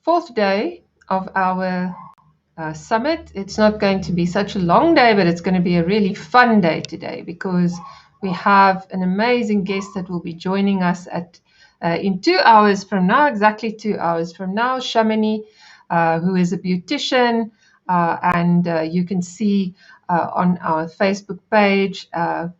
fourth day of our summit. It's not going to be such a long day, but it's going to be a really fun day today because we have an amazing guest that will be joining us at in 2 hours from now, exactly 2 hours from now, Shamini, who is a beautician, and you can see on our Facebook page,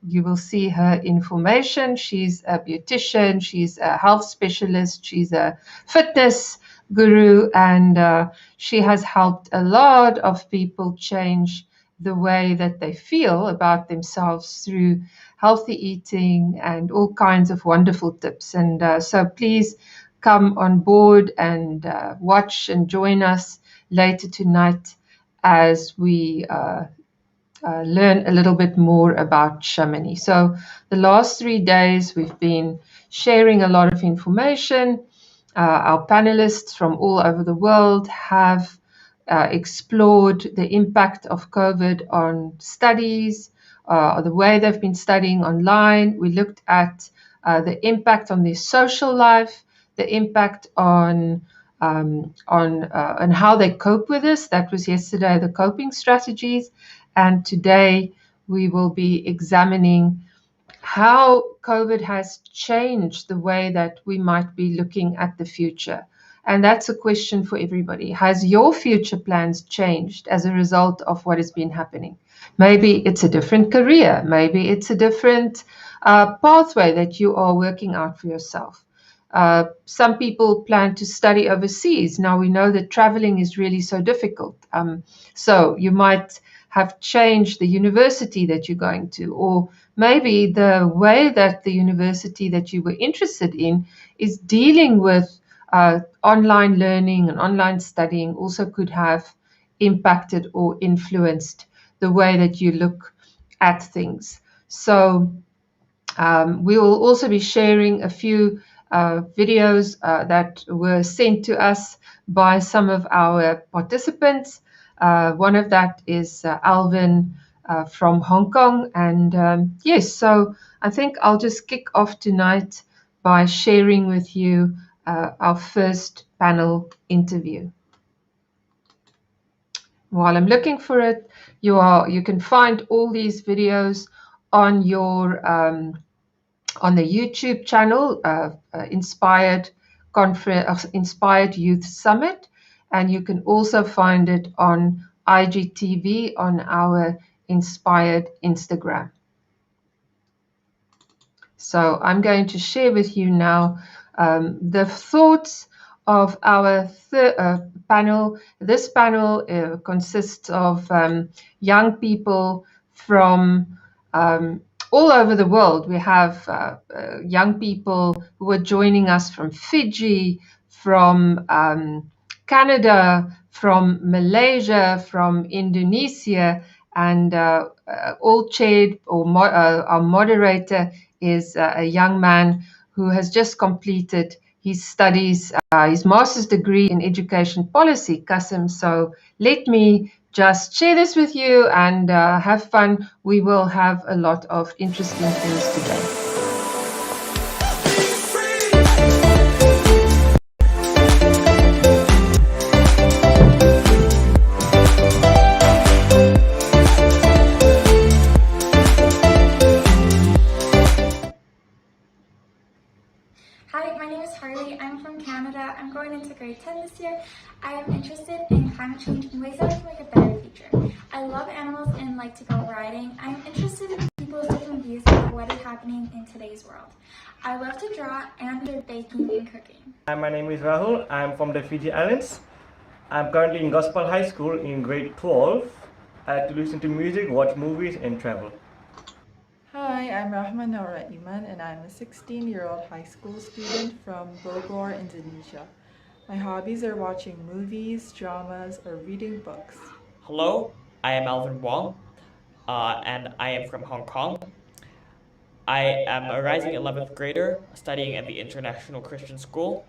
you will see her information. She's a beautician, she's a health specialist, she's a fitness guru, and she has helped a lot of people change the way that they feel about themselves through healthy eating and all kinds of wonderful tips. And so please come on board and watch and join us later tonight as we learn a little bit more about Shamini. So the last 3 days we've been sharing a lot of information. Our panelists from all over the world have explored the impact of COVID on studies, the way they've been studying online. We looked at the impact on their social life, the impact on how they cope with this. That was yesterday, the coping strategies. And today we will be examining how COVID has changed the way that we might be looking at the future. And that's a question for everybody. Has your future plans changed as a result of what has been happening? Maybe it's a different career. Maybe it's a different pathway that you are working out for yourself. Some people plan to study overseas. Now we know that traveling is really so difficult. So you might have changed the university that you're going to, or maybe the way that the university that you were interested in is dealing with online learning and online studying also could have impacted or influenced the way that you look at things. So we will also be sharing a few videos that were sent to us by some of our participants. One of that is Alvin from Hong Kong. And yes, so I think I'll just kick off tonight by sharing with you our first panel interview. While I'm looking for it, you can find all these videos on your on the YouTube channel, Inspired Youth Summit, and you can also find it on IGTV on our Inspired Instagram. So I'm going to share with you now the thoughts of our panel. This panel consists of young people from all over the world. We have young people who are joining us from Fiji, from Canada, from Malaysia, from Indonesia, and all chaired, or our moderator is a young man who has just completed his studies, his master's degree in education policy, Kasim. So let me just share this with you and have fun. We will have a lot of interesting things today. Hi, my name is Harley. I'm from Canada. I'm going into grade 10 this year. I am interested in climate change and ways that we can make a better future. I love animals and like to go riding. I'm interested in people's different views about what is happening in today's world. I love to draw and enjoy baking and cooking. Hi, my name is Rahul. I'm from the Fiji Islands. I'm currently in Gospel High School in grade 12. I like to listen to music, watch movies, and travel. Hi, I'm Rahman Naura Iman, and I'm a 16-year-old high school student from Bogor, Indonesia. My hobbies are watching movies, dramas, or reading books. Hello, I am Alvin Wong, and I am from Hong Kong. I am a rising 11th grader studying at the International Christian School.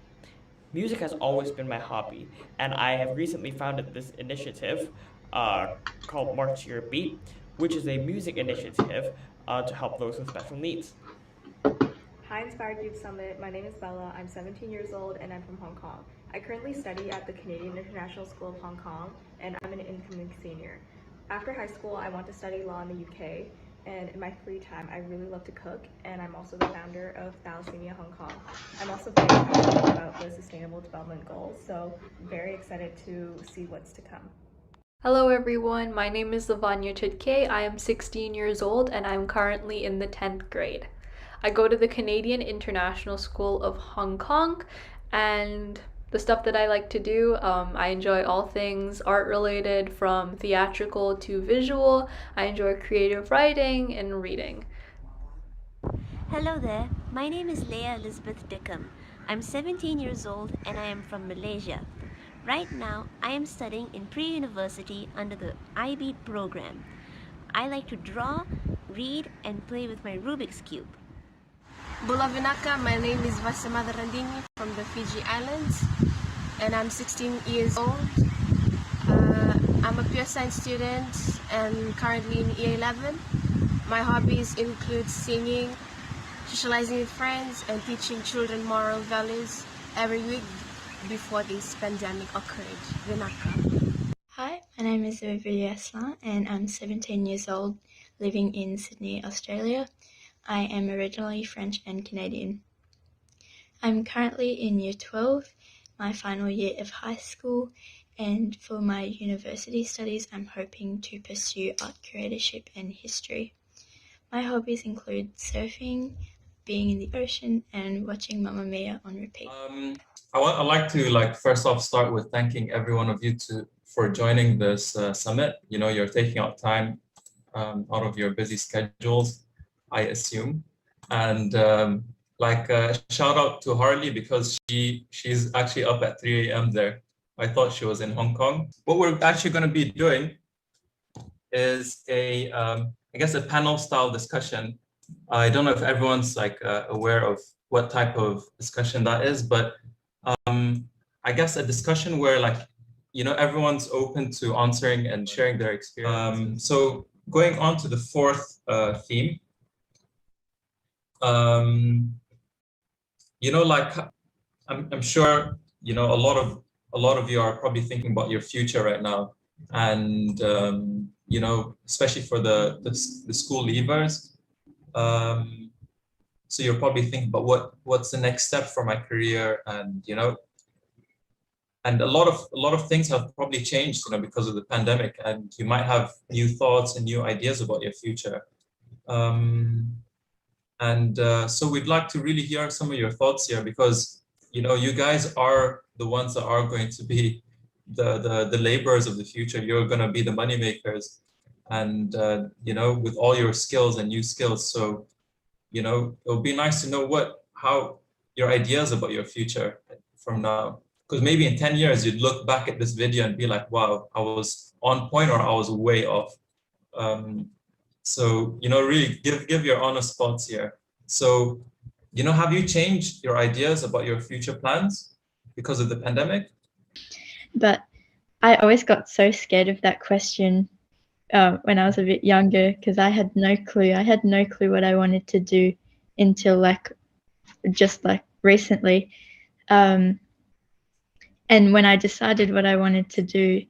Music has always been my hobby, and I have recently founded this initiative called March to Your Beat, which is a music initiative to help those with special needs. Hi, Inspired Youth Summit. My name is Bella. I'm 17 years old and I'm from Hong Kong. I currently study at the Canadian International School of Hong Kong, and I'm an incoming senior. After high school, I want to study law in the UK, and in my free time, I really love to cook, and I'm also the founder of Thalassemia Hong Kong. I'm also very passionate about the Sustainable Development Goals, so I'm very excited to see what's to come. Hello everyone, my name is Lavanya Chidke. I am 16 years old and I'm currently in the 10th grade. I go to the Canadian International School of Hong Kong, and the stuff that I like to do, I enjoy all things art related, from theatrical to visual. I enjoy creative writing and reading. Hello there, my name is Leah Elizabeth Dickham. I'm 17 years old and I am from Malaysia. Right now, I am studying in pre-university under the IB program. I like to draw, read, and play with my Rubik's Cube. Bula Vinaka, my name is Vasamada Randini from the Fiji Islands, and I'm 16 years old. I'm a pure science student and currently in year 11. My hobbies include singing, socializing with friends, and teaching children moral values every week before this pandemic occurred. Vinaka. Hi, my name is Vivian Aslan and I'm 17 years old, living in Sydney, Australia. I am originally French and Canadian. I'm currently in Year 12, my final year of high school, and for my university studies I'm hoping to pursue art curatorship and history. My hobbies include surfing, being in the ocean, and watching Mamma Mia on repeat. I'd like to first off start with thanking every one of you for joining this summit. You know, you're taking out time out of your busy schedules, I assume. And shout out to Harley, because she's actually up at 3 a.m. there. I thought she was in Hong Kong. What we're actually going to be doing is I guess a panel style discussion. I don't know if everyone's aware of what type of discussion that is, but I guess a discussion where everyone's open to answering and sharing their experience. So going on to the fourth theme, I'm sure a lot of you are probably thinking about your future right now, and especially for the school leavers. So you're probably thinking about what's the next step for my career, and and a lot of things have probably changed, because of the pandemic, and you might have new thoughts and new ideas about your future. So we'd like to really hear some of your thoughts here, because you guys are the ones that are going to be the laborers of the future. You're going to be the money makers, and with all your skills and new skills. So it would be nice to know how your ideas about your future from now, because maybe in 10 years you'd look back at this video and be like, wow, I was on point or I was way off. So really give your honest thoughts here. So have you changed your ideas about your future plans because of the pandemic? But I always got so scared of that question when I was a bit younger, because I had no clue. I had no clue what I wanted to do until just recently. And when I decided what I wanted to do,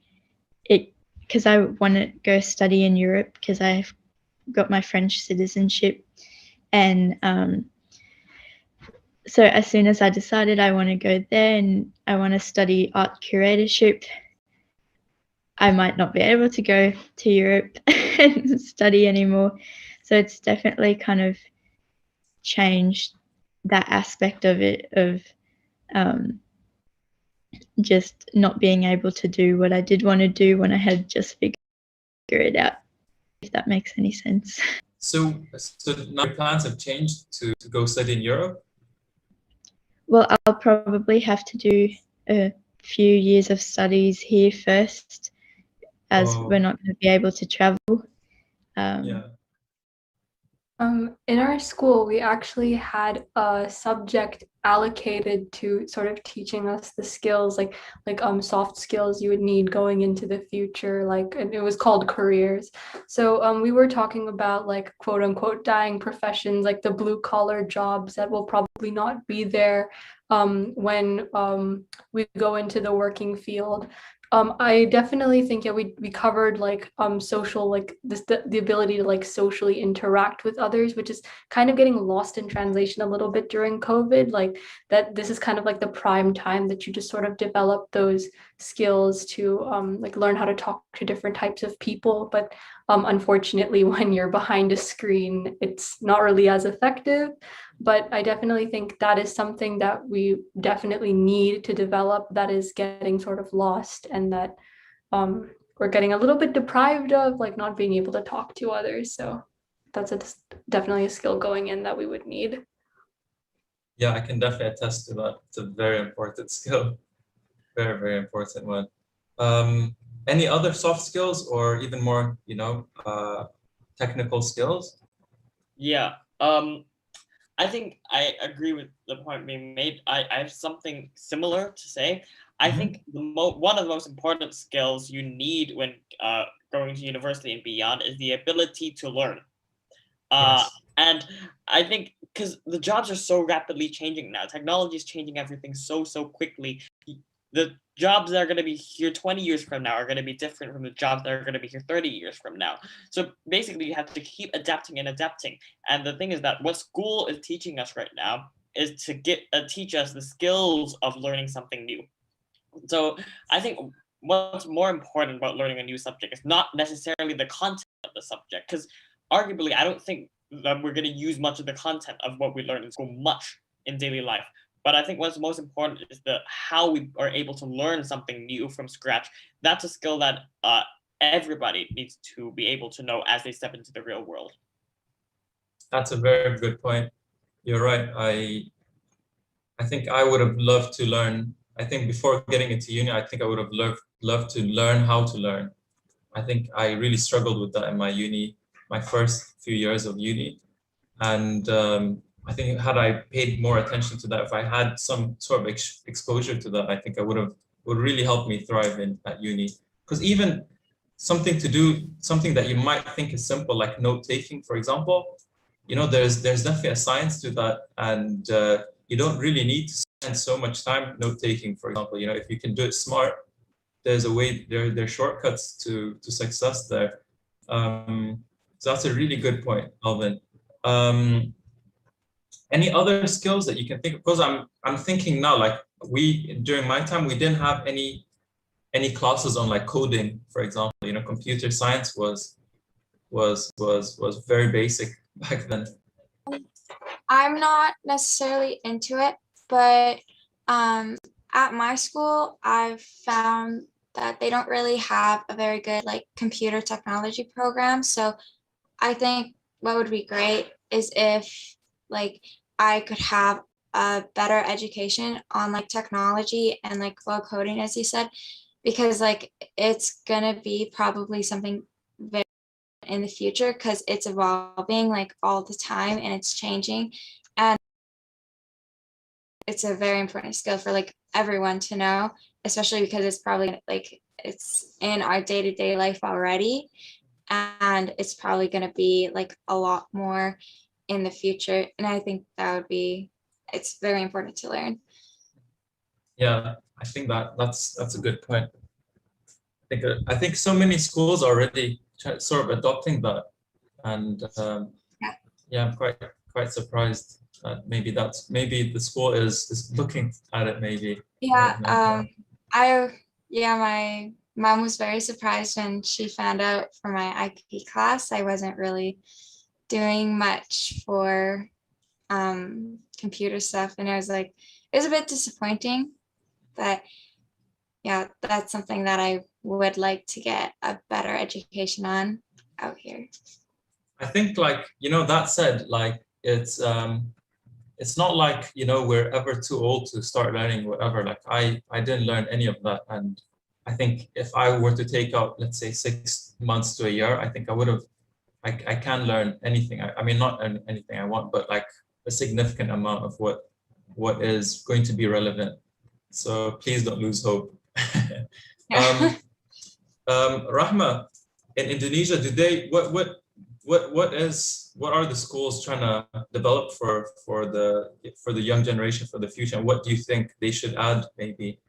because I want to go study in Europe, because I've got my French citizenship. And so as soon as I decided I want to go there and I want to study art curatorship, I might not be able to go to Europe and study anymore. So it's definitely kind of changed that aspect of it, of just not being able to do what I did want to do when I had just figured it out, if that makes any sense. So now your plans have changed to go study in Europe? Well, I'll probably have to do a few years of studies here first, as we're not going to be able to travel. In our school, we actually had a subject allocated to sort of teaching us the skills, like soft skills you would need going into the future, and it was called careers. So we were talking about quote unquote dying professions, like the blue collar jobs that will probably not be there when we go into the working field. I definitely think, yeah, we covered like social, like the ability to like socially interact with others, which is kind of getting lost in translation a little bit during COVID. Like that, this is kind of like the prime time that you just sort of develop those skills to like learn how to talk to different types of people. But unfortunately, when you're behind a screen, it's not really as effective. But I definitely think that is something that we definitely need to develop, that is getting sort of lost, and that we're getting a little bit deprived of, like not being able to talk to others. So that's definitely a skill going in that we would need. Yeah, I can definitely attest to that. It's a very important skill. Very, very important one. Any other soft skills or even more, technical skills? Yeah. I think I agree with the point being made. I have something similar to say. I think one of the most important skills you need when going to university and beyond is the ability to learn. Yes. And I think because the jobs are so rapidly changing now, technology is changing everything so quickly. The jobs that are going to be here 20 years from now are going to be different from the jobs that are going to be here 30 years from now. So basically, you have to keep adapting and adapting. And the thing is that what school is teaching us right now is to teach us the skills of learning something new. So I think what's more important about learning a new subject is not necessarily the content of the subject, because arguably, I don't think that we're going to use much of the content of what we learn in school much in daily life. But I think what's most important is how we are able to learn something new from scratch. That's a skill that everybody needs to be able to know as they step into the real world. That's a very good point. You're right. I think I would have loved to learn. I think before getting into uni, I think I would have loved to learn how to learn. I think I really struggled with that in my first few years of uni. And I think had I paid more attention to that, if I had some sort of exposure to that, I think would really help me thrive at uni. Because even something that you might think is simple, like note taking, for example, there's definitely a science to that, and you don't really need to spend so much time note taking. For example, if you can do it smart, there's a way. There are shortcuts to success there. So that's a really good point, Alvin. Any other skills that you can think of? Because I'm thinking now, like during my time, we didn't have any classes on like coding, for example. Computer science was very basic back then. I'm not necessarily into it, but at my school, I've found that they don't really have a very good like computer technology program. So I think what would be great is if like I could have a better education on like technology and like coding, as you said, because like it's gonna be probably something very in the future, because it's evolving like all the time and it's changing, and it's a very important skill for like everyone to know, especially because it's probably like it's in our day-to-day life already, and it's probably going to be like a lot more in the future. And I think it's very important to learn. Yeah, I think that's a good point. I think so many schools are already sort of adopting that, and yeah, I'm quite surprised that maybe the school is looking at it maybe. Yeah, my mom was very surprised when she found out for my IP class I wasn't really doing much for computer stuff, and I was like, it was a bit disappointing, but yeah, that's something that I would like to get a better education on out here. I think like, that said, like it's not like, we're ever too old to start learning whatever. Like I didn't learn any of that. And I think if I were to take out, let's say 6 months to a year, I think I can learn anything. I mean, not anything I want, but like a significant amount of what is going to be relevant. So please don't lose hope. Rahma, in Indonesia, what what are the schools trying to develop for the young generation for the future, and what do you think they should add maybe?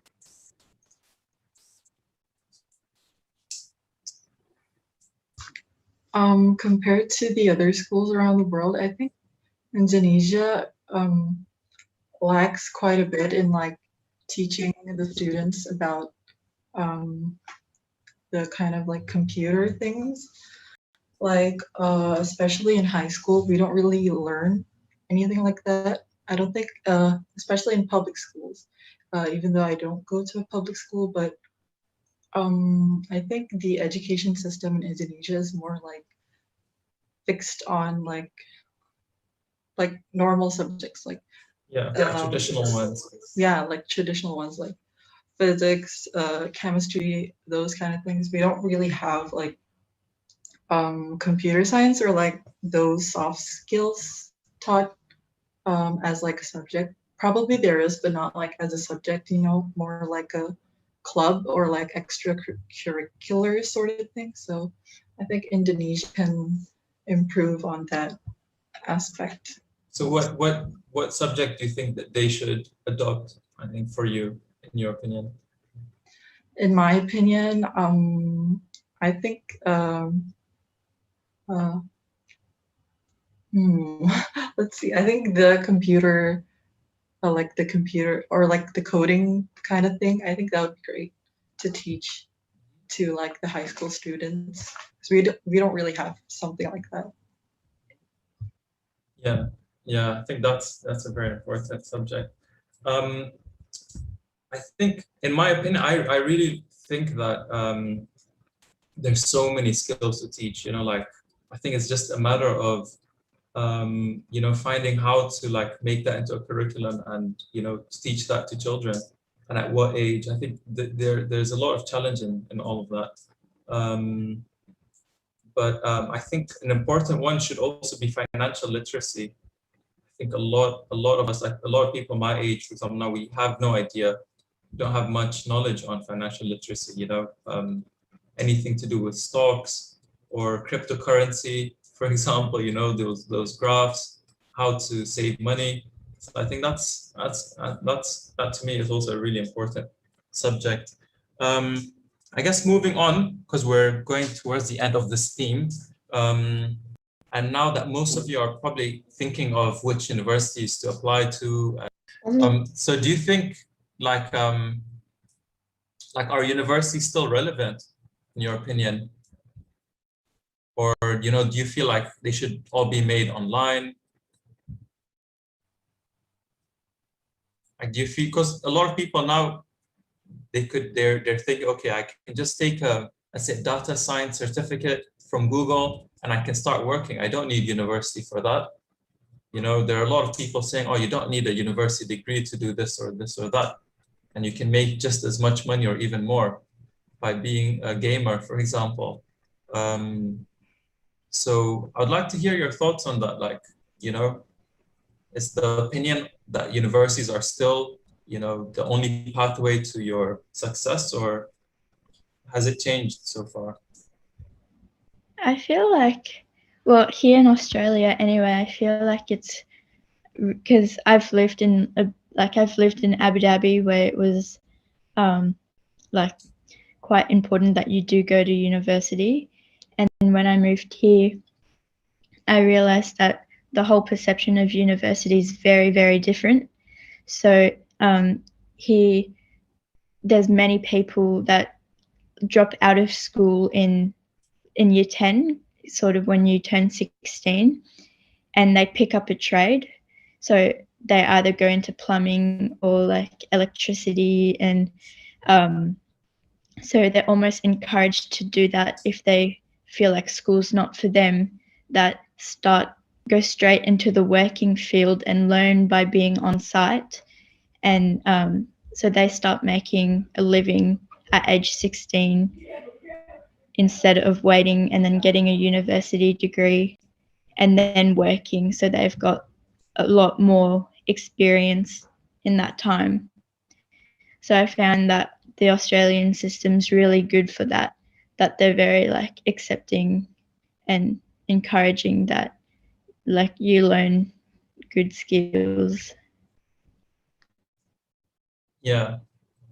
Compared to the other schools around the world, I think Indonesia lacks quite a bit in like teaching the students about the kind of like computer things. Like especially in high school, we don't really learn anything like that. I don't think, especially in public schools, even though I don't go to a public school, but I think the education system in Indonesia is more like fixed on like normal subjects, like traditional ones. Yeah, like traditional ones like physics, chemistry, those kind of things. We don't really have like computer science or like those soft skills taught as like a subject. Probably there is, but not like as a subject, you know, more like a club or like extracurricular sort of thing. So I think Indonesia can improve on that aspect. So what subject do you think that they should adopt, I think, for you, in your opinion? In my opinion, I think let's see. I think the computer, like the computer or like the coding kind of thing, I think that would be great to teach to like the high school students. So we don't really have something like that. Yeah, I think that's a very important subject. I think, in my opinion, I really think that there's so many skills to teach. You know, like I think it's just a matter of you know, finding how to like make that into a curriculum and, you know, teach that to children, and at what age. I think there's a lot of challenge in all of that. But I think an important one should also be financial literacy. I think a lot of us, like a lot of people my age, for example, now we have no idea, don't have much knowledge on financial literacy, you know, anything to do with stocks or cryptocurrency, for example, you know, those graphs, how to save money. So I think that to me is also a really important subject. I guess moving on, because we're going towards the end of this theme, and now that most of you are probably thinking of which universities to apply to, so do you think like are universities still relevant in your opinion? Or, you know, do you feel like they should all be made online? Like, do you feel, because a lot of people now, they're thinking, okay, I can just take a data science certificate from Google and I can start working. I don't need university for that. You know, there are a lot of people saying, oh, you don't need a university degree to do this or that. And you can make just as much money or even more by being a gamer, for example. So I'd like to hear your thoughts on that. Like, you know, is the opinion that universities are still, you know, the only pathway to your success, or has it changed so far? I feel like, well, here in Australia anyway, I feel like it's because I've lived in Abu Dhabi, where it was like quite important that you do go to university. And when I moved here, I realized that the whole perception of university is very, very different. So here, there's many people that drop out of school in year 10, sort of when you turn 16, and they pick up a trade. So they either go into plumbing or like electricity, and so they're almost encouraged to do that if they feel like school's not for them, that go straight into the working field and learn by being on site. And so they start making a living at age 16 instead of waiting and then getting a university degree and then working. So they've got a lot more experience in that time. So I found that the Australian system's really good for that they're very like accepting and encouraging that like you learn good skills. Yeah,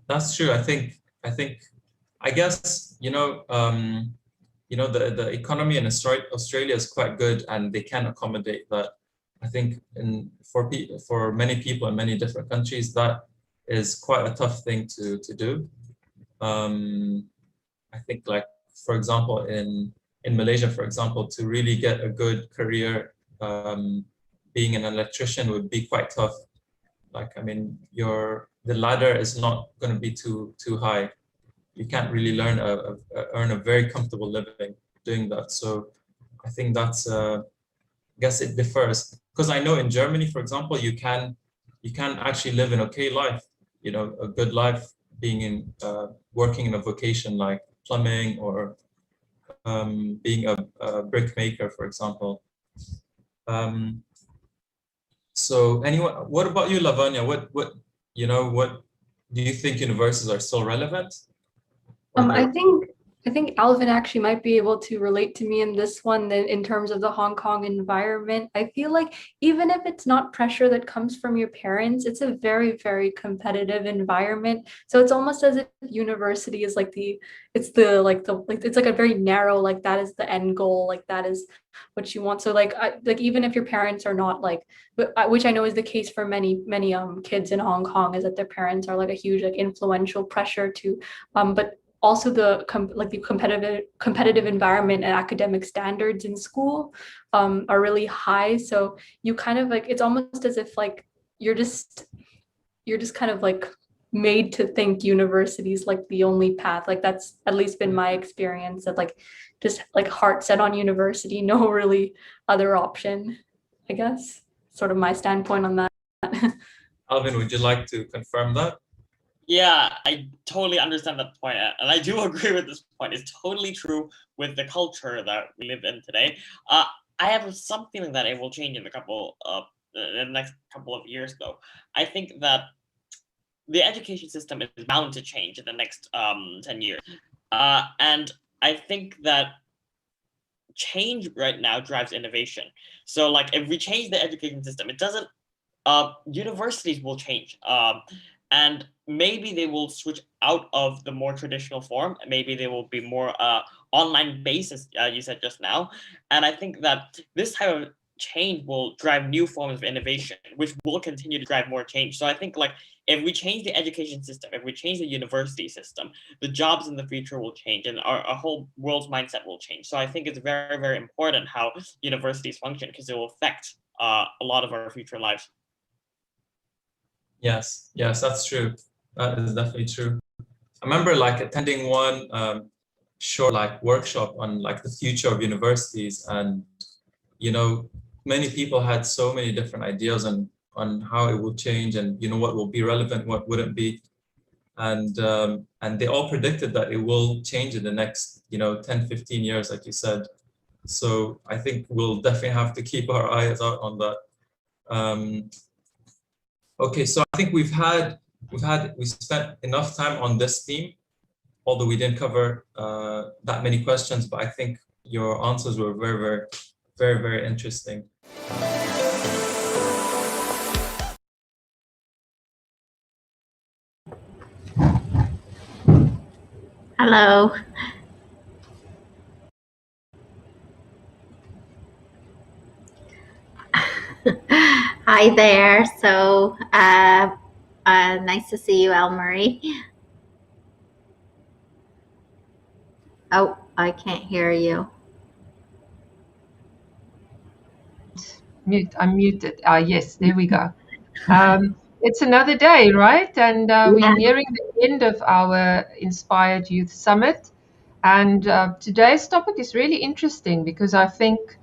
that's true. I guess, the economy in Australia is quite good and they can accommodate that. I think for many people in many different countries, that is quite a tough thing to do. I think, like, for example, in Malaysia, for example, to really get a good career being an electrician would be quite tough. Like, I mean, the ladder is not going to be too high. You can't really earn a very comfortable living doing that. So I think that's I guess it differs, because I know in Germany, for example, you can actually live an okay life, a good life being in working in a vocation like plumbing or being a brick maker, for example. So anyway, what about you, Lavanya? What do you think universities are still relevant? I think Alvin actually might be able to relate to me in this one in terms of the Hong Kong environment. I feel like even if it's not pressure that comes from your parents, it's a very, very competitive environment. So it's almost as if university is it's like a very narrow, like that is the end goal, like that is what you want. So like even if your parents are not which I know is the case for many kids in Hong Kong, is that their parents are like a huge like influential pressure to but also the competitive environment and academic standards in school are really high. So you kind of like, it's almost as if like you're just kind of like made to think university is like the only path. Like that's at least been my experience, that like just like heart set on university, no really other option, I guess. Sort of my standpoint on that. Alvin, would you like to confirm that? Yeah, I totally understand that point, and I do agree with this point. It's totally true with the culture that we live in today. I have some feeling that it will change in the next couple of years, though. I think that the education system is bound to change in the next 10 years, and I think that change right now drives innovation. So, like, if we change the education system, it doesn't. Universities will change. And maybe they will switch out of the more traditional form. Maybe they will be more online based, as you said just now. And I think that this type of change will drive new forms of innovation, which will continue to drive more change. So I think like if we change the education system, if we change the university system, the jobs in the future will change and our whole world's mindset will change. So I think it's very, very important how universities function, because it will affect a lot of our future lives. Yes, that's true. That is definitely true. I remember like attending one short like workshop on like the future of universities, and many people had so many different ideas on how it will change and what will be relevant, what wouldn't be, and they all predicted that it will change in the next 10-15 years, like you said. So I think we'll definitely have to keep our eyes out on that. Okay, so I think we spent enough time on this theme, although we didn't cover that many questions, but I think your answers were very, very, very, very interesting. Hello. Hi there. So nice to see you, Elmarie. Oh, I can't hear you. I'm muted. Yes, there we go. It's another day, right? And we're nearing the end of our Inspired Youth Summit. And today's topic is really interesting because I think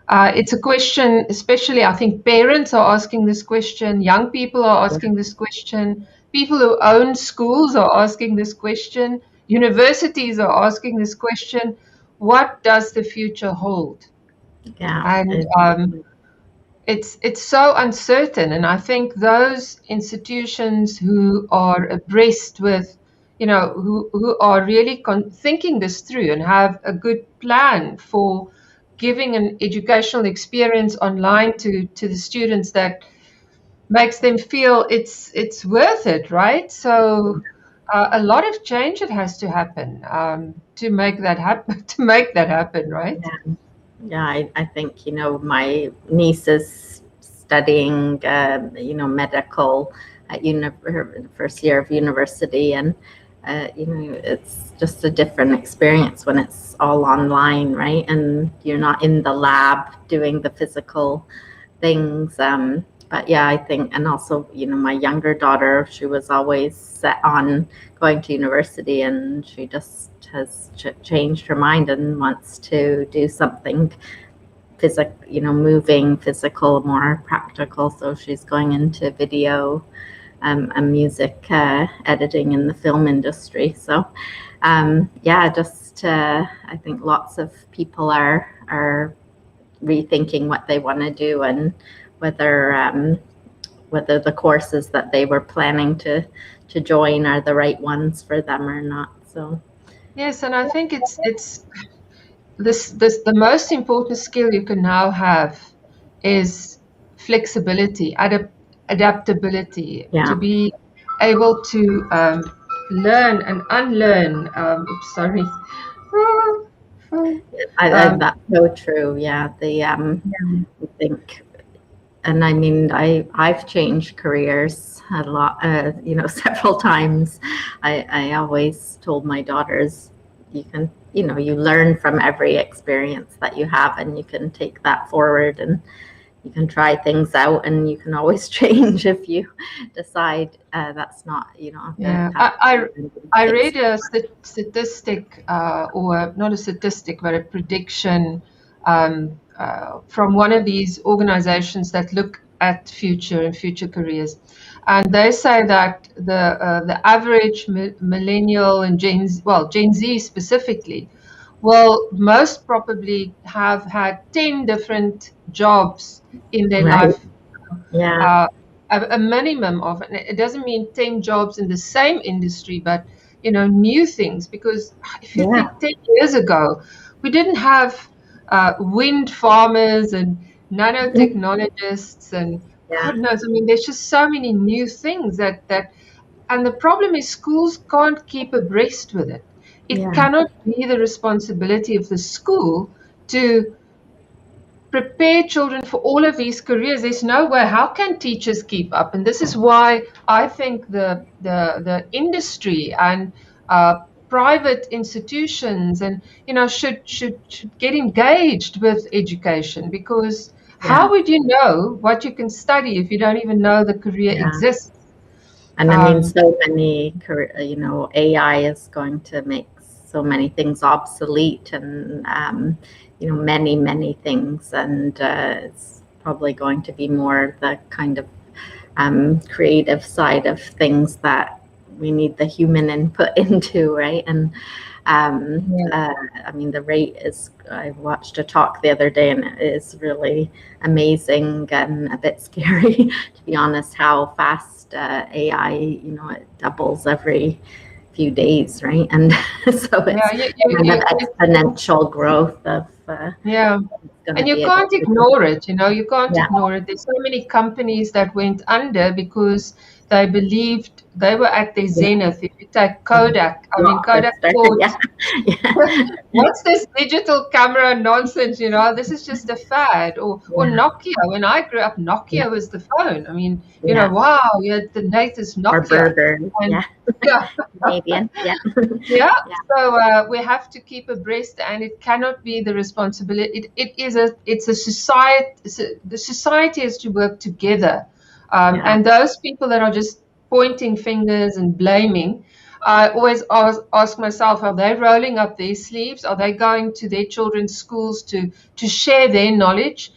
it's a question, especially I think parents are asking this question, young people are asking this question, people who own schools are asking this question, universities are asking this question: what does the future hold? Yeah. And it's so uncertain, and I think those institutions who are abreast with, who are really thinking this through and have a good plan for giving an educational experience online to the students that makes them feel it's worth it, right? So a lot of change that has to happen to make that happen. To make that happen, right? Yeah, I think, my niece is studying, medical at her first year of university, and it's just a different experience when it's all online, right? And you're not in the lab doing the physical things. But yeah, I think, and also, my younger daughter, she was always set on going to university, and she just has changed her mind and wants to do something physical, moving, physical, more practical. So she's going into video and music editing in the film industry. So I think lots of people are rethinking what they want to do, and whether the courses that they were planning to join are the right ones for them or not. So yes, and I think it's this the most important skill you can now have is flexibility, adaptability, to be able to learn and unlearn. That's so true. Yeah, I think, and I mean, I've changed careers a lot, several times. I always told my daughters, you can, you learn from every experience that you have, and you can take that forward, and you can try things out, and you can always change if you decide that's not, Yeah, I read a statistic, or not a statistic, but a prediction from one of these organizations that look at future and future careers, and they say that the average millennial and Gen Z specifically, will most probably have had 10 different jobs in their life. Yeah. A minimum of, and it doesn't mean 10 jobs in the same industry, but new things. Because if you think 10 years ago, we didn't have wind farmers and nanotechnologists and God knows. I mean, there's just so many new things that and the problem is schools can't keep abreast with it. It cannot be the responsibility of the school to prepare children for all of these careers. There's no way. How can teachers keep up? And this is why I think the industry and private institutions and should get engaged with education, because how would you know what you can study if you don't even know the career exists? And I mean, so many, AI is going to make so many things obsolete, and many, many things, and it's probably going to be more the kind of creative side of things that we need the human input into, right? And I mean, the rate is, I watched a talk the other day, and it is really amazing and a bit scary, to be honest, how fast AI, it doubles every few days, right? And so it's kind of exponential growth of and you can't ignore it. You can't ignore it. There's so many companies that went under because they believed they were at their zenith. If you take Kodak, I mean, Kodak thought, what's this digital camera nonsense? This is just a fad. Or Nokia. When I grew up, Nokia was the phone. I mean, wow, you had the latest Nokia. Or Burger. Canadian. So we have to keep abreast, and it cannot be the responsibility. It's a society. The society has to work together. And those people that are just pointing fingers and blaming, I always ask myself, are they rolling up their sleeves? Are they going to their children's schools to share their knowledge?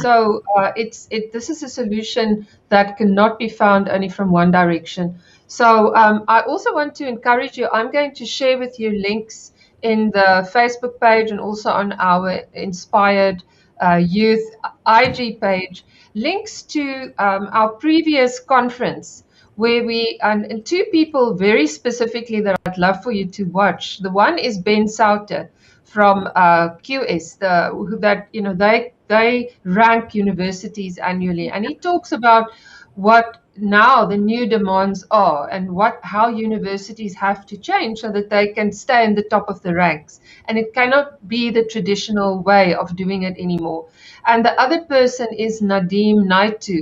So this is a solution that cannot be found only from one direction. So I also want to encourage you. I'm going to share with you links in the Facebook page and also on our Inspired Youth IG page, links to our previous conference, where we, and two people very specifically that I'd love for you to watch. The one is Ben Sauter from QS, that they rank universities annually, and he talks about what now the new demands are and how universities have to change so that they can stay in the top of the ranks. And it cannot be the traditional way of doing it anymore. And the other person is Nadim Naitu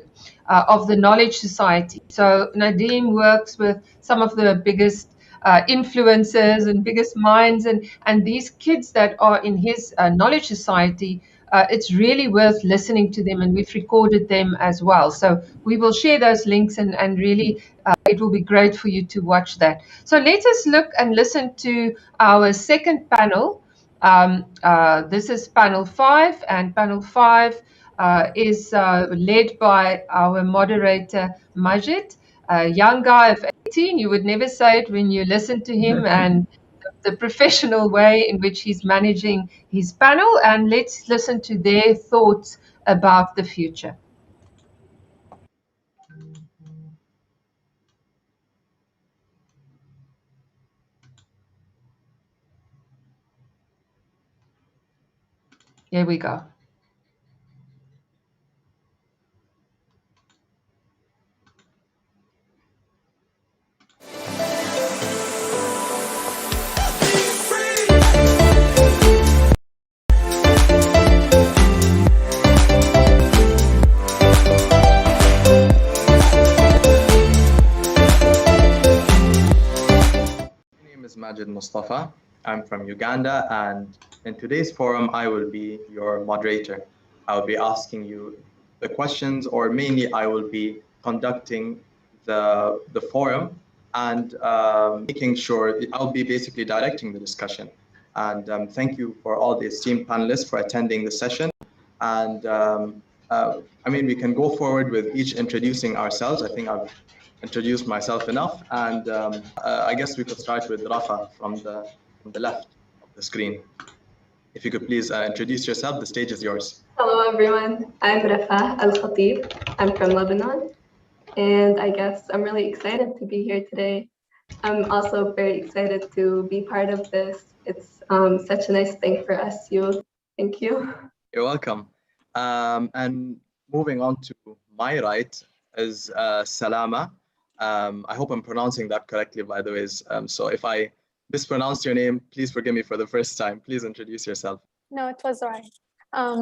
of the Knowledge Society. So Nadim works with some of the biggest influencers and biggest minds, and these kids that are in his Knowledge Society. It's really worth listening to them, and we've recorded them as well. So we will share those links, and really it will be great for you to watch that. So let us look and listen to our second panel. This is panel 5, and panel 5 is led by our moderator, Majid, a young guy of 18. You would never say it when you listen to him, and the professional way in which he's managing his panel. And let's listen to their thoughts about the future. Here we go. Majid Mustafa. I'm from Uganda, and in today's forum, I will be your moderator. I will be asking you the questions, or mainly I will be conducting the forum and making sure I'll be basically directing the discussion. And thank you for all the esteemed panelists for attending the session. And I mean, we can go forward with each introducing ourselves. I think I've introduced myself enough, and I guess we could start with Rafa from the left of the screen. If you could please introduce yourself, the stage is yours. Hello everyone, I'm Rafa Al-Khatib. I'm from Lebanon, and I guess I'm really excited to be here today. I'm also very excited to be part of this. It's such a nice thing for us youth. Thank you. You're welcome. And moving on to my right is Salama. I hope I'm pronouncing that correctly, by the way. So if I mispronounced your name, please forgive me for the first time. Please introduce yourself. No, it was right.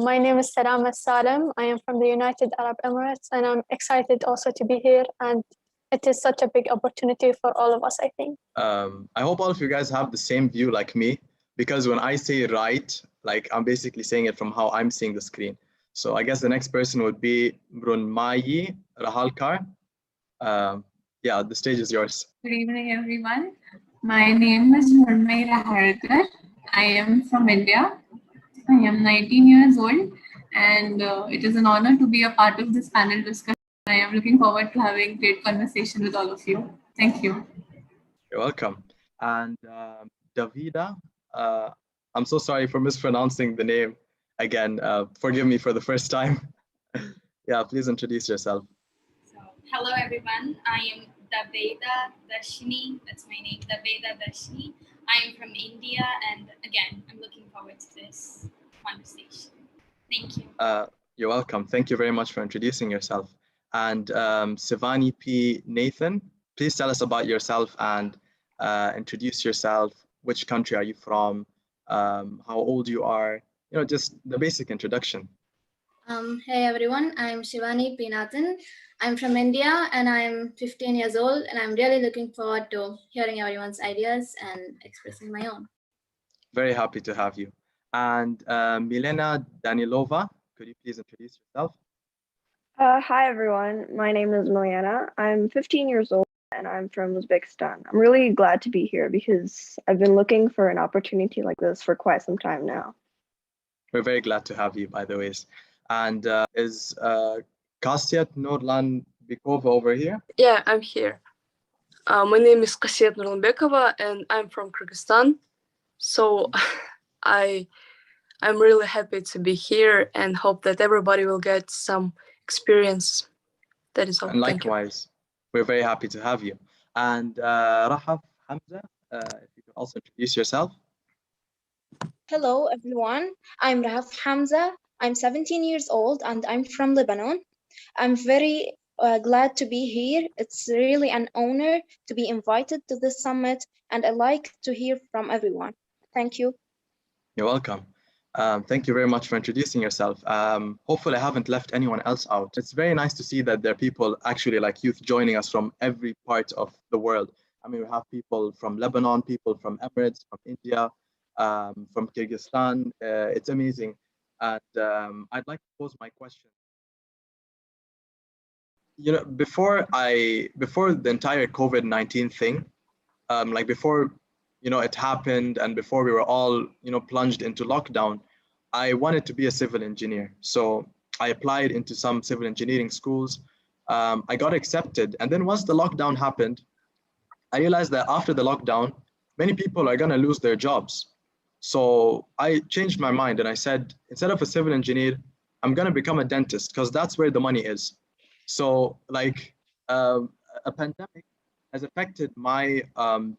My name is Salama Salem. I am from the United Arab Emirates, and I'm excited also to be here. And it is such a big opportunity for all of us, I think. I hope all of you guys have the same view like me, because when I say right, like I'm basically saying it from how I'm seeing the screen. So I guess the next person would be Brunmayi Rahalkar. Yeah, the stage is yours. Good evening, everyone. My name is Brunmayi Rahalkar. I am from India. I am 19 years old, and it is an honor to be a part of this panel discussion. I am looking forward to having great conversation with all of you. Thank you. You're welcome. And Davida, I'm so sorry for mispronouncing the name again. Forgive me for the first time. Yeah, please introduce yourself. Hello everyone, I am Davida Darshini. That's my name, Davida Darshini. I am from India, and again, I'm looking forward to this conversation. Thank you. You're welcome. Thank you very much for introducing yourself. And Sivani P. Nathan, please tell us about yourself and introduce yourself. Which country are you from? How old you are? You know, just the basic introduction. Hey everyone, I'm Shivani P. Nathan. I'm from India and I'm 15 years old, and I'm really looking forward to hearing everyone's ideas and expressing my own. Very happy to have you. And Milena Danilova, could you please introduce yourself? Hi everyone, my name is Milena. I'm 15 years old and I'm from Uzbekistan. I'm really glad to be here because I've been looking for an opportunity like this for quite some time now. We're very glad to have you, by the way. And is Kasyat Nurlan Bikova over here? Yeah, I'm here. My name is Kasyat Nurlanbekova and I'm from Kyrgyzstan. So I'm really happy to be here and hope that everybody will get some experience. That is all. And likewise, we're very happy to have you. And Rahaf Hamza, if you could also introduce yourself. Hello, everyone. I'm Rahaf Hamza. I'm 17 years old and I'm from Lebanon. I'm very glad to be here. It's really an honor to be invited to this summit, and I like to hear from everyone. Thank you. You're welcome. Thank you very much for introducing yourself. Hopefully I haven't left anyone else out. It's very nice to see that there are people actually like youth joining us from every part of the world. I mean, we have people from Lebanon, people from Emirates, from India, from Kyrgyzstan. It's amazing. And I'd like to pose my question. You know, before the entire COVID-19 thing, like before, you know, it happened and before we were all, you know, plunged into lockdown, I wanted to be a civil engineer. So I applied into some civil engineering schools. I got accepted. And then once the lockdown happened, I realized that after the lockdown, many people are going to lose their jobs. So I changed my mind and I said, instead of a civil engineer, I'm going to become a dentist because that's where the money is. So like a pandemic has affected my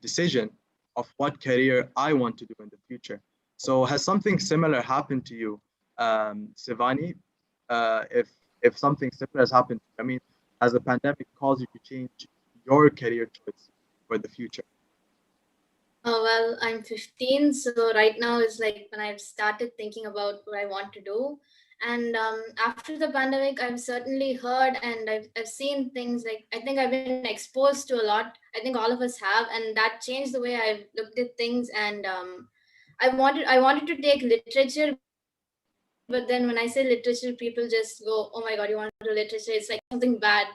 decision of what career I want to do in the future. So has something similar happened to you, Sivani? If something similar has happened, I mean, has the pandemic caused you to change your career choice for the future? Oh, well, I'm 15, so right now is like when I've started thinking about what I want to do. And after the pandemic, I've certainly heard and I've seen things like, I think I've been exposed to a lot. I think all of us have, and that changed the way I've looked at things. And I wanted to take literature, but then when I say literature, people just go, oh my God, you want to do literature? It's like something bad,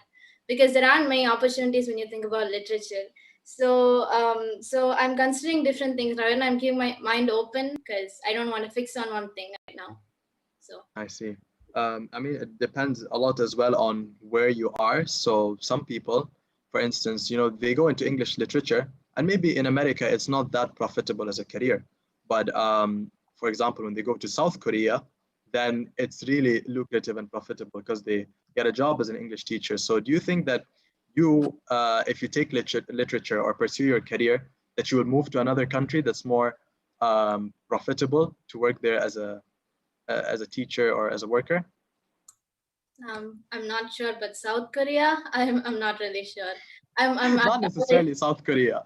because there aren't many opportunities when you think about literature. So so I'm considering different things now, and I'm keeping my mind open because I don't want to fix on one thing right now. So I see. I mean, it depends a lot as well on where you are. So some people, for instance, you know, they go into English literature, and maybe in America, it's not that profitable as a career. But for example, when they go to South Korea, then it's really lucrative and profitable because they get a job as an English teacher. So do you think that you, if you take literature or pursue your career, that you will move to another country that's more profitable to work there as a teacher or as a worker? I'm not sure, but South Korea, I'm not really sure. I'm not necessarily South Korea.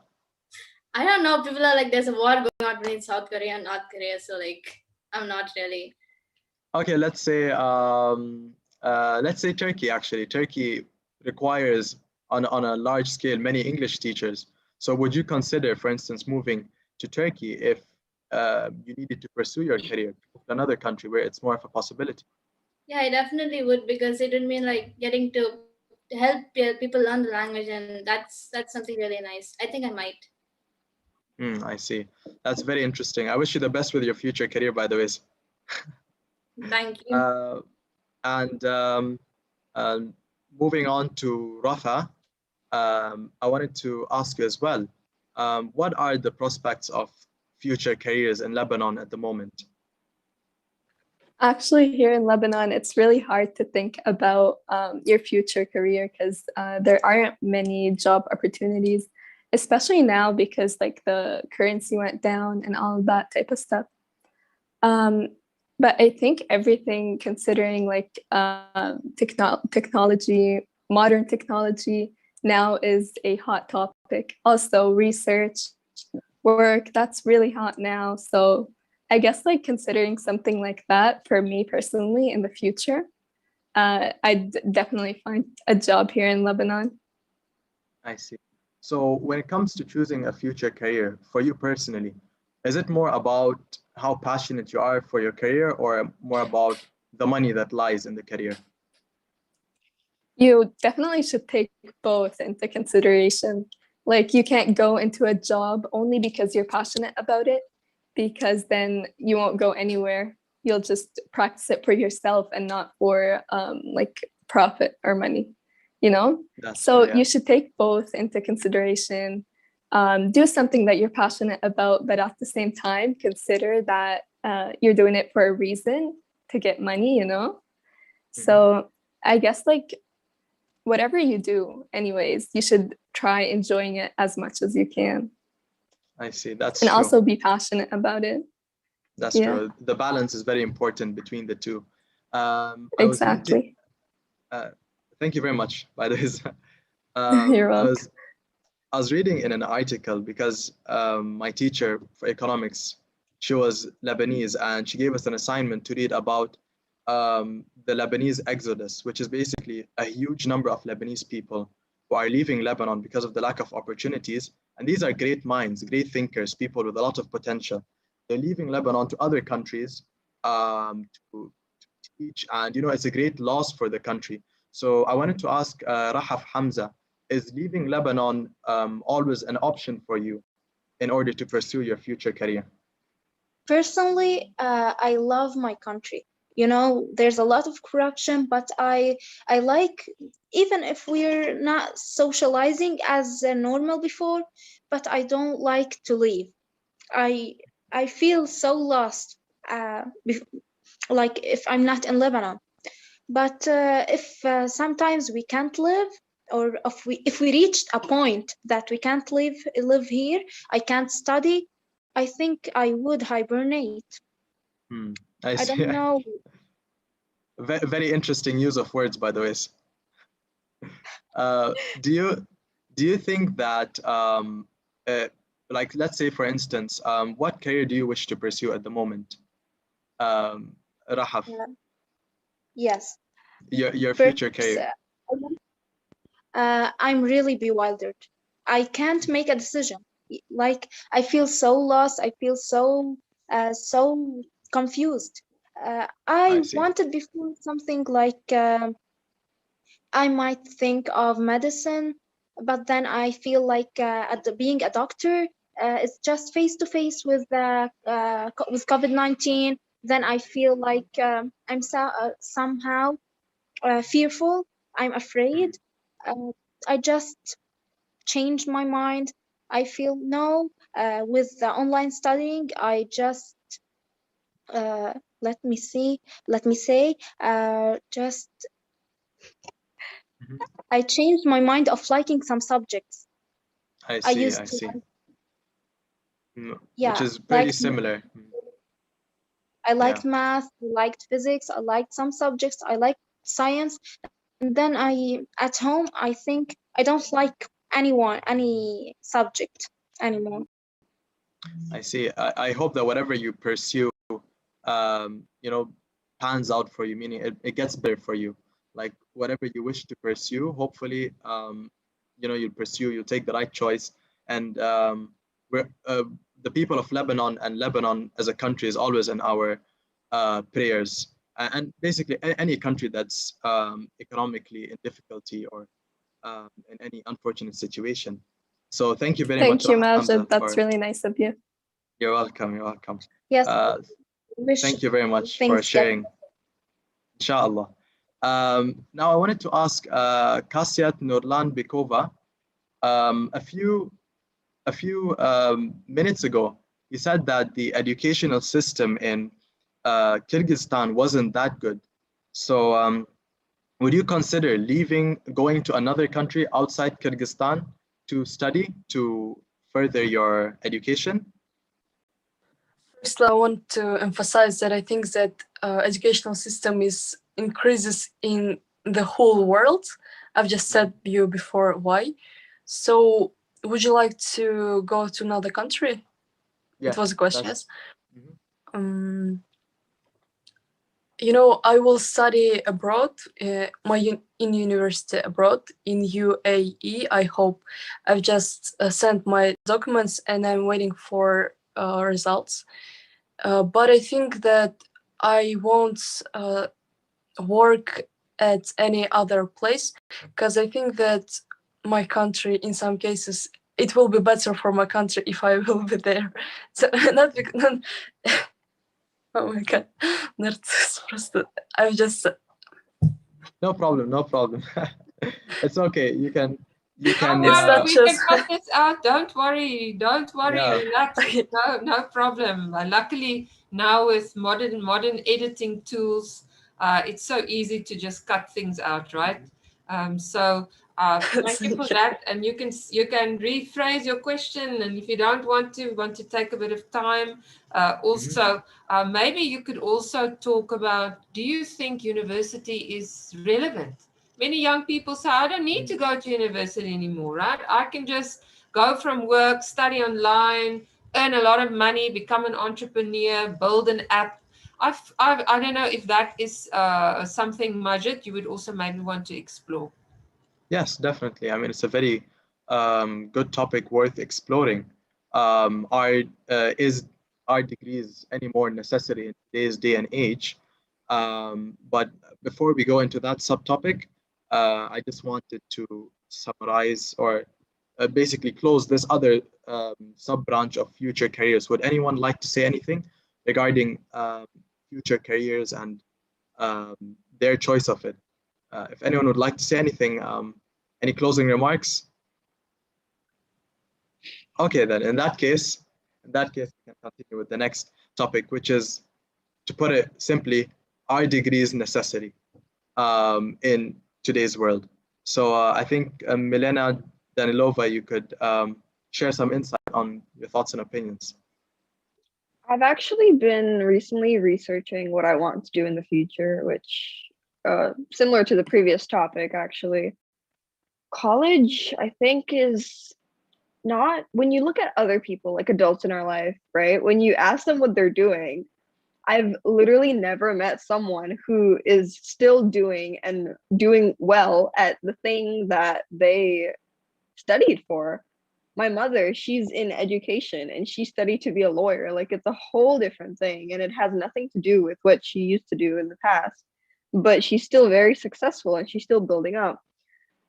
I don't know. People are like, there's a war going on between South Korea and North Korea, so like, I'm not really. Okay, let's say Turkey. Actually, Turkey requires on a large scale many English teachers. So would you consider, for instance, moving to Turkey if you needed to pursue your career to another country where it's more of a possibility? Yeah, I definitely would, because it would mean like getting to help people learn the language, and that's something really nice. I think I might. I see. That's very interesting. I wish you the best with your future career, by the way. Thank you. And moving on to Rafa, I wanted to ask you as well, what are the prospects of future careers in Lebanon at the moment? Actually, here in Lebanon, it's really hard to think about your future career because there aren't many job opportunities, especially now because like the currency went down and all of that type of stuff. But I think everything, considering like technology, modern technology now is a hot topic. Also research, work, that's really hot now. So I guess like considering something like that for me personally in the future, I'd definitely find a job here in Lebanon. I see. So when it comes to choosing a future career for you personally, is it more about how passionate you are for your career or more about the money that lies in the career? You definitely should take both into consideration. Like you can't go into a job only because you're passionate about it, because then you won't go anywhere. You'll just practice it for yourself and not for like profit or money, you know? So you should take both into consideration. Do something that you're passionate about, but at the same time, consider that you're doing it for a reason, to get money, you know? So I guess like whatever you do anyways, you should try enjoying it as much as you can. I see. That's and true. also be passionate about it. That's Yeah. true. The balance is very important between the two. I was reading. Exactly. Thank you very much, by the way. You're I welcome. was reading in an article because my teacher for economics, she was Lebanese, and she gave us an assignment to read about the Lebanese exodus, which is basically a huge number of Lebanese people who are leaving Lebanon because of the lack of opportunities. And these are great minds, great thinkers, people with a lot of potential. They're leaving Lebanon to other countries to teach, and it's a great loss for the country. So I wanted to ask Rahaf Hamza, is leaving Lebanon always an option for you in order to pursue your future career? Personally, I love my country. There's a lot of corruption, but I like, even if we're not socializing as normal before, but I don't like to leave. I feel so lost, like if I'm not in Lebanon. But if sometimes we can't live, or if we reached a point that we can't live here, I can't study, I think I would hibernate. I I see. don't know. Very interesting use of words, by the way. Do you think that like, let's say for instance, what career do you wish to pursue at the moment? Rahaf, Yes. your First, future career. I'm really bewildered. I can't make a decision. Like, I feel so lost. I feel so confused. I see. wanted before something like I might think of medicine, but then I feel like being a doctor is just face to face with COVID-19. Then I feel like I'm somehow fearful. I'm afraid. I just changed my mind. I feel no. With the online studying, I just let me say, just I changed my mind of liking some subjects. I I see. used I to see. like, Which yeah, is pretty like similar. I liked math, I liked physics, I liked some subjects, I liked science. And then at home, I think I don't like any subject anymore. I see. I hope that whatever you pursue, pans out for you, meaning it gets better for you. Like whatever you wish to pursue, hopefully, you'll pursue, you'll take the right choice. And we're the people of Lebanon, and Lebanon as a country is always in our prayers. And basically any country that's economically in difficulty or in any unfortunate situation. So thank you very much, Thank you, Rahaf Hamza, Majid. That's really nice of you. You're welcome. You're welcome. Yes. Thank you very much for things get- sharing. Inshallah. Now I wanted to ask Kasiat Nurlan Bikova. A few minutes ago, you said that the educational system in Kyrgyzstan wasn't that good. So would you consider going to another country outside Kyrgyzstan to study, to further your education? First, I want to emphasize that I think that educational system increases in the whole world. I've just said you before why. So would you like to go to another country? Yeah, it was a question, that's- yes. I will study abroad, in university abroad in UAE. I hope. I've just sent my documents and I'm waiting for results. But I think that I won't work at any other place, because I think that my country, in some cases, it will be better for my country if I will be there. So oh my god, I've just. No problem. No problem. It's okay. You can. Don't worry, we can cut this out. Don't worry. Yeah. Relax. No problem. Luckily, now with modern editing tools, it's so easy to just cut things out, right? So Thank you for that. And you can rephrase your question, and if you don't want to take a bit of time, also maybe you could also talk about, do you think university is relevant? Many young people say, I don't need to go to university anymore, right? I can just go from work, study online, earn a lot of money, become an entrepreneur, build an app. I don't know if that is something, Majid, you would also maybe want to explore. Yes, definitely. I mean, it's a very good topic worth exploring. Is our degrees any more necessary in today's day and age? But before we go into that subtopic, I just wanted to summarize or basically close this other sub-branch of future careers. Would anyone like to say anything regarding future careers and their choice of it? If anyone would like to say anything, any closing remarks? Okay, then in that case, we can continue with the next topic, which is, to put it simply, are degrees necessary in today's world? So I think Milena Danilova, you could share some insight on your thoughts and opinions. I've actually been recently researching what I want to do in the future, which similar to the previous topic, actually. College, I think, is not, when you look at other people, like adults in our life, right? When you ask them what they're doing, I've literally never met someone who is still doing and doing well at the thing that they studied for. My mother, she's in education and she studied to be a lawyer. Like, it's a whole different thing, and it has nothing to do with what she used to do in the past. But she's still very successful and she's still building up.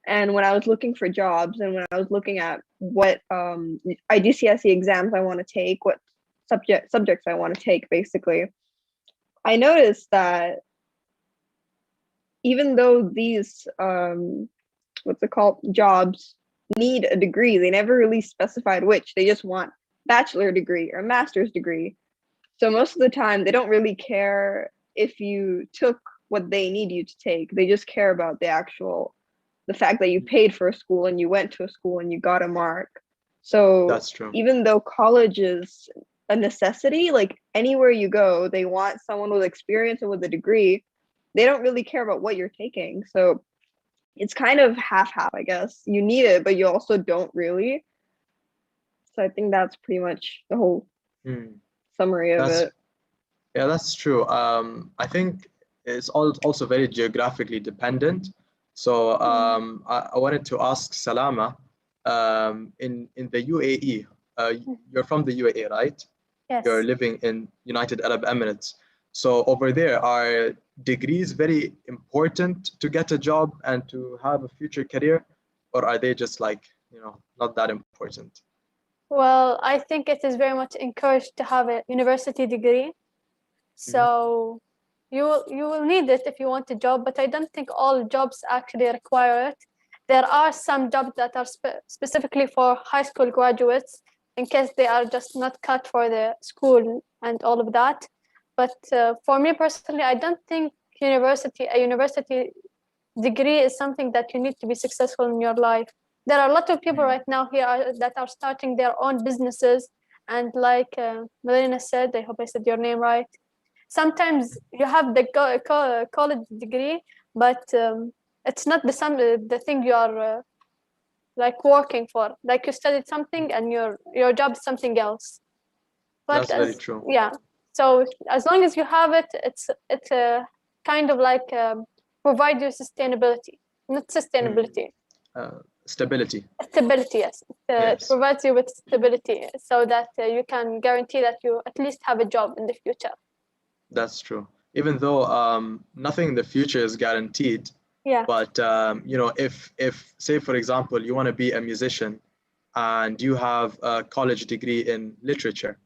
And when I was looking for jobs and when I was looking at what IGCSE exams I want to take, what subjects I want to take, basically, I noticed that even though these jobs need a degree, they never really specified which. They just want bachelor degree or master's degree. So most of the time they don't really care if you took what they need you to take. They just care about the fact that you paid for a school and you went to a school and you got a mark. So that's true. Even though college is a necessity, like anywhere you go, they want someone with experience and with a degree. They don't really care about what you're taking. So it's kind of half-half, I guess. You need it, but you also don't really. So I think that's pretty much the whole summary of it. Yeah, that's true. I think it's also very geographically dependent. So I wanted to ask Salama, in the UAE, you're from the UAE, right? Yes. You're living in United Arab Emirates. So over there, are degrees very important to get a job and to have a future career, or are they just like, not that important? Well, I think it is very much encouraged to have a university degree. So you will need it if you want a job, but I don't think all jobs actually require it. There are some jobs that are specifically for high school graduates, in case they are just not cut for the school and all of that. But for me personally, I don't think a university degree is something that you need to be successful in your life. There are a lot of people right now here that are starting their own businesses, and like Melina said, I hope I said your name right, sometimes you have the college degree, but it's not the thing you are like working for. Like, you studied something and your job is something else. But that's very true. Yeah. So as long as you have it, it's kind of like provide you sustainability, not sustainability. Stability. Stability, yes. Yes. It provides you with stability so that you can guarantee that you at least have a job in the future. That's true. Even though nothing in the future is guaranteed. Yeah. But if say for example you want to be a musician and you have a college degree in literature,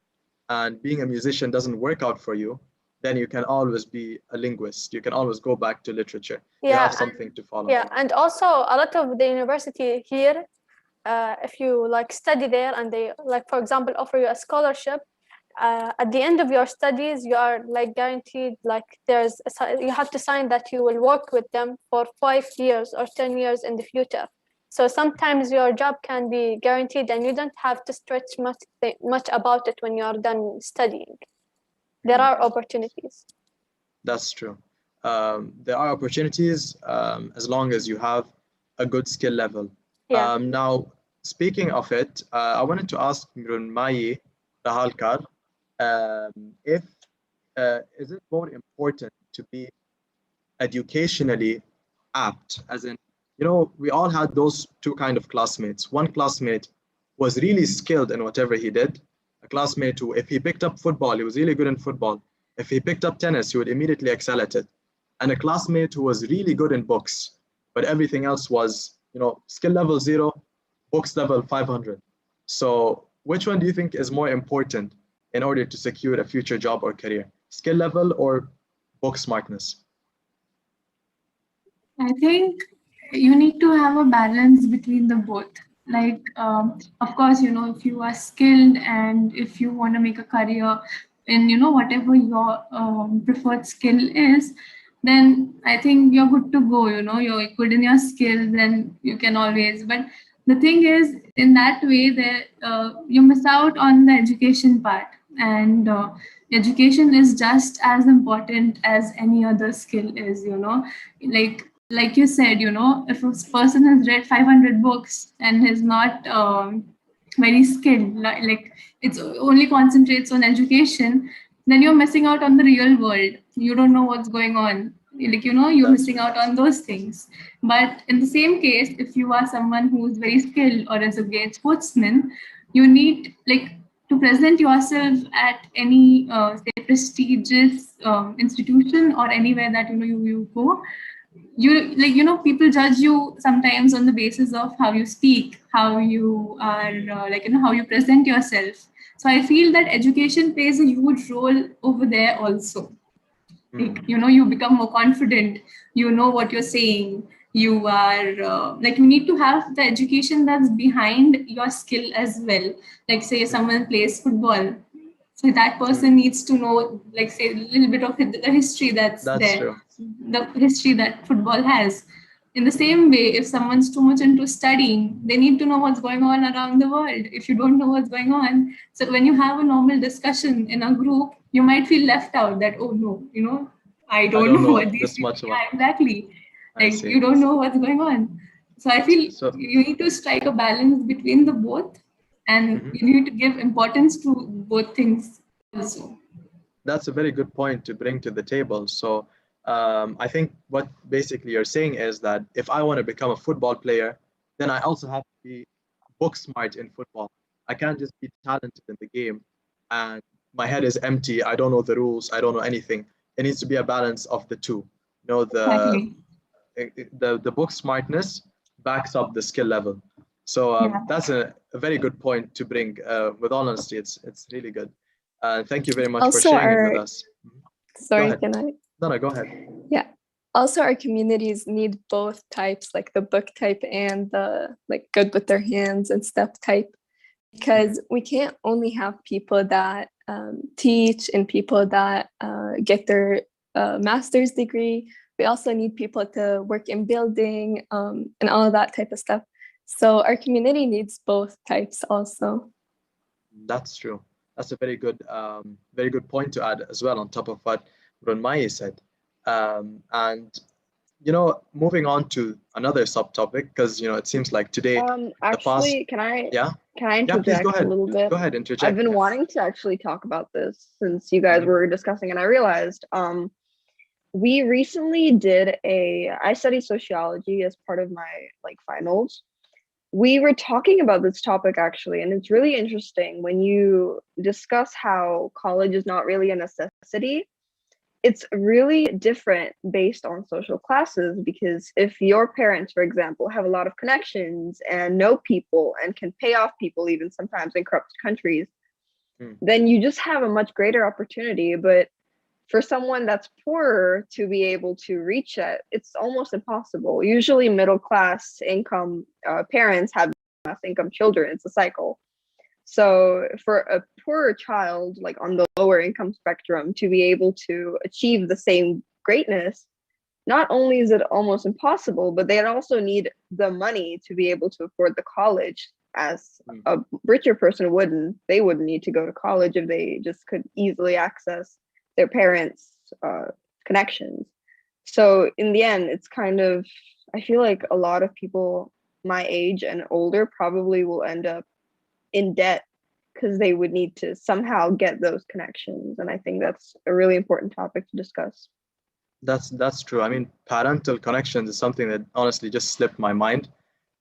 and being a musician doesn't work out for you, then you can always be a linguist. You can always go back to literature. Yeah, you have something to follow. Yeah, and also a lot of the university here, if you like study there and they like, for example, offer you a scholarship, at the end of your studies, you are like guaranteed, like you have to sign that you will work with them for 5 years or 10 years in the future. So sometimes your job can be guaranteed and you don't have to stretch much about it when you're done studying. There are opportunities. That's true. There are opportunities as long as you have a good skill level. Yeah. Now, speaking of it, I wanted to ask Mrunmayi Rahalkar, if is it more important to be educationally apt, as in, you know, we all had those two kind of classmates. One classmate was really skilled in whatever he did. A classmate who, if he picked up football, he was really good in football. If he picked up tennis, he would immediately excel at it. And a classmate who was really good in books, but everything else was, you know, skill level 0, books level 500. So which one do you think is more important in order to secure a future job or career? Skill level or book smartness? I think you need to have a balance between the both. Like, of course, you know, if you are skilled and if you want to make a career in, you know, whatever your preferred skill is, then I think you're good to go. You know, you're good in your skill, then you can always. But the thing is, in that way, that you miss out on the education part, and education is just as important as any other skill is. You know, like you said, you know, if a person has read 500 books and is not very skilled, like it's only concentrates on education, then you're missing out on the real world. You don't know what's going on. Like, you know, you're missing out on those things. But in the same case, if you are someone who's very skilled or is a great sportsman, you need, like, to present yourself at any say prestigious institution or anywhere that, you know, you go, you, like, you know, people judge you sometimes on the basis of how you speak, how you are, like, you know, how you present yourself. So I feel that education plays a huge role over there also. Like, you know, you become more confident, you know what you're saying, you are like, you need to have the education that's behind your skill as well. Like, say someone plays football, so that person needs to know, like, say, a little bit of the history that's there, true. the history that football has. In the same way, if someone's too much into studying, they need to know what's going on around the world. If you don't know what's going on, so when you have a normal discussion in a group, you might feel left out, that, oh no, you know, I don't know what these this people, much about. yeah, exactly. I Like, see. you don't know what's going on. So I feel you need to strike a balance between the both, and you need to give importance to both things also. That's a very good point to bring to the table. So I think what basically you're saying is that if I want to become a football player, then I also have to be book smart in football. I can't just be talented in the game and my head is empty. I don't know the rules. I don't know anything. It needs to be a balance of the two. You know, the book smartness backs up the skill level. So that's a very good point to bring. With all honesty, it's really good. Thank you very much for Also, sharing it with us. sorry, ahead. can I? No, go ahead. Yeah. Also, our communities need both types, like the book type and the, like, good with their hands and stuff type, because we can't only have people that teach and people that get their master's degree. We also need people to work in building and all of that type of stuff. So our community needs both types also. That's true. That's a very good point to add as well on top of what Runmai said. And you know, moving on to another subtopic, because you know it seems like today actually, can I please interject go ahead. a little bit? Go ahead, interject. I've been wanting to actually talk about this since you guys were discussing, and I realized we recently did I studied sociology as part of my finals. We were talking about this topic actually, and it's really interesting when you discuss how college is not really a necessity. It's really different based on social classes, because if your parents, for example, have a lot of connections and know people and can pay off people even sometimes in corrupt countries, then you just have a much greater opportunity. But for someone that's poorer to be able to reach it, it's almost impossible. Usually middle class income parents have class income children. It's a cycle. So for a poorer child, like on the lower income spectrum, to be able to achieve the same greatness, not only is it almost impossible, but they also need the money to be able to afford the college, as a richer person wouldn't. They wouldn't need to go to college if they just could easily access their parents' connections. So in the end, it's kind of, I feel like a lot of people my age and older probably will end up in debt because they would need to somehow get those connections. And I think that's a really important topic to discuss. That's true. I mean, parental connections is something that honestly just slipped my mind.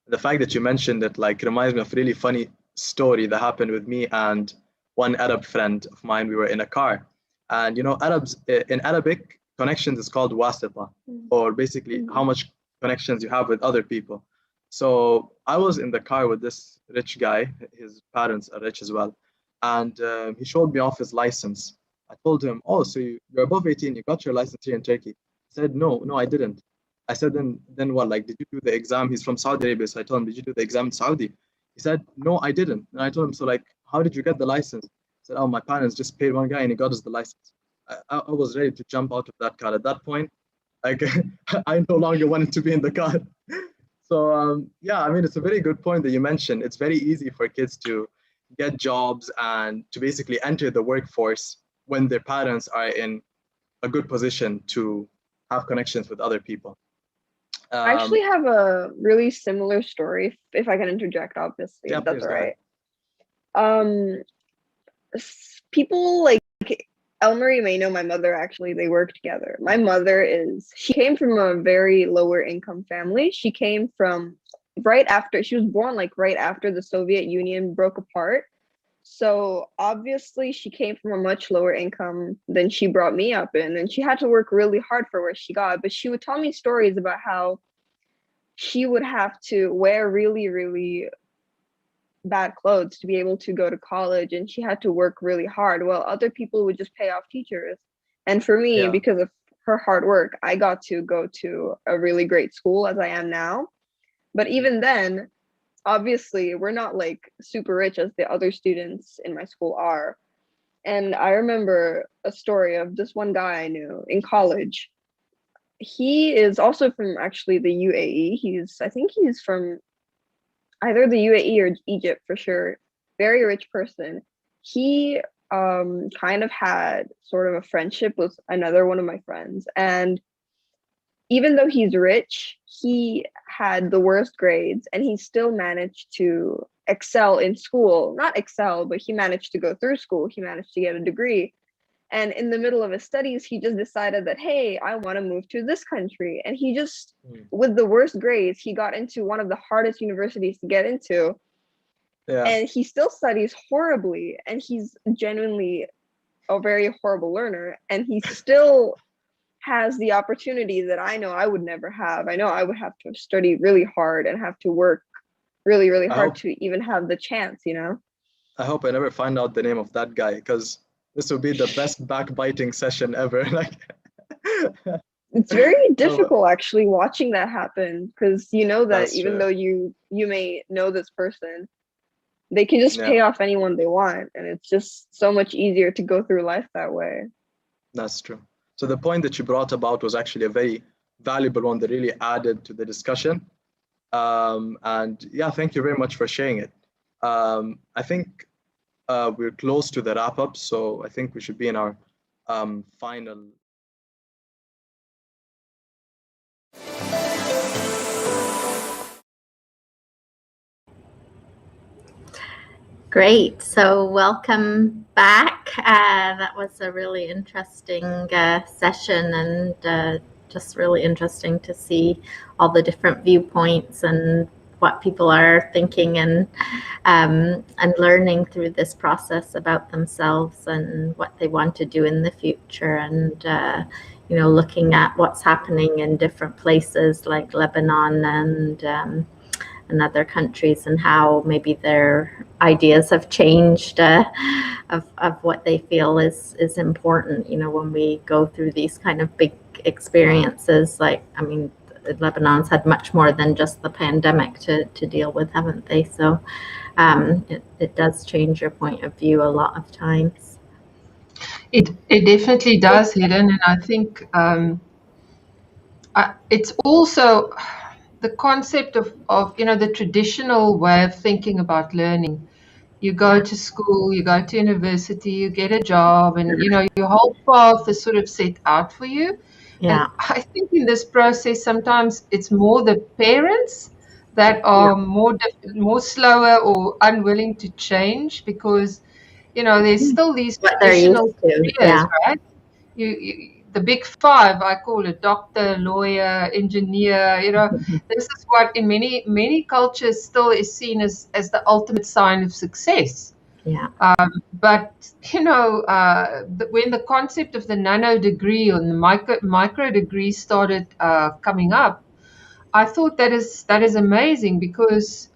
The fact that you mentioned it like reminds me of a really funny story that happened with me and one Arab friend of mine. We were in a car, and you know, Arabs in Arabic, connections is called wasita, or basically how much connections you have with other people. So I was in the car with this rich guy. His parents are rich as well, and he showed me off his license. I told him, "Oh, so you're above 18. You got your license here in Turkey." He said, "No, I didn't." I said, "Then what? Like, did you do the exam?" He's from Saudi Arabia, so I told him, "Did you do the exam in Saudi?" He said, "No, I didn't." And I told him, "So like, how did you get the license?" He said, "Oh, my parents just paid one guy and he got us the license." I was ready to jump out of that car at that point. Like, I no longer wanted to be in the car. So yeah, I mean, it's a very good point that you mentioned. It's very easy for kids to get jobs and to basically enter the workforce when their parents are in a good position to have connections with other people. I actually have a really similar story, if I can interject, obviously, Yeah, if that's please all go ahead. right. People like Elmarie may know my mother, actually, they work together. My mother she came from a very lower income family. She came from she was born like right after the Soviet Union broke apart. So obviously she came from a much lower income than she brought me up in, and she had to work really hard for where she got. But she would tell me stories about how she would have to wear really, really bad clothes to be able to go to college, and she had to work really hard while other people would just pay off teachers. And for me, Yeah. because of her hard work, I got to go to a really great school as I am now. But even then, obviously, we're not like super rich as the other students in my school are. And I remember a story of this one guy I knew in college. He is also from actually the UAE. I think he's from either the UAE or Egypt for sure. Very rich person. He kind of had sort of a friendship with another one of my friends. And even though he's rich, he had the worst grades and he still managed to excel in school. Not excel, but he managed to go through school. He managed to get a degree. And in the middle of his studies, he just decided that, hey, I want to move to this country. And he just, with the worst grades, he got into one of the hardest universities to get into. Yeah. And he still studies horribly. And he's genuinely a very horrible learner. And he still has the opportunity that I know I would never have. I know I would have to study really hard and have to work really, really hard to even have the chance, you know? I hope I never find out the name of that guy, because this would be the best backbiting session ever. Like, it's very difficult actually watching that happen, because you know that That's even true. though you may know this person, they can just Yeah. pay off anyone they want, and it's just so much easier to go through life that way. That's true. So the point that you brought about was actually a very valuable one that really added to the discussion. And yeah, thank you very much for sharing it. I think we're close to the wrap up, so I think we should be in our final. Great. So welcome back. That was a really interesting session, and just really interesting to see all the different viewpoints and what people are thinking and learning through this process about themselves and what they want to do in the future, and you know, looking at what's happening in different places like Lebanon and other countries, and how maybe their ideas have changed of what they feel is important. You know, when we go through these kind of big experiences, like, I mean, Lebanon's had much more than just the pandemic to deal with, haven't they? So it does change your point of view a lot of times. It definitely does, Helen, and I think it's also the concept of the traditional way of thinking about learning. You go to school, you go to university, you get a job, and your whole path is sort of set out for you. Yeah. And I think in this process, sometimes it's more the parents that are more slower or unwilling to change, because there's still these What they're used traditional to. careers, right? The big five, I call it: doctor, lawyer, engineer. This is what in many cultures still is seen as the ultimate sign of success. Yeah. But when the concept of the nano degree or the micro degree started coming up, I thought that is amazing, because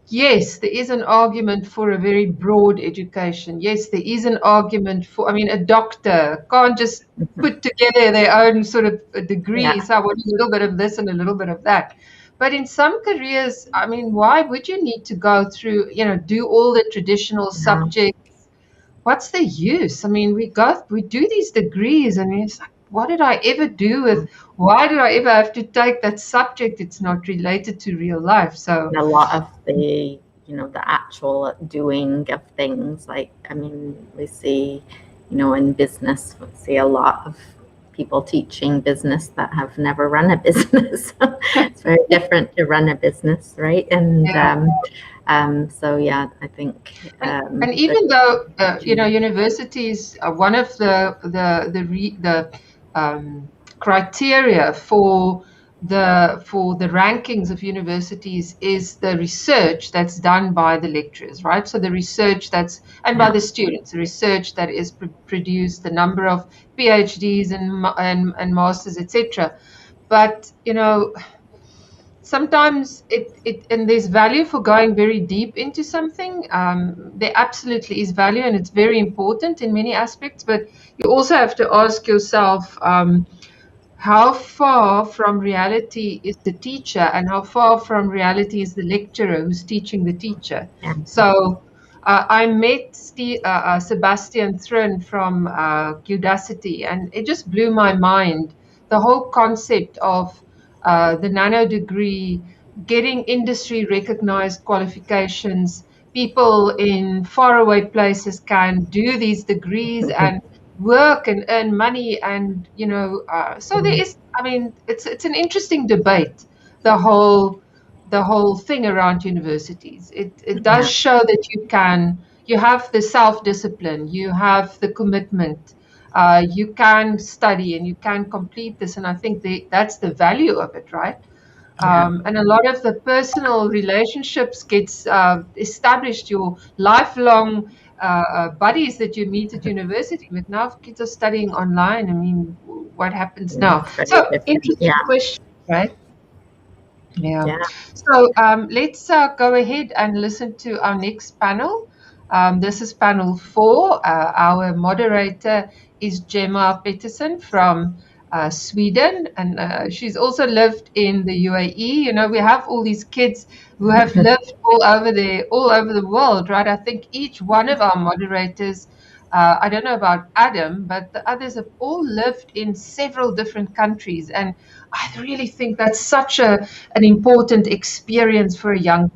yes, there is an argument for a very broad education. Yes, there is an argument for, a doctor can't just put together their own sort of degrees. I want a little bit of this and a little bit of that. But in some careers, why would you need to go through, do all the traditional subjects? What's the use? We do these degrees, and it's like, what did I ever do with? Why did I ever have to take that subject? It's not related to real life. So a lot of the the actual doing of things, we see in business, we see a lot of people teaching business that have never run a business. It's very different to run a business, right? And so yeah, I think and even though universities are one of the criteria for the rankings of universities is the research that's done by the lecturers, right? So the research and by the students, the research that is produced, the number of PhDs and masters, etc. But sometimes and there's value for going very deep into something. There absolutely is value, and it's very important in many aspects. But you also have to ask yourself, how far from reality is the teacher, and how far from reality is the lecturer who's teaching the teacher? So I met Sebastian Thrun from Udacity, and it just blew my mind. The whole concept of the nano degree, getting industry recognized qualifications. People in faraway places can do these degrees and work and earn money, and so there is, it's an interesting debate, the whole thing around universities. It does show that you have the self-discipline, you have the commitment, you can study and you can complete this, and I think that's the value of it, right? And a lot of the personal relationships gets established, your lifelong buddies that you meet at university. But now kids are studying online. What happens now? So interesting question, right? Yeah. So let's go ahead and listen to our next panel. This is panel 4. Our moderator is Gemma Pettersson from Sweden, and she's also lived in the UAE. We have all these kids who have lived all over the world, right? I think each one of our moderators, I don't know about Adam, but the others have all lived in several different countries, and I really think that's such an important experience for a young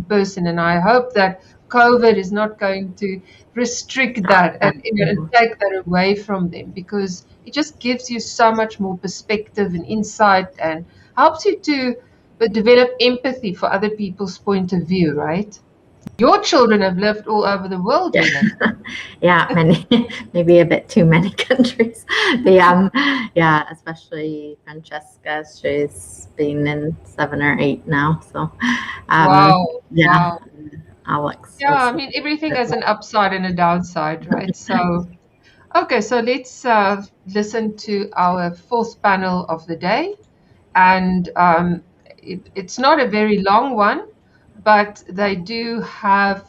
person, and I hope that COVID is not going to restrict that and take that away from them, because it just gives you so much more perspective and insight and helps you to develop empathy for other people's point of view, right? Your children have lived all over the world, many, maybe a bit too many countries. Especially Francesca, she's been in 7 or 8 now. So, wow. Alex. Yeah, everything has an upside and a downside, right? So, okay, so let's listen to our 4th panel of the day, and it's not a very long one, but they do have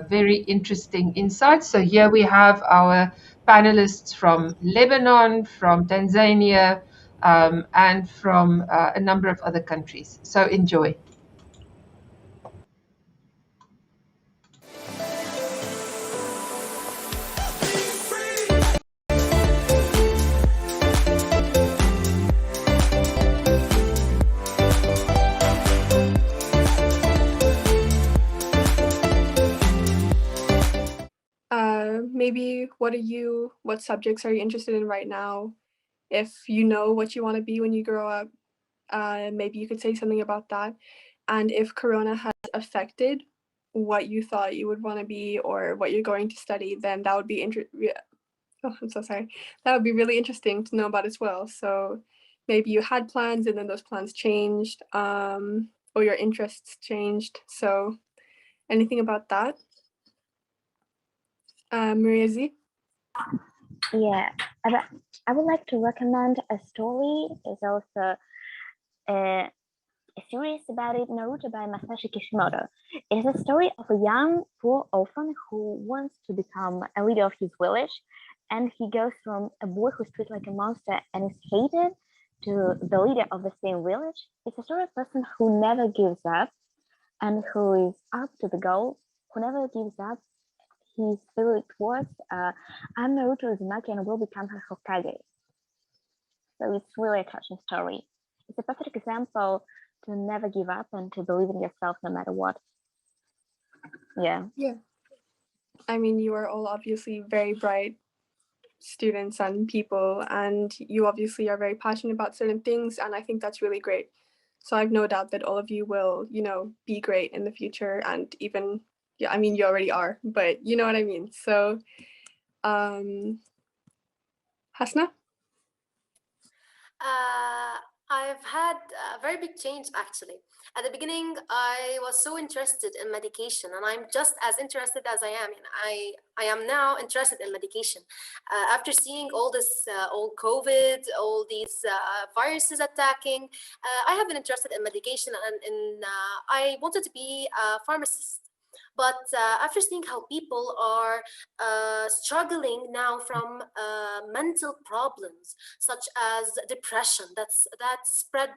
very interesting insights. So here we have our panelists from Lebanon, from Tanzania, and from a number of other countries. So enjoy. what subjects are you interested in right now? If you know what you want to be when you grow up, maybe you could say something about that. And if Corona has affected what you thought you would want to be or what you're going to study, then that would be oh, I'm so sorry. That would be really interesting to know about as well. So maybe you had plans and then those plans changed, or your interests changed. So anything about that? Maria Z? Yeah, I would like to recommend a story. It's also a series about it, Naruto by Masashi Kishimoto. It is a story of a young poor orphan who wants to become a leader of his village, and he goes from a boy who's treated like a monster and is hated to the leader of the same village. It's a story of a person who never gives up and who is up to the goal, who never gives up. His spirit was, I'm Naruto Uzumaki and will become her Hokage. So it's really a touching story. It's a perfect example to never give up and to believe in yourself no matter what. Yeah. Yeah. I mean, you are all obviously very bright students and people, and you obviously are very passionate about certain things, and I think that's really great. So I've no doubt that all of you will, be great in the future, and even, yeah, I mean, you already are, but you know what I mean. So, Hasna? I've had a very big change actually. At the beginning, I was so interested in medication, and I'm just as interested as I am. And I am now interested in medication. After seeing all COVID, all these viruses attacking, I have been interested in medication, and I wanted to be a pharmacist. But after seeing how people are struggling now from mental problems such as depression that spread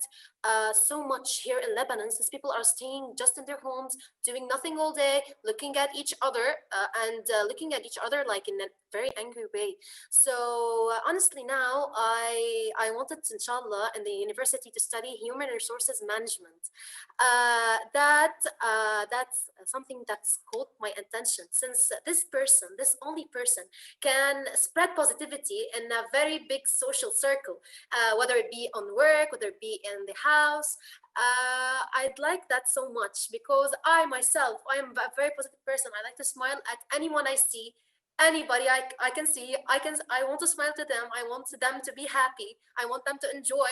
so much here in Lebanon, since people are staying just in their homes, doing nothing all day, looking at each other and looking at each other like in a very angry way. So honestly, now I wanted, inshallah, in the university to study human resources management. That's something that's caught my attention, since this only person, can spread positivity in a very big social circle, whether it be on work, whether it be in the house. I'd like that so much because I myself, I am a very positive person. I like to smile at anyone I see. Anybody I can see, I want to smile to them. I want them to be happy. I want them to enjoy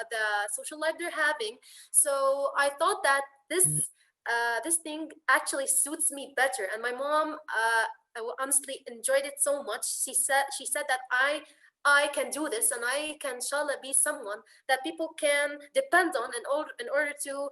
the social life they're having. So I thought that this thing actually suits me better. And my mom honestly enjoyed it so much. She said that I can do this, and I can, inshallah, be someone that people can depend on in order to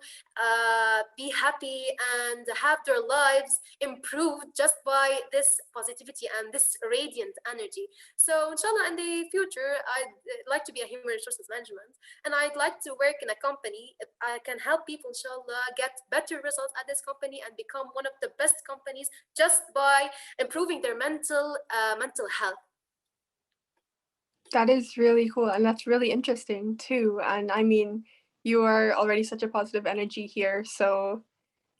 be happy and have their lives improved just by this positivity and this radiant energy. So, inshallah, in the future, I'd like to be a human resources management, and I'd like to work in a company. I can help people, inshallah, get better results at this company and become one of the best companies just by improving their mental health. That is really cool, and that's really interesting too. And I mean, you are already such a positive energy here, so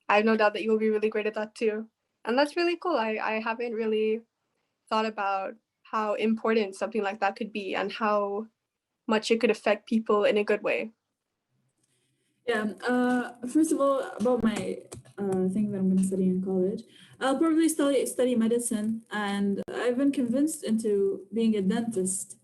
I have no doubt that you will be really great at that too. And that's really cool. I haven't really thought about how important something like that could be and how much it could affect people in a good way. Yeah, first of all, about my thing that I'm going to study in college, I'll probably study medicine, and I've been convinced into being a dentist.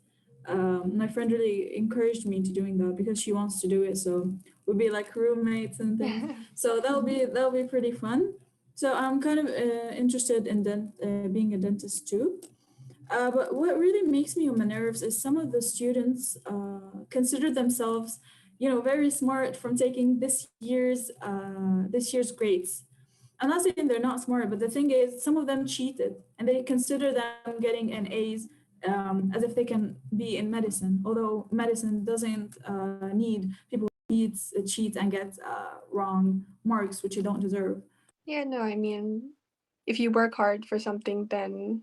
My friend really encouraged me into doing that because she wants to do it, so we'll be like roommates and things. So that'll be pretty fun. So I'm kind of interested in being a dentist too. But what really makes me on my nerves is some of the students consider themselves, very smart from taking this year's grades. I'm not saying they're not smart, but the thing is, some of them cheated, and they consider them getting an A's as if they can be in medicine, although medicine doesn't need people who cheat and get wrong marks, which you don't deserve. Yeah, no, I mean, if you work hard for something, then,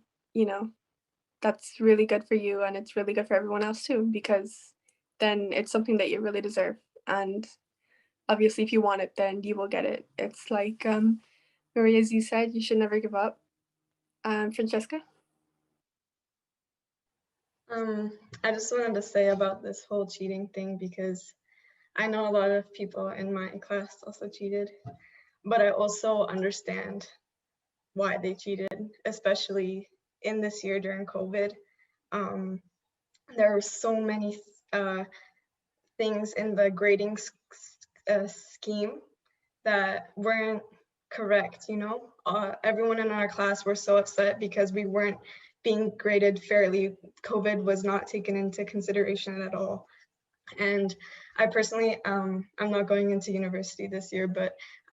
that's really good for you, and it's really good for everyone else too, because then it's something that you really deserve. And obviously, if you want it, then you will get it. It's like Maria Z said, you should never give up. Francesca? I just wanted to say about this whole cheating thing, because I know a lot of people in my class also cheated, but I also understand why they cheated, especially in this year during COVID. There were so many things in the grading scheme that weren't correct, you know? Everyone in our class were so upset because we weren't being graded fairly. COVID was not taken into consideration at all. And I personally, I'm not going into university this year, but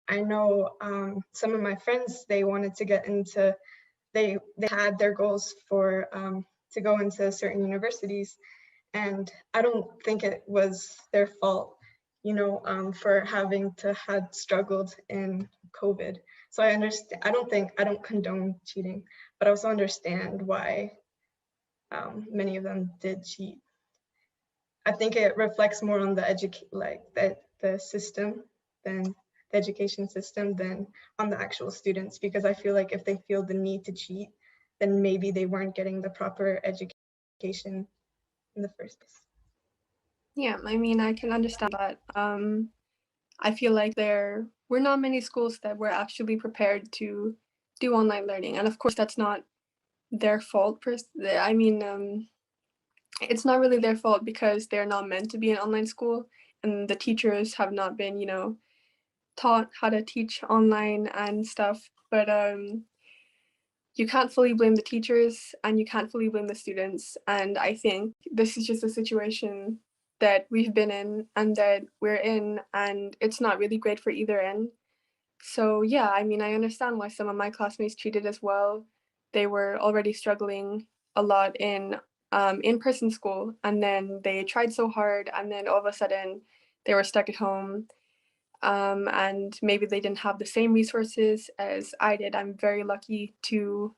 I know some of my friends, they wanted to get into, they had their goals for to go into certain universities. And I don't think it was their fault, you know, for having to had struggled in COVID. So I understand, I don't condone cheating, but I also understand why many of them did cheat. I think it reflects more on the the system than the education system than on the actual students, because I feel like if they feel the need to cheat, then maybe they weren't getting the proper education in the first place. Yeah, I mean, I can understand that. I feel like there were not many schools that were actually prepared to do online learning. And of course, that's not their fault. I mean, it's not really their fault because they're not meant to be an online school, and the teachers have not been, you know, taught how to teach online and stuff. But you can't fully blame the teachers and you can't fully blame the students. And I think this is just a situation that we've been in and that we're in, and it's not really great for either end. So yeah, I mean, I understand why some of my classmates cheated as well. They were already struggling a lot in-person school, and then they tried so hard, and then all of a sudden they were stuck at home. And maybe they didn't have the same resources as I did. I'm very lucky to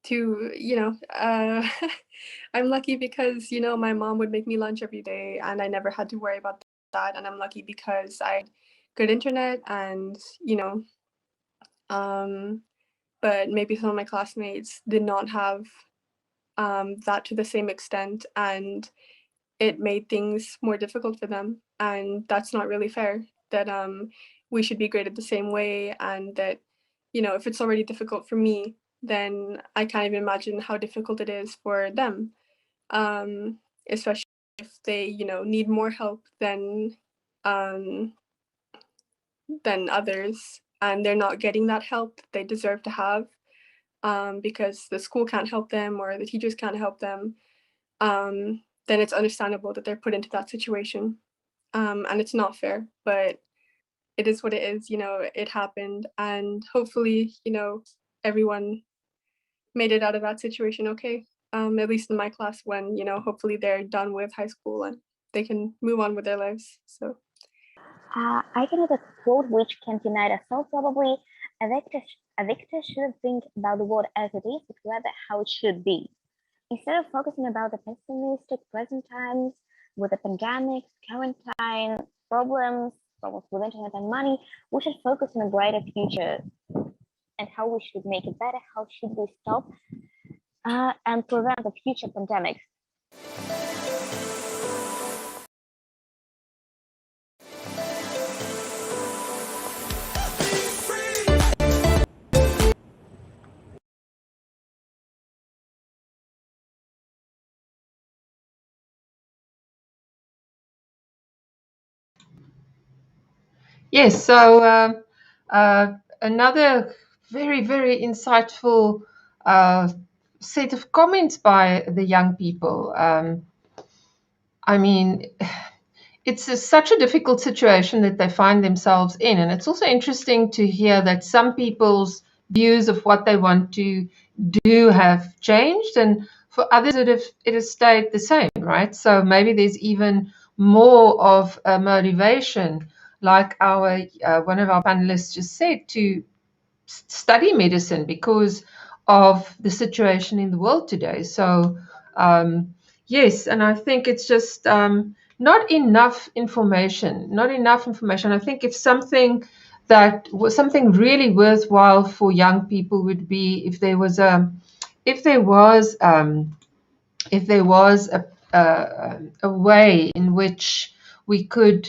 you know, I'm lucky because, you know, my mom would make me lunch every day and I never had to worry about that. And I'm lucky because I had good internet and, you know, but maybe some of my classmates did not have that to the same extent, and it made things more difficult for them. And that's not really fair, that we should be graded the same way, and that, you know, if it's already difficult for me, then I can't even imagine how difficult it is for them, especially if they, you know, need more help than others, and they're not getting that help they deserve to have, because the school can't help them or the teachers can't help them. Then it's understandable that they're put into that situation. And it's not fair, but it is what it is, you know, it happened. And hopefully, you know, everyone made it out of that situation okay. At least in my class, when, you know, hopefully they're done with high school and they can move on with their lives. So I can have a quote which can unite us all. Probably a victor should think about the world as it is, but rather how it should be. Instead of focusing about the pessimistic present times with the pandemics, quarantine, problems with internet and money, we should focus on a brighter future and how we should make it better, how should we stop and prevent the future pandemics. Yes, so another very, very insightful set of comments by the young people. I mean, it's such a difficult situation that they find themselves in. And it's also interesting to hear that some people's views of what they want to do have changed, and for others it has stayed the same, right? So maybe there's even more of a motivation, like our one of our panelists just said, to study medicine because of the situation in the world today. So yes, and I think it's just not enough information. I think if something that was something really worthwhile for young people would be if there was a if there was a way in which we could,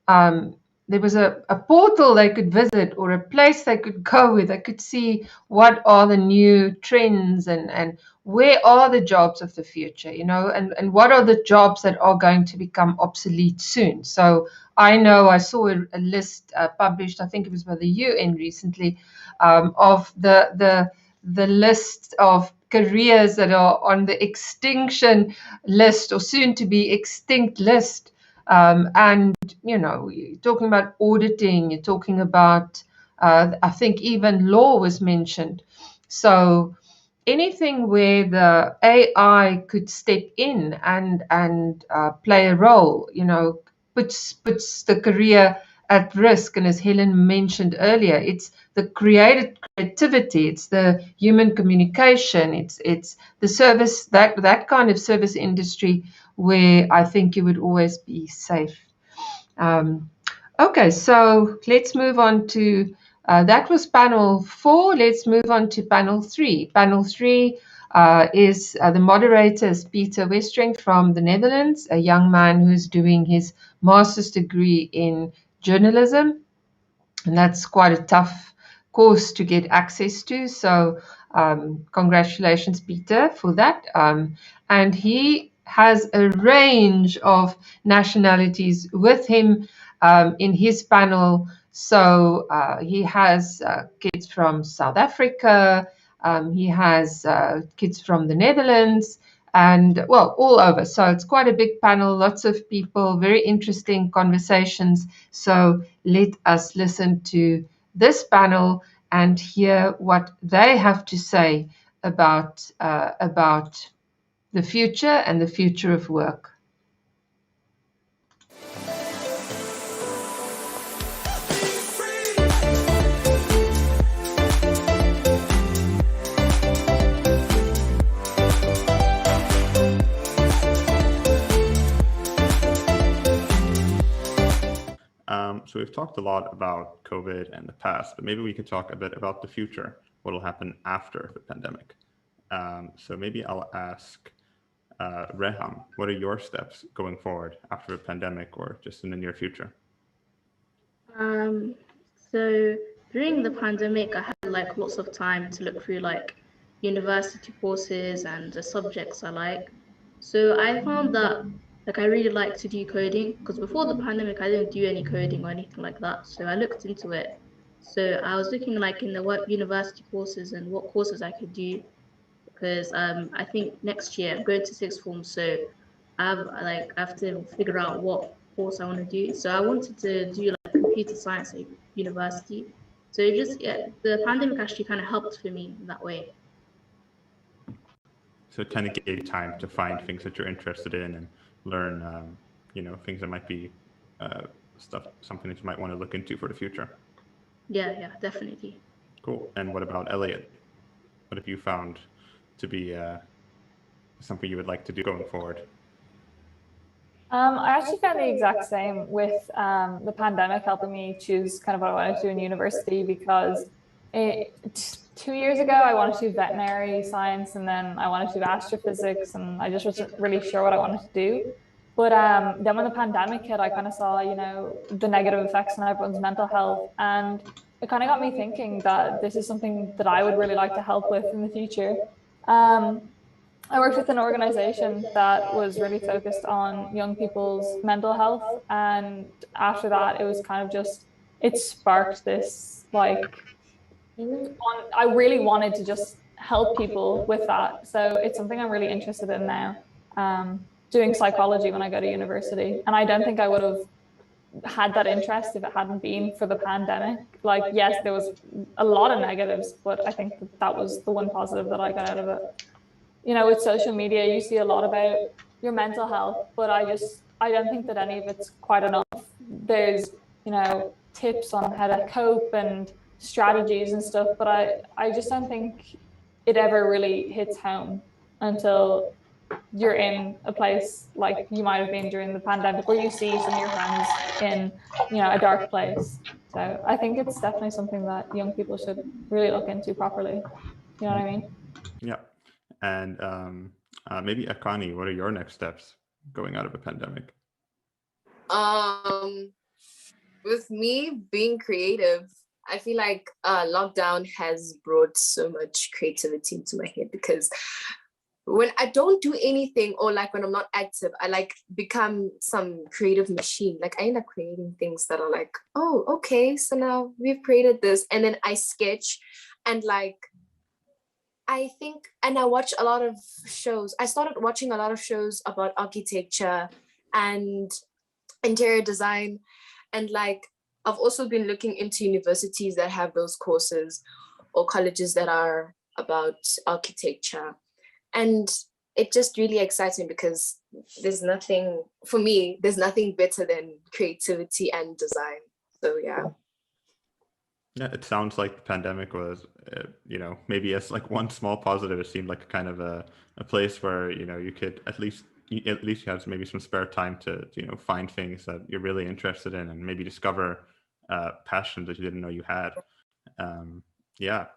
there was a portal they could visit or a place they could go where they could see what are the new trends and where are the jobs of the future, and what are the jobs that are going to become obsolete soon. So I know I saw a list published, I think it was by the UN recently, of the list of careers that are on the extinction list or soon to be extinct list. And, you're talking about auditing, you're talking about, I think even law was mentioned. So anything where the AI could step in and play a role, puts the career at risk. And as Helen mentioned earlier, it's the creativity, it's the human communication, it's the service, that kind of service industry where I think you would always be safe. Okay, so let's move on to, that was panel 4. Let's move on to panel 3. Panel 3 is the moderator is Peter Westring from the Netherlands, a young man who's doing his master's degree in journalism. And that's quite a tough course to get access to. So congratulations, Peter, for that. And he has a range of nationalities with him in his panel. So he has kids from South Africa, he has kids from the Netherlands, and well, all over. So it's quite a big panel, lots of people, very interesting conversations. So let us listen to this panel and hear what they have to say about the future and the future of work. So we've talked a lot about COVID and the past, but maybe we could talk a bit about the future, what will happen after the pandemic. So maybe I'll ask Reham, what are your steps going forward after the pandemic or just in the near future? So during the pandemic, I had like lots of time to look through like university courses and the subjects I like. So I found that like I really like to do coding because before the pandemic, I didn't do any coding or anything like that. So I looked into it. So I was looking like in the university courses and what courses I could do because I think next year I'm going to sixth form. So I have to figure out what course I want to do. So I wanted to do like computer science at university. So it just, yeah, the pandemic actually kind of helped for me in that way. So it kind of gave you time to find things that you're interested in and learn, things that might be something that you might want to look into for the future. Yeah, definitely. Cool. And what about Elliot? What have you found to be something you would like to do going forward? I actually found the exact same with the pandemic helping me choose kind of what I wanted to do in university because 2 years ago I wanted to do veterinary science and then I wanted to do astrophysics and I just wasn't really sure what I wanted to do. But then when the pandemic hit, I kind of saw, the negative effects on everyone's mental health. And it kind of got me thinking that this is something that I would really like to help with in the future. I worked with an organization that was really focused on young people's mental health. And after that, it was kind of just, it sparked this, I really wanted to just help people with that. So it's something I'm really interested in now, doing psychology when I go to university. And I don't think I would have had that interest if it hadn't been for the pandemic. Yes, there was a lot of negatives, but I think that was the one positive that I got out of it. With social media, you see a lot about your mental health, but I don't think that any of it's quite enough. There's, tips on how to cope and strategies and stuff, but I just don't think it ever really hits home until you're in a place like you might have been during the pandemic where you see some of your friends in, a dark place. So I think it's definitely something that young people should really look into properly. You know what I mean? Yeah. And maybe Akani, what are your next steps going out of a pandemic? With me being creative, I feel like lockdown has brought so much creativity into my head, because when I don't do anything, or like when I'm not active, I like become some creative machine. Like I end up creating things that are like, oh, okay, so now we've created this, and then I sketch, and like I think, and I watch a lot of shows. I started watching a lot of shows about architecture and interior design, and like I've also been looking into universities that have those courses, or colleges that are about architecture. And it just really excites me, because there's nothing, for me, there's nothing better than creativity and design. So yeah. Yeah, it sounds like the pandemic was, maybe as like one small positive, it seemed like a kind of a place where, you could at least you have maybe some spare time to find things that you're really interested in, and maybe discover passions that you didn't know you had. Yeah.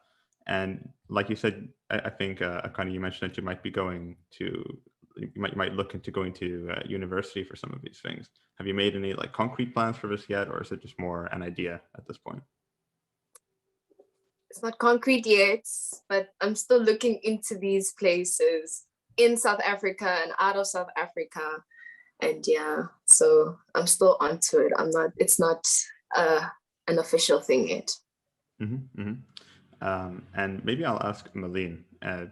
And like you said, I think Akani, you mentioned that you might look into going to university for some of these things. Have you made any like concrete plans for this yet, or is it just more an idea at this point? It's not concrete yet, but I'm still looking into these places in South Africa and out of South Africa. And yeah, so I'm still onto it. It's not an official thing yet. Mm-hmm, mm-hmm. And maybe I'll ask Malene,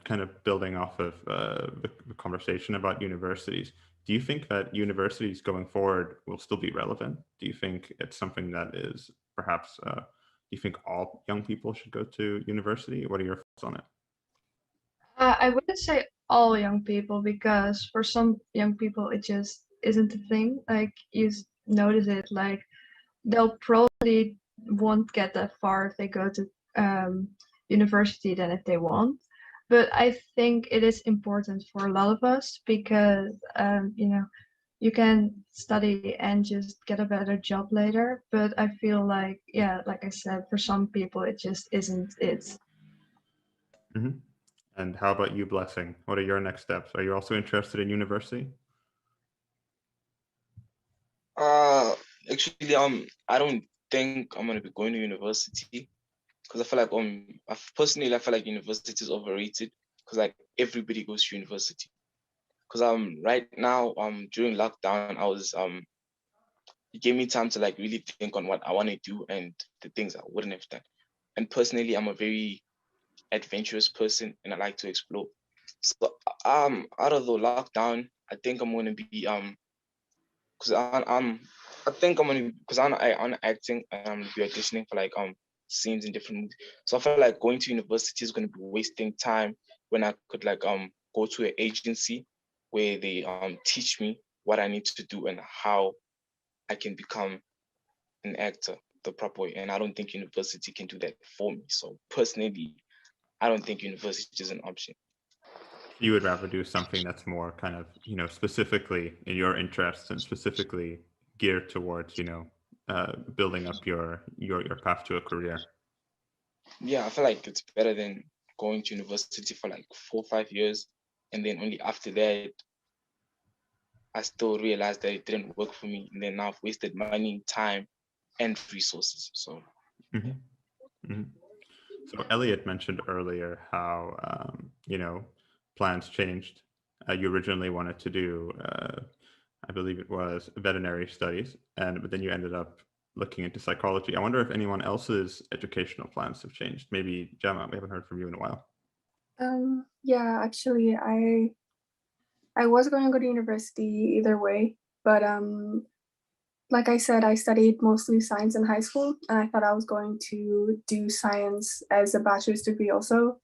kind of building off of the conversation about universities. Do you think that universities going forward will still be relevant? Do you think it's something that is perhaps, do you think all young people should go to university? What are your thoughts on it? I wouldn't say all young people, because for some young people, it just isn't a thing. Like you notice it, like they'll probably won't get that far if they go to university than if they won't. But I think it is important for a lot of us, because you can study and just get a better job later. But I feel like, yeah, like I said, for some people it just isn't it. Mm-hmm. And how about you, Blessing? What are your next steps? Are you also interested in university? Actually, I don't think I'm gonna be going to university, because I feel like personally I feel like university is overrated, because like everybody goes to university. Because right now during lockdown I was it gave me time to like really think on what I want to do and the things I wouldn't have done. And personally, I'm a very adventurous person and I like to explore. So out of the lockdown, I think I'm gonna be because I think I'm gonna, because I'm acting and be auditioning for like scenes in different movies. So I feel like going to university is gonna be wasting time when I could like go to an agency where they teach me what I need to do and how I can become an actor the proper way. And I don't think university can do that for me. So personally, I don't think university is an option. You would rather do something that's more kind of, specifically in your interests and specifically geared towards, building up your path to a career. Yeah, I feel like it's better than going to university for like 4 or 5 years, and then only after that, I still realized that it didn't work for me, and then now I've wasted money, time, and resources. So. Mm-hmm. Mm-hmm. So Elliot mentioned earlier how plans changed. You originally wanted to do, I believe it was veterinary studies, but then you ended up looking into psychology. I wonder if anyone else's educational plans have changed. Maybe Gemma, we haven't heard from you in a while. Yeah, actually, I was going to go to university either way, but like I said, I studied mostly science in high school, and I thought I was going to do science as a bachelor's degree also.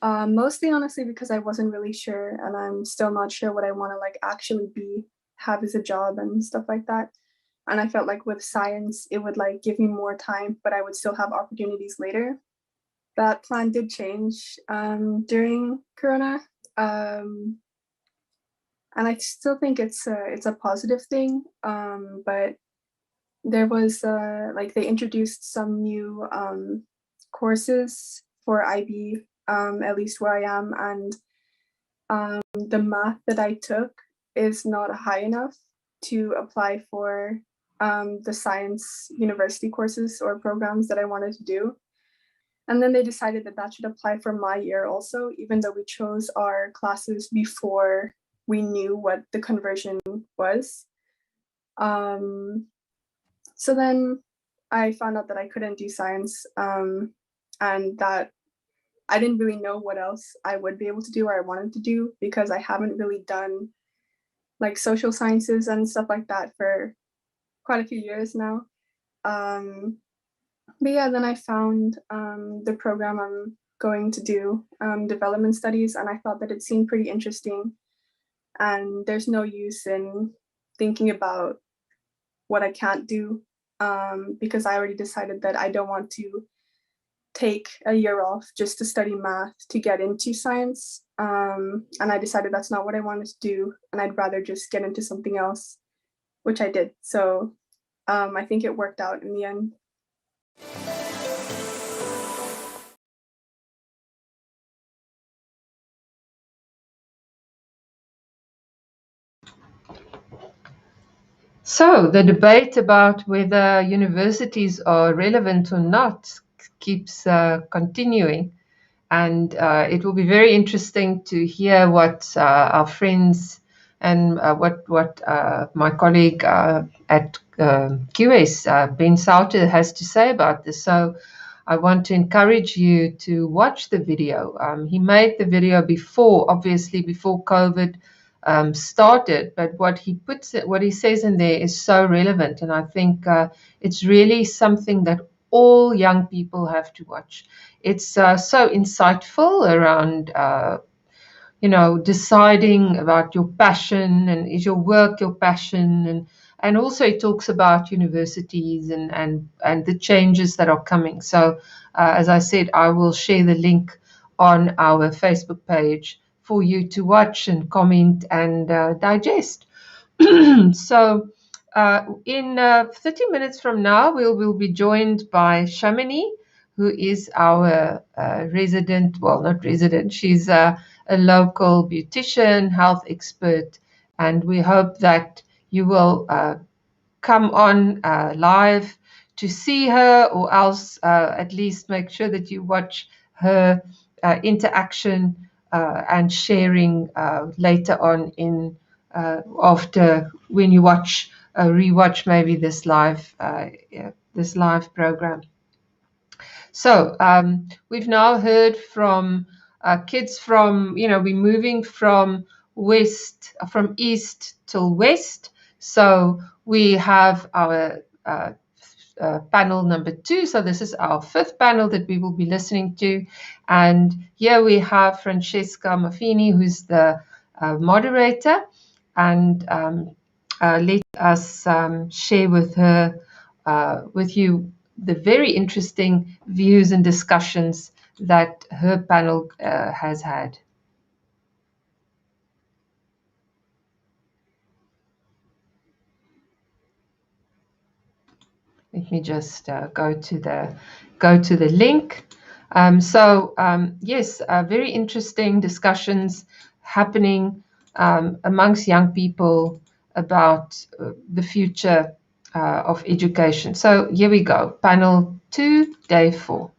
Mostly honestly because I wasn't really sure, and I'm still not sure what I want to like actually have as a job and stuff like that. And I felt like with science, it would like give me more time, but I would still have opportunities later. That plan did change during Corona. And I still think it's a positive thing, but there was like they introduced some new courses for IB at least where I am, and the math that I took is not high enough to apply for the science university courses or programs that I wanted to do. And then they decided that that should apply for my year also, even though we chose our classes before we knew what the conversion was. So then I found out that I couldn't do science, and that I didn't really know what else I would be able to do or I wanted to do, because I haven't really done like social sciences and stuff like that for quite a few years now. But yeah, then I found the program I'm going to do, development studies, and I thought that it seemed pretty interesting. And there's no use in thinking about what I can't do, because I already decided that I don't want to take a year off just to study math to get into science. And I decided that's not what I wanted to do, and I'd rather just get into something else, which I did. So I think it worked out in the end. So the debate about whether universities are relevant or not keeps continuing, and it will be very interesting to hear what our friends and what my colleague at QS, Ben Sauter, has to say about this. So I want to encourage you to watch the video. He made the video obviously before COVID started, but what he says in there is so relevant, and I think it's really something that all young people have to watch. It's so insightful around deciding about your passion, and is your work your passion, and also it talks about universities and the changes that are coming. So as I said, I will share the link on our Facebook page for you to watch and comment and digest. So in 30 minutes from now, we'll be joined by Shamini, who is our resident, well, not resident, she's a local beautician, health expert, and we hope that you will come on live to see her, or else at least make sure that you watch her interaction and sharing later on in after, when you rewatch maybe this live program. So we've now heard from kids from, we're moving from east till west. So we have our panel number 2. So this is our 5th panel that we will be listening to. And here we have Francesca Maffini, who's the moderator. And let us share with you the very interesting views and discussions that her panel has had. Let me just go to the link. Yes, very interesting discussions happening amongst young people about the future of education. So here we go, panel 2, day 4.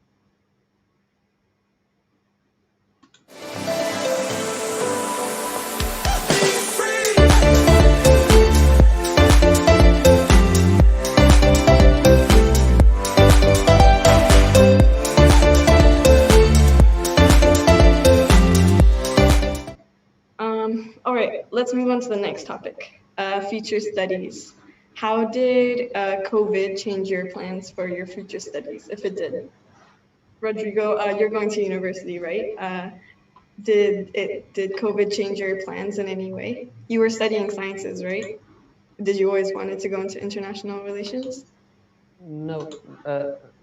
All right, let's move on to the next topic, future studies. How did COVID change your plans for your future studies, if it did? Rodrigo, you're going to university, right? Did COVID change your plans in any way? You were studying sciences, right? Did you always wanted to go into international relations? No,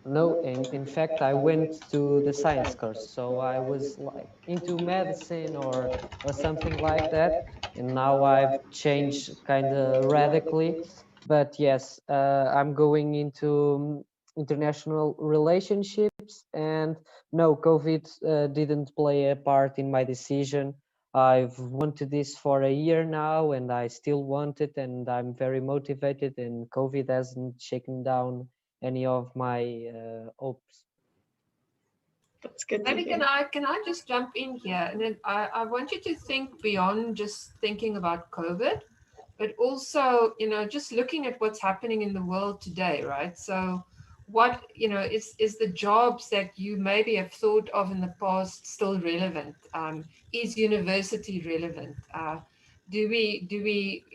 no. In fact, I went to the science course, so I was like into medicine or something like that. And now I've changed kind of radically. But yes, I'm going into international relationships internships. And no, COVID didn't play a part in my decision. I've wanted this for a year now, and I still want it, and I'm very motivated, and COVID hasn't shaken down any of my hopes. That's good. Maybe can I just jump in here? And then I want you to think beyond just thinking about COVID, but also, just looking at what's happening in the world today, right? So what, is the jobs that you maybe have thought of in the past still relevant? Is university relevant? Do we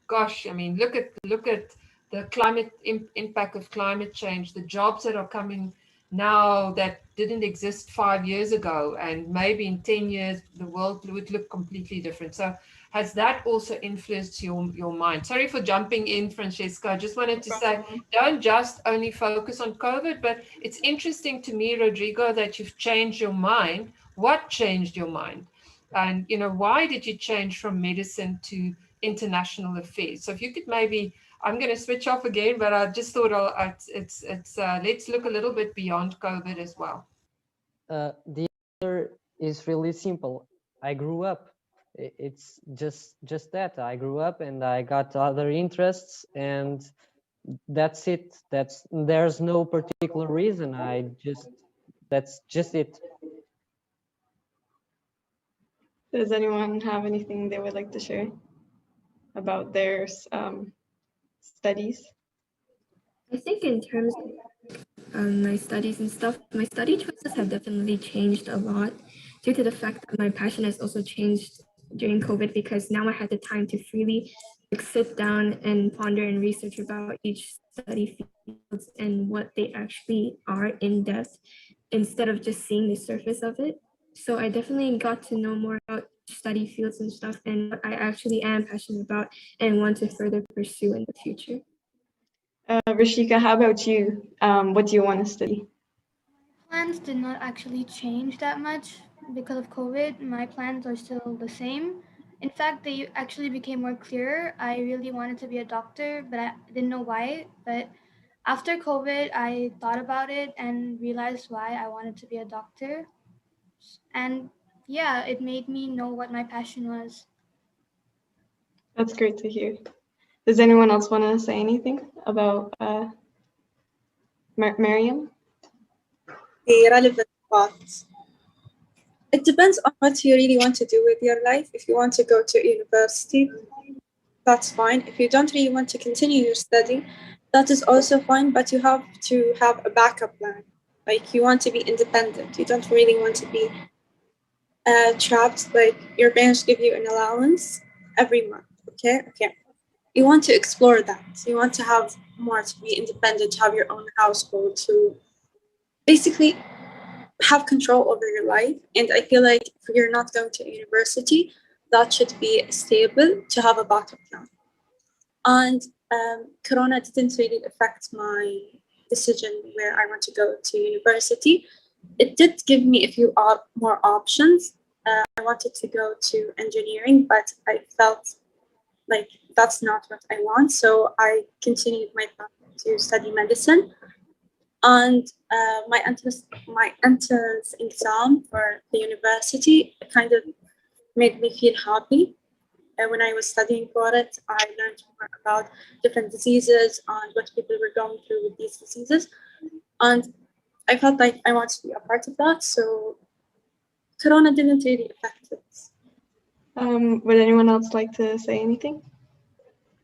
gosh, I mean, look at the climate impact of climate change, the jobs that are coming now that didn't exist 5 years ago, and maybe in 10 years the world would look completely different. So has that also influenced your mind? Sorry for jumping in, Francesca. I just wanted to say, don't just only focus on COVID, but it's interesting to me, Rodrigo, that you've changed your mind. What changed your mind? And why did you change from medicine to international affairs? So if you could maybe, I'm going to switch off again, but I just thought let's look a little bit beyond COVID as well. The answer is really simple. I grew up. It's just that. I grew up and I got other interests, and that's it. There's no particular reason. That's just it. Does anyone have anything they would like to share about their studies? I think in terms of my studies and stuff, my study choices have definitely changed a lot due to the fact that my passion has also changed during COVID, because now I had the time to freely sit down and ponder and research about each study fields and what they actually are in depth, instead of just seeing the surface of it. So I definitely got to know more about study fields and stuff, and what I actually am passionate about and want to further pursue in the future. Rashika, how about you? What do you want to study? Plans did not actually change that much because of COVID. My plans are still the same. In fact, they actually became more clearer. I really wanted to be a doctor, but I didn't know why. But after COVID, I thought about it and realized why I wanted to be a doctor. And yeah, it made me know what my passion was. That's great to hear. Does anyone else want to say anything about Mariam? The relevant parts. It depends on what you really want to do with your life. If you want to go to university, that's fine. If you don't really want to continue your study, that is also fine, but you have to have a backup plan. Like, you want to be independent. You don't really want to be trapped, like your parents give you an allowance every month, okay? You want to explore that. You want to have more, to be independent, to have your own household, to basically have control over your life. And I feel like if you're not going to university, that should be stable, to have a backup plan. And Corona didn't really affect my decision where I want to go to university. It did give me a few more options. I wanted to go to engineering, but I felt like that's not what I want. So I continued my path to study medicine. And my entrance exam for the university kind of made me feel happy. And when I was studying for it, I learned more about different diseases and what people were going through with these diseases. And I felt like I wanted to be a part of that. So Corona didn't really affect it. Would anyone else like to say anything?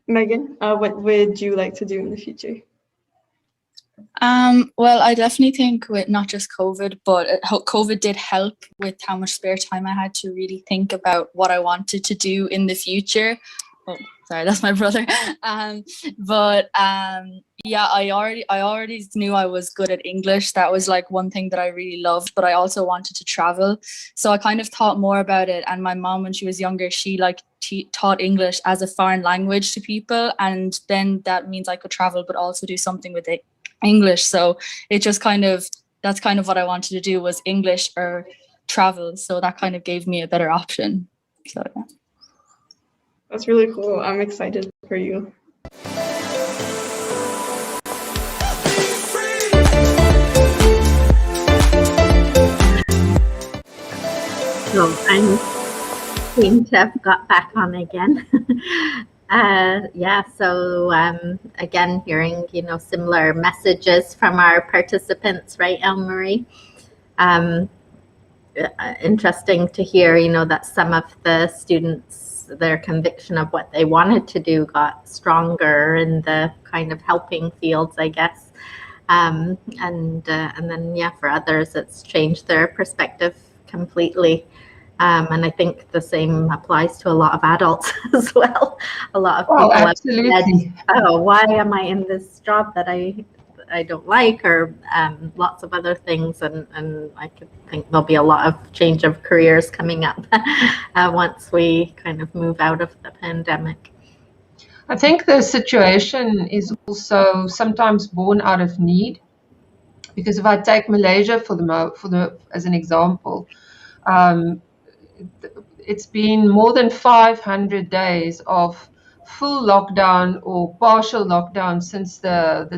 Megan, what would you like to do in the future? Well, I definitely think with not just COVID, but COVID did help with how much spare time I had to really think about what I wanted to do in the future. Oh, sorry, that's my brother. Yeah, I already knew I was good at English. That was like one thing that I really loved, but I also wanted to travel. So I kind of thought more about it. And my mom, when she was younger, she taught English as a foreign language to people. And then that means I could travel, but also do something with it. English. So it just that's kind of what I wanted to do, was English or travel. So that kind of gave me a better option. So yeah. That's really cool. I'm excited for you. Oh, I seem to have got back on again. Yeah, so again, hearing, similar messages from our participants, right, Elmarie? Interesting to hear, that some of the students, their conviction of what they wanted to do got stronger in the kind of helping fields, I guess. And then, yeah, for others, it's changed their perspective completely. And I think the same applies to a lot of adults as well. A lot of people have said, oh, why am I in this job that I don't like, or lots of other things. And I could think there'll be a lot of change of careers coming up once we kind of move out of the pandemic. I think the situation is also sometimes born out of need, because if I take Malaysia as an example, it's been more than 500 days of full lockdown or partial lockdown since on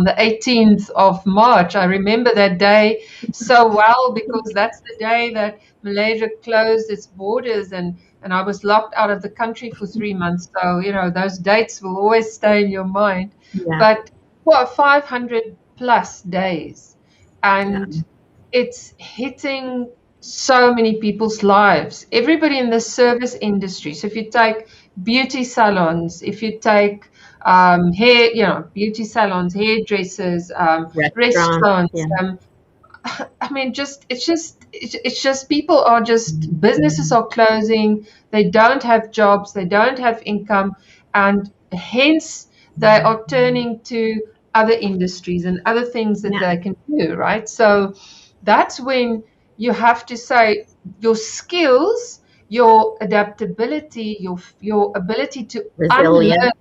the 18th of March. I remember that day so well, because that's the day that Malaysia closed its borders, and I was locked out of the country for 3 months. So, those dates will always stay in your mind. Yeah. But for 500 plus days, and it's hitting so many people's lives. Everybody in the service industry. So if you take beauty salons, if you take hair, beauty salons, hairdressers, restaurants. Yeah. I mean, it's just people are just, businesses are closing. They don't have jobs. They don't have income, and hence they are turning to other industries and other things that they can do, right? So that's when you have to say your skills, your adaptability, your ability to Resilience.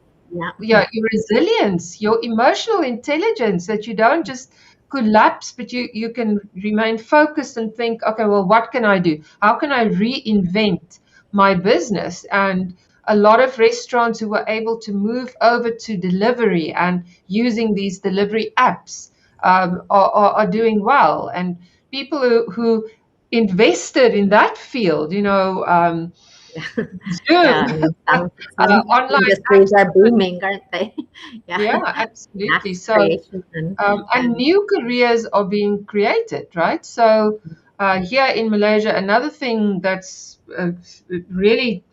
your resilience, your emotional intelligence, that you don't just collapse, but you can remain focused and think, okay, well, what can I do? How can I reinvent my business? And a lot of restaurants who were able to move over to delivery and using these delivery apps are doing well. And people who invested in that field, Zoom, online industries are booming, aren't they? Yeah, absolutely. So, and new careers are being created, right? So, here in Malaysia, another thing that's really,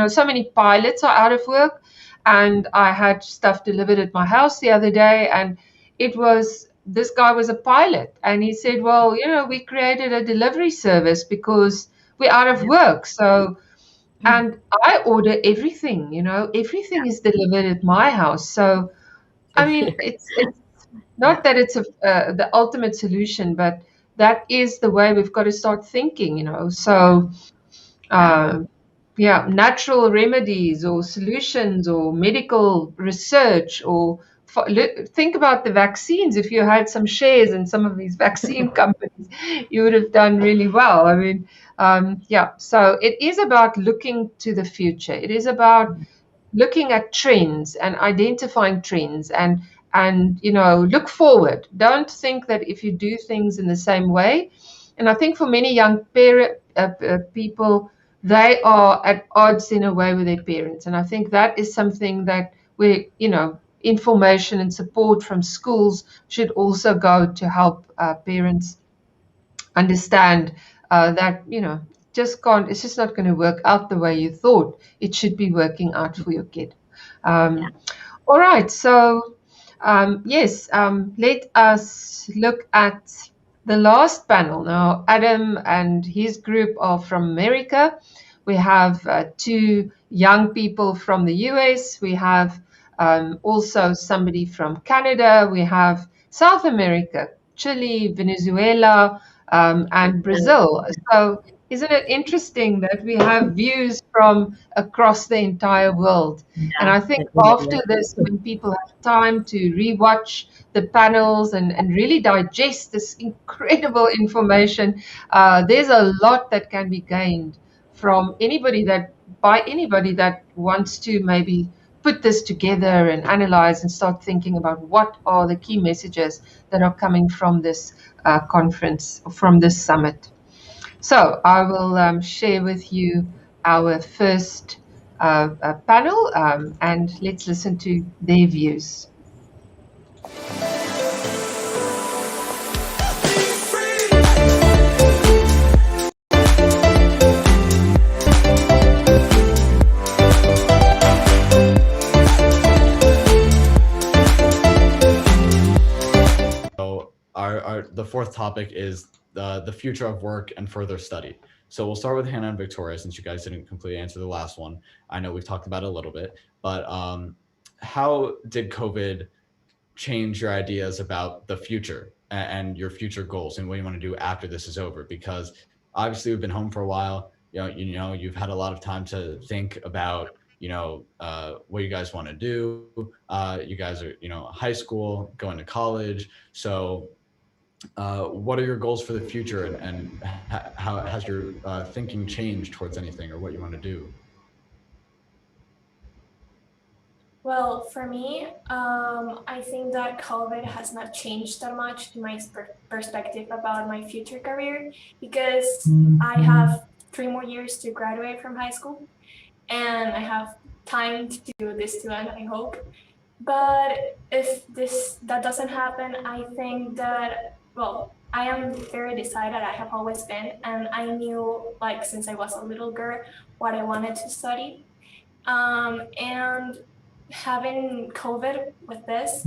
so many pilots are out of work, and I had stuff delivered at my house the other day, and this guy was a pilot, and he said, well, we created a delivery service because we're out of work. So, and I order everything, everything is delivered at my house. So, I mean, it's not that it's the ultimate solution, but that is the way we've got to start thinking, So, natural remedies or solutions or medical research, or think about the vaccines. If you had some shares in some of these vaccine companies, you would have done really well. I mean, so it is about looking to the future. It is about looking at trends and identifying trends and look forward. Don't think that if you do things in the same way. And I think for many young people, they are at odds in a way with their parents. And I think that is something that information and support from schools should also go to help parents understand that, it's just not going to work out the way you thought it should be working out for your kid. All right. So, yes, let us look at the last panel. Now, Adam and his group are from America. We have 2 young people from the US. We have also somebody from Canada. We have South America, Chile, Venezuela, and Brazil. So isn't it interesting that we have views from across the entire world? And I think after this, when people have time to rewatch the panels and really digest this incredible information, there's a lot that can be gained from anybody that wants to maybe put this together and analyze and start thinking about what are the key messages that are coming from this conference, from this summit. So I will share with you our first panel, and let's listen to their views. So the fourth topic is the future of work and further study. So we'll start with Hannah and Victoria, since you guys didn't completely answer the last one. I know we've talked about it a little bit, but how did COVID change your ideas about the future and your future goals and what you want to do after this is over? Because obviously we've been home for a while. You've had a lot of time to think about what you guys want to do. You guys are high school, going to college. So what are your goals for the future, and how has your thinking changed towards anything or what you want to do? Well, for me, I think that COVID has not changed that much my perspective about my future career, because I have 3 more years to graduate from high school, and I have time to do this to end, I hope. But if that doesn't happen, I think that, well, I am very decided. I have always been, and I knew, like, since I was a little girl, what I wanted to study. And having COVID with this,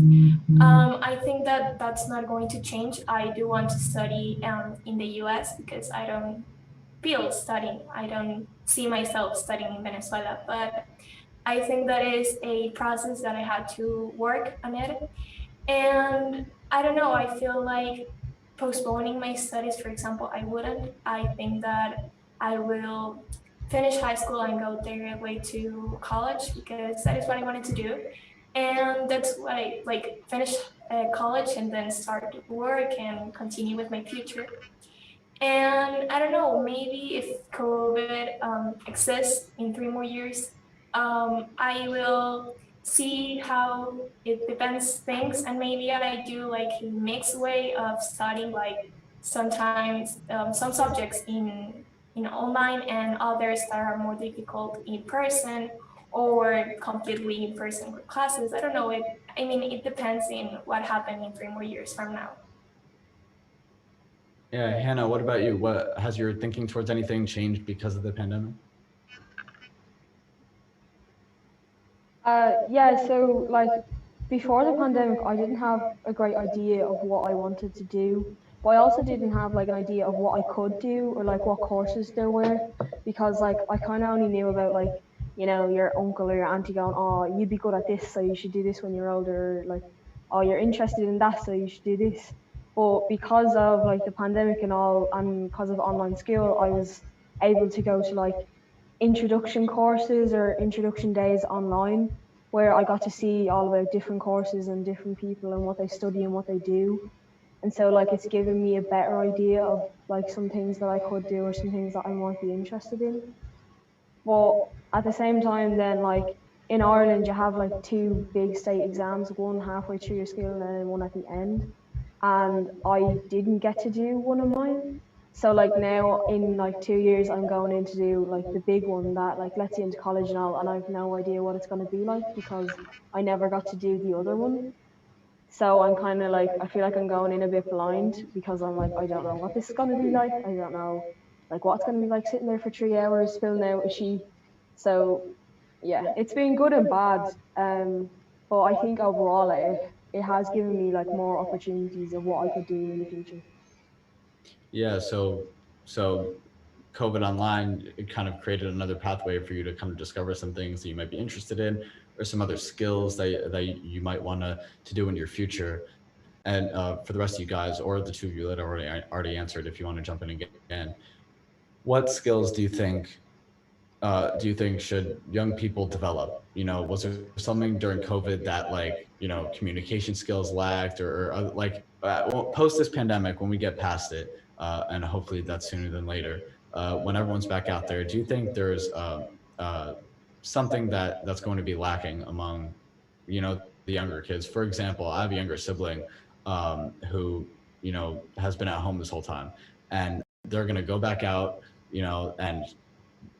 I think that that's not going to change. I do want to study in the US, because I don't feel studying. I don't see myself studying in Venezuela, but I think that is a process that I had to work on it. And I don't know, I feel like postponing my studies, for example, I wouldn't. I think that I will finish high school and go directly to college, because that is what I wanted to do. And that's what I finish college and then start work and continue with my future. And I don't know, maybe if COVID exists in 3 more years, I will see how it depends things, and maybe I do like a mixed way of studying, like sometimes some subjects in online and others that are more difficult in person, or completely in person classes. I don't know. It depends in what happened in 3 more years from now. Yeah, Hannah, what about you? What has your thinking towards anything changed because of the pandemic? Yeah, so like before the pandemic, I didn't have a great idea of what I wanted to do, but I also didn't have like an idea of what I could do or like what courses there were, because like I kind of only knew about like, your uncle or your auntie going, oh, you'd be good at this, so you should do this when you're older, like, oh, you're interested in that, so you should do this. But because of like the pandemic and all, and because of online school, I was able to go to like introduction courses or introduction days online, where I got to see all about different courses and different people and what they study and what they do. And so like it's given me a better idea of like some things that I could do or some things that I might be interested in. But at the same time, then like in Ireland you have like 2 big state exams, one halfway through your school and then one at the end. And I didn't get to do one of mine. So like now in like 2 years, I'm going in to do like the big one that like lets you into college and all, and I have no idea what it's going to be like because I never got to do the other one. So I'm kind of like, I feel like I'm going in a bit blind because I'm like, I don't know what this is going to be like. I don't know like what's going to be like sitting there for 3 hours filling out a sheet. So yeah, it's been good and bad. But I think overall it has given me like more opportunities of what I could do in the future. Yeah, so COVID online, it kind of created another pathway for you to kind of discover some things that you might be interested in, or some other skills that you might want to do in your future. And for the rest of you guys, or the 2 of you that already answered, if you want to jump in again, what skills do you think should young people develop? Was there something during COVID that like, communication skills lacked, or like post this pandemic, when we get past it, and hopefully that's sooner than later, when everyone's back out there, do you think there's something that's going to be lacking among, the younger kids. For example, I have a younger sibling who, has been at home this whole time, and they're going to go back out, and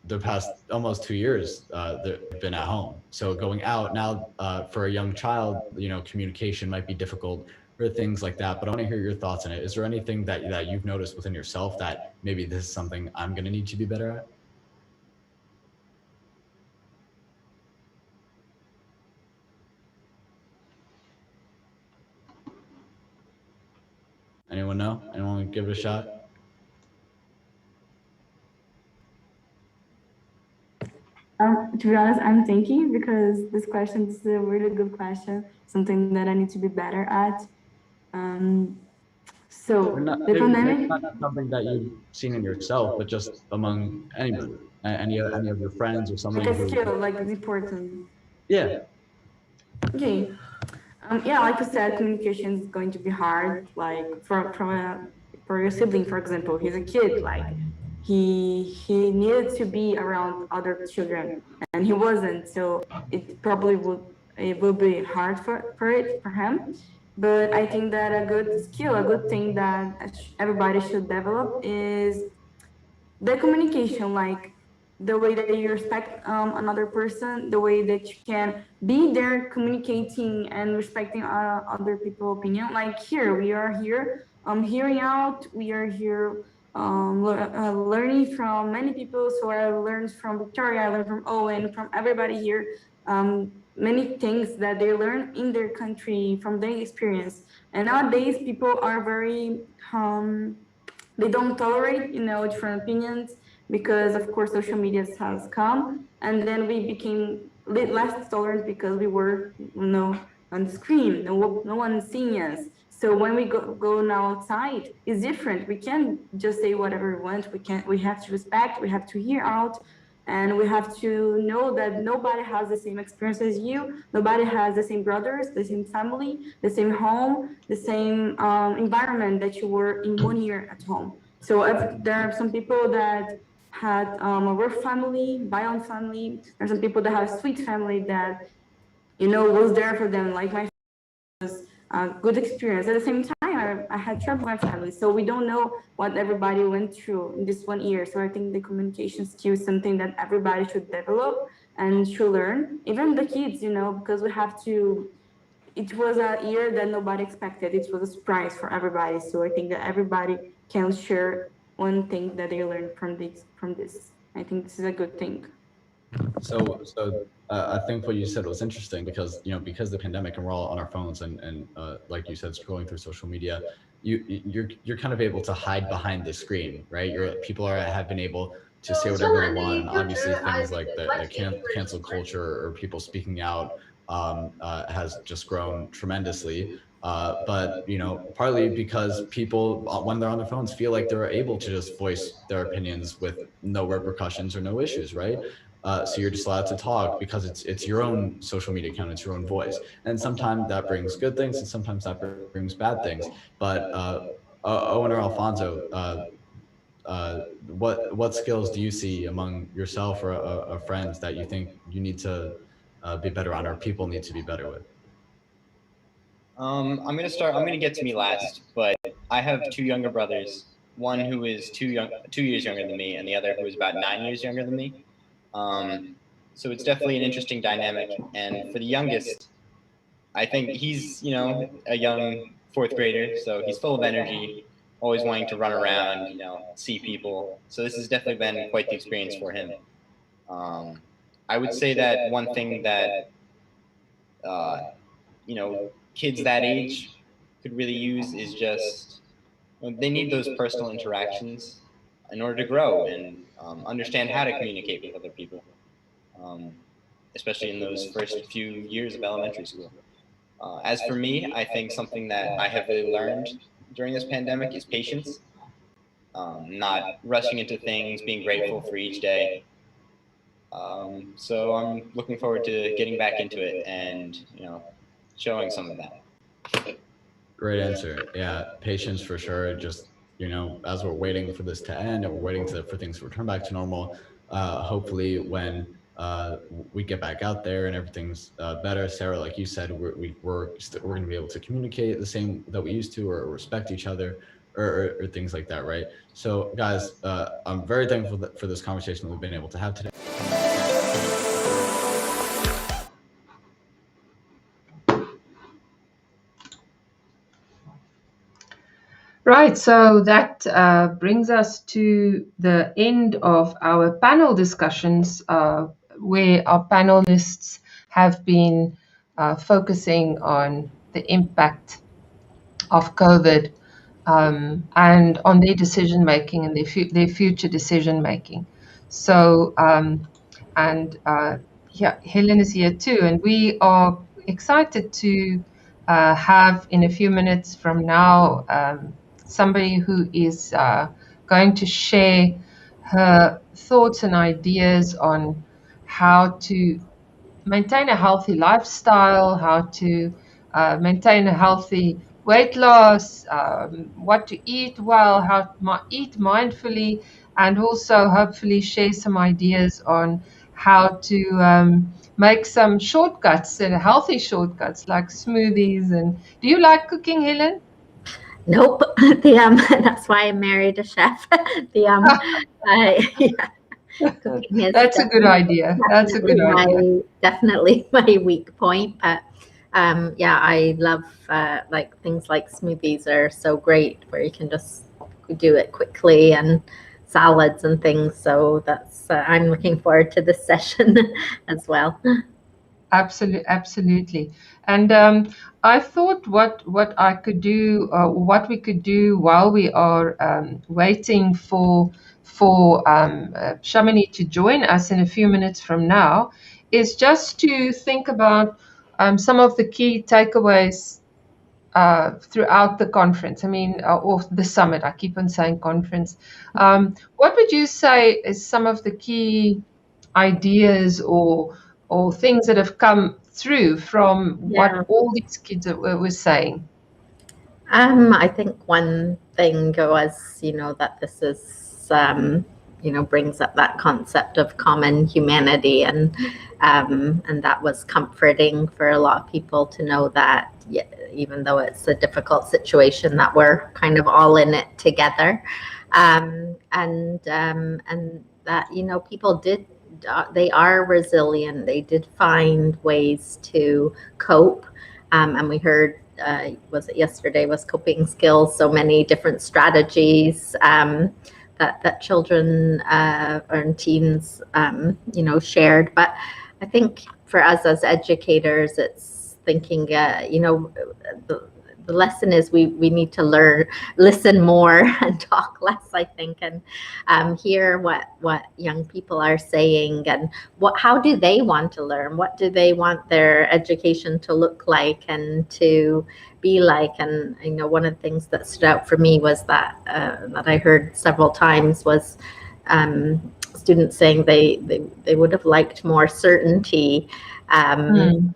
the past almost 2 years, they've been at home. So going out now, for a young child, communication might be difficult or things like that. But I want to hear your thoughts on it. Is there anything that you've noticed within yourself that maybe this is something I'm going to need to be better at? Anyone know? Anyone give it a shot? To be honest, I'm thinking, because this question is a really good question, something that I need to be better at. So the pandemic, not something that you've seen in yourself, but just among anybody, any of your friends or something. like a skill, like it's important. Yeah. Okay. Yeah, like you said, communication is going to be hard. Like for your sibling, for example, he's a kid. Like he needed to be around other children, and he wasn't. So it probably will be hard for him. But I think that a good skill, a good thing that everybody should develop is the communication, like the way that you respect another person, the way that you can be there communicating and respecting other people's opinion. Like here, we are here hearing out, we are here learning from many people. So I learned from Victoria, I learned from Owen, from everybody here, many things that they learn in their country from their experience. And nowadays people are very, they don't tolerate, different opinions, because of course social media has come, and then we became less tolerant because we were, on the screen, no one seeing us. So when we go now outside, it's different. We can't just say whatever we want. We have to respect, we have to hear out, and we have to know that nobody has the same experience as you. Nobody has the same brothers, the same family, the same home, the same environment that you were in 1 year at home. So if there are some people that had a rough family, violent family. There are some people that have a sweet family that, was there for them. Like my was a good experience. At the same time, I had trouble with my family. So we don't know what everybody went through in this 1 year. So I think the communication skill is something that everybody should develop and should learn. Even the kids, because we have to, it was a year that nobody expected. It was a surprise for everybody. So I think that everybody can share one thing that they learned from this. I think this is a good thing. So I think what you said was interesting because, because the pandemic and we're all on our phones and like you said, scrolling through social media, you're kind of able to hide behind the screen, right? People have been able to say whatever they want. And obviously things like the cancel culture or people speaking out has just grown tremendously. But partly because people, when they're on their phones, feel like they're able to just voice their opinions with no repercussions or no issues, right? So you're just allowed to talk because it's your own social media account, it's your own voice. And sometimes that brings good things and sometimes that brings bad things. But Owen or Alfonso, what skills do you see among yourself or friends that you think you need to be better on or people need to be better with? I'm gonna get to me last, but I have two younger brothers, one who is 2 years younger than me and the other who is about 9 years younger than me. So it's definitely an interesting dynamic. And for the youngest, I think he's, a young 4th grader, so he's full of energy, always wanting to run around, see people. So this has definitely been quite the experience for him. I would say that one thing that, kids that age could really use is just, they need those personal interactions in order to grow and understand how to communicate with other people, especially in those first few years of elementary school. As for me, I think something that I have really learned during this pandemic is patience, not rushing into things, being grateful for each day. So I'm looking forward to getting back into it and, showing some of that. Great answer. Yeah, patience for sure. Just, as we're waiting for this to end and we're waiting for things to return back to normal, hopefully when we get back out there and everything's better. Sarah, like you said, we're going to be able to communicate the same that we used to, or respect each other, or things like that, right? So guys, I'm very thankful for this conversation that we've been able to have today. Right, so that brings us to the end of our panel discussions, where our panelists have been focusing on the impact of COVID and on their decision making and their future decision making. So, yeah, Helen is here too, and we are excited to have in a few minutes from now somebody who is going to share her thoughts and ideas on how to maintain a healthy lifestyle, how to maintain a healthy weight loss, what to eat well, how to eat mindfully, and also hopefully share some ideas on how to make some shortcuts and healthy shortcuts like smoothies. And do you like cooking, Helen? Nope. That's why I married a chef. Yeah. That's a good idea. That's a good idea. Definitely my weak point, but yeah, I love like things like smoothies are so great where you can just do it quickly, and salads and things. So that's I'm looking forward to this session as well. Absolutely. And I thought what I could do, what we could do while we are waiting for Shamini to join us in a few minutes from now, is just to think about some of the key takeaways throughout the conference. I mean, or the summit. I keep on saying conference. What would you say is some of the key ideas or things that have come through from what all these kids were saying? I think one thing was, that this is, brings up that concept of common humanity, and that was comforting for a lot of people to know that, even though it's a difficult situation, that we're kind of all in it together, and that people they are resilient. They did find ways to cope, and we heard, was it yesterday, was coping skills, so many different strategies that children and teens shared. But I think for us as educators, it's thinking the lesson is we need to listen more and talk less, I think, and hear what young people are saying, and how do they want to learn, what do they want their education to look like and to be like. And one of the things that stood out for me was that I heard several times was students saying they would have liked more certainty in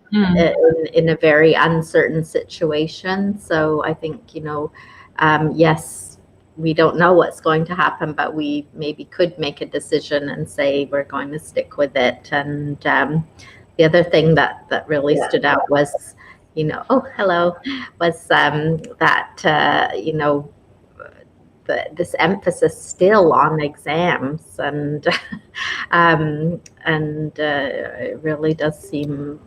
a very uncertain situation. So I think, yes, we don't know what's going to happen, but we maybe could make a decision and say we're going to stick with it. And the other thing that really stood out was, was that, this emphasis still on exams, and it really does seem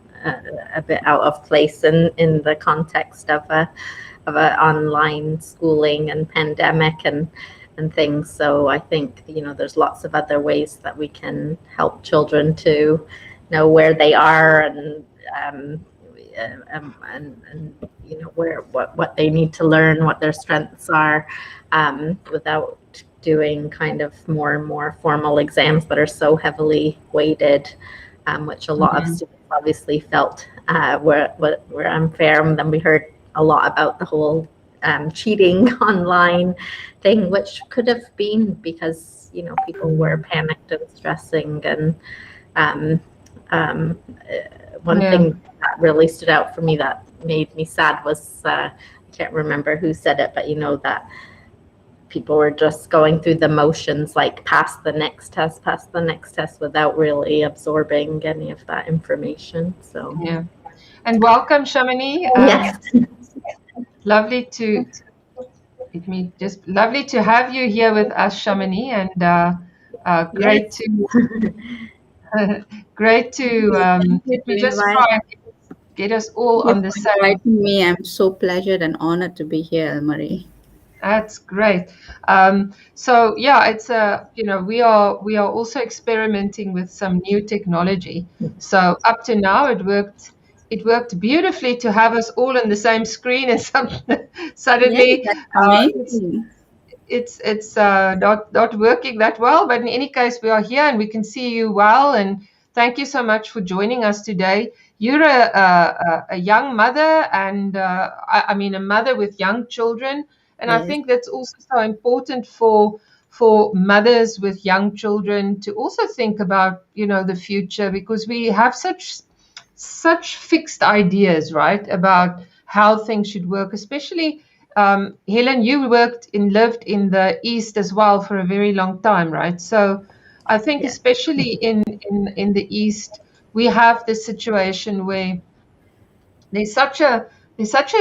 a bit out of place in the context of a online schooling and pandemic and things. So I think there's lots of other ways that we can help children to know where they are and where what they need to learn, what their strengths are, without doing kind of more and more formal exams that are so heavily weighted, which a lot of students obviously felt were unfair. And then we heard a lot about the whole cheating online thing, which could have been because people were panicked and stressing. And one thing that really stood out for me that made me sad was I can't remember who said it, but that people were just going through the motions, like pass the next test, without really absorbing any of that information. So yeah. And welcome, Shamini. Yes. Lovely to lovely to have you here with us, Shamini, and great to let me just try and get us all on the same. Inviting me. I'm so pleasured and honored to be here, Marie. That's great. So yeah, it's we are also experimenting with some new technology. So up to now, it worked beautifully to have us all on the same screen, and suddenly it's not working that well. But in any case, we are here and we can see you well. And thank you so much for joining us today. You're a young mother, and I mean a mother with young children. And I think that's also so important for mothers with young children to also think about, the future, because we have such fixed ideas, right, about how things should work. Especially, Helen, you lived in the East as well for a very long time, right? So I think especially in the East, we have this situation where there's such a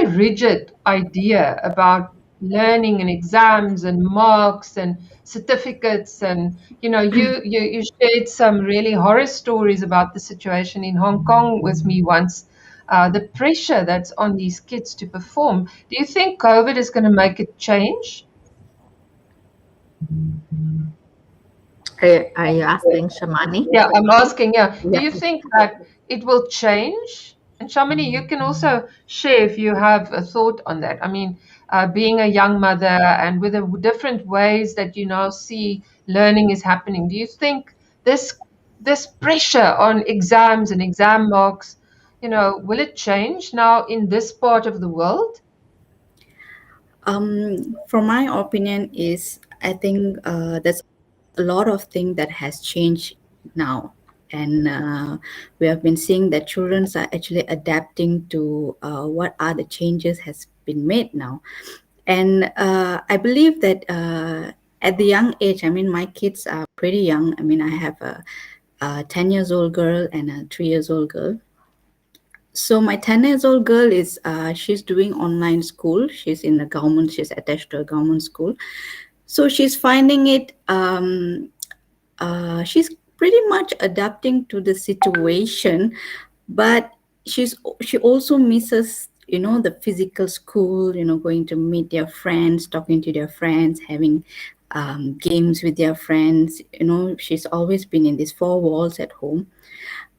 rigid idea about learning and exams and marks and certificates, and you shared some really horror stories about the situation in Hong Kong with me once, the pressure that's on these kids to perform. Do you think COVID is going to make it change? Are you asking Shamini? Yeah, I'm asking. Do you think that it will change? And Shamini, you can also share if you have a thought on that. I mean, being a young mother and with the different ways that you now see learning is happening, do you think this pressure on exams and exam marks, will it change now in this part of the world? From my opinion is, I think there's a lot of things that has changed now. And we have been seeing that children are actually adapting to what are the changes has been made now. And I believe that at the young age, I mean, my kids are pretty young. I mean, I have a 10 years old girl and a 3 years old girl. So my 10 years old girl is, she's doing online school. She's in the government, she's attached to a government school. So she's finding it, she's pretty much adapting to the situation, but she also misses, the physical school, going to meet their friends, talking to their friends, having games with their friends. She's always been in these four walls at home.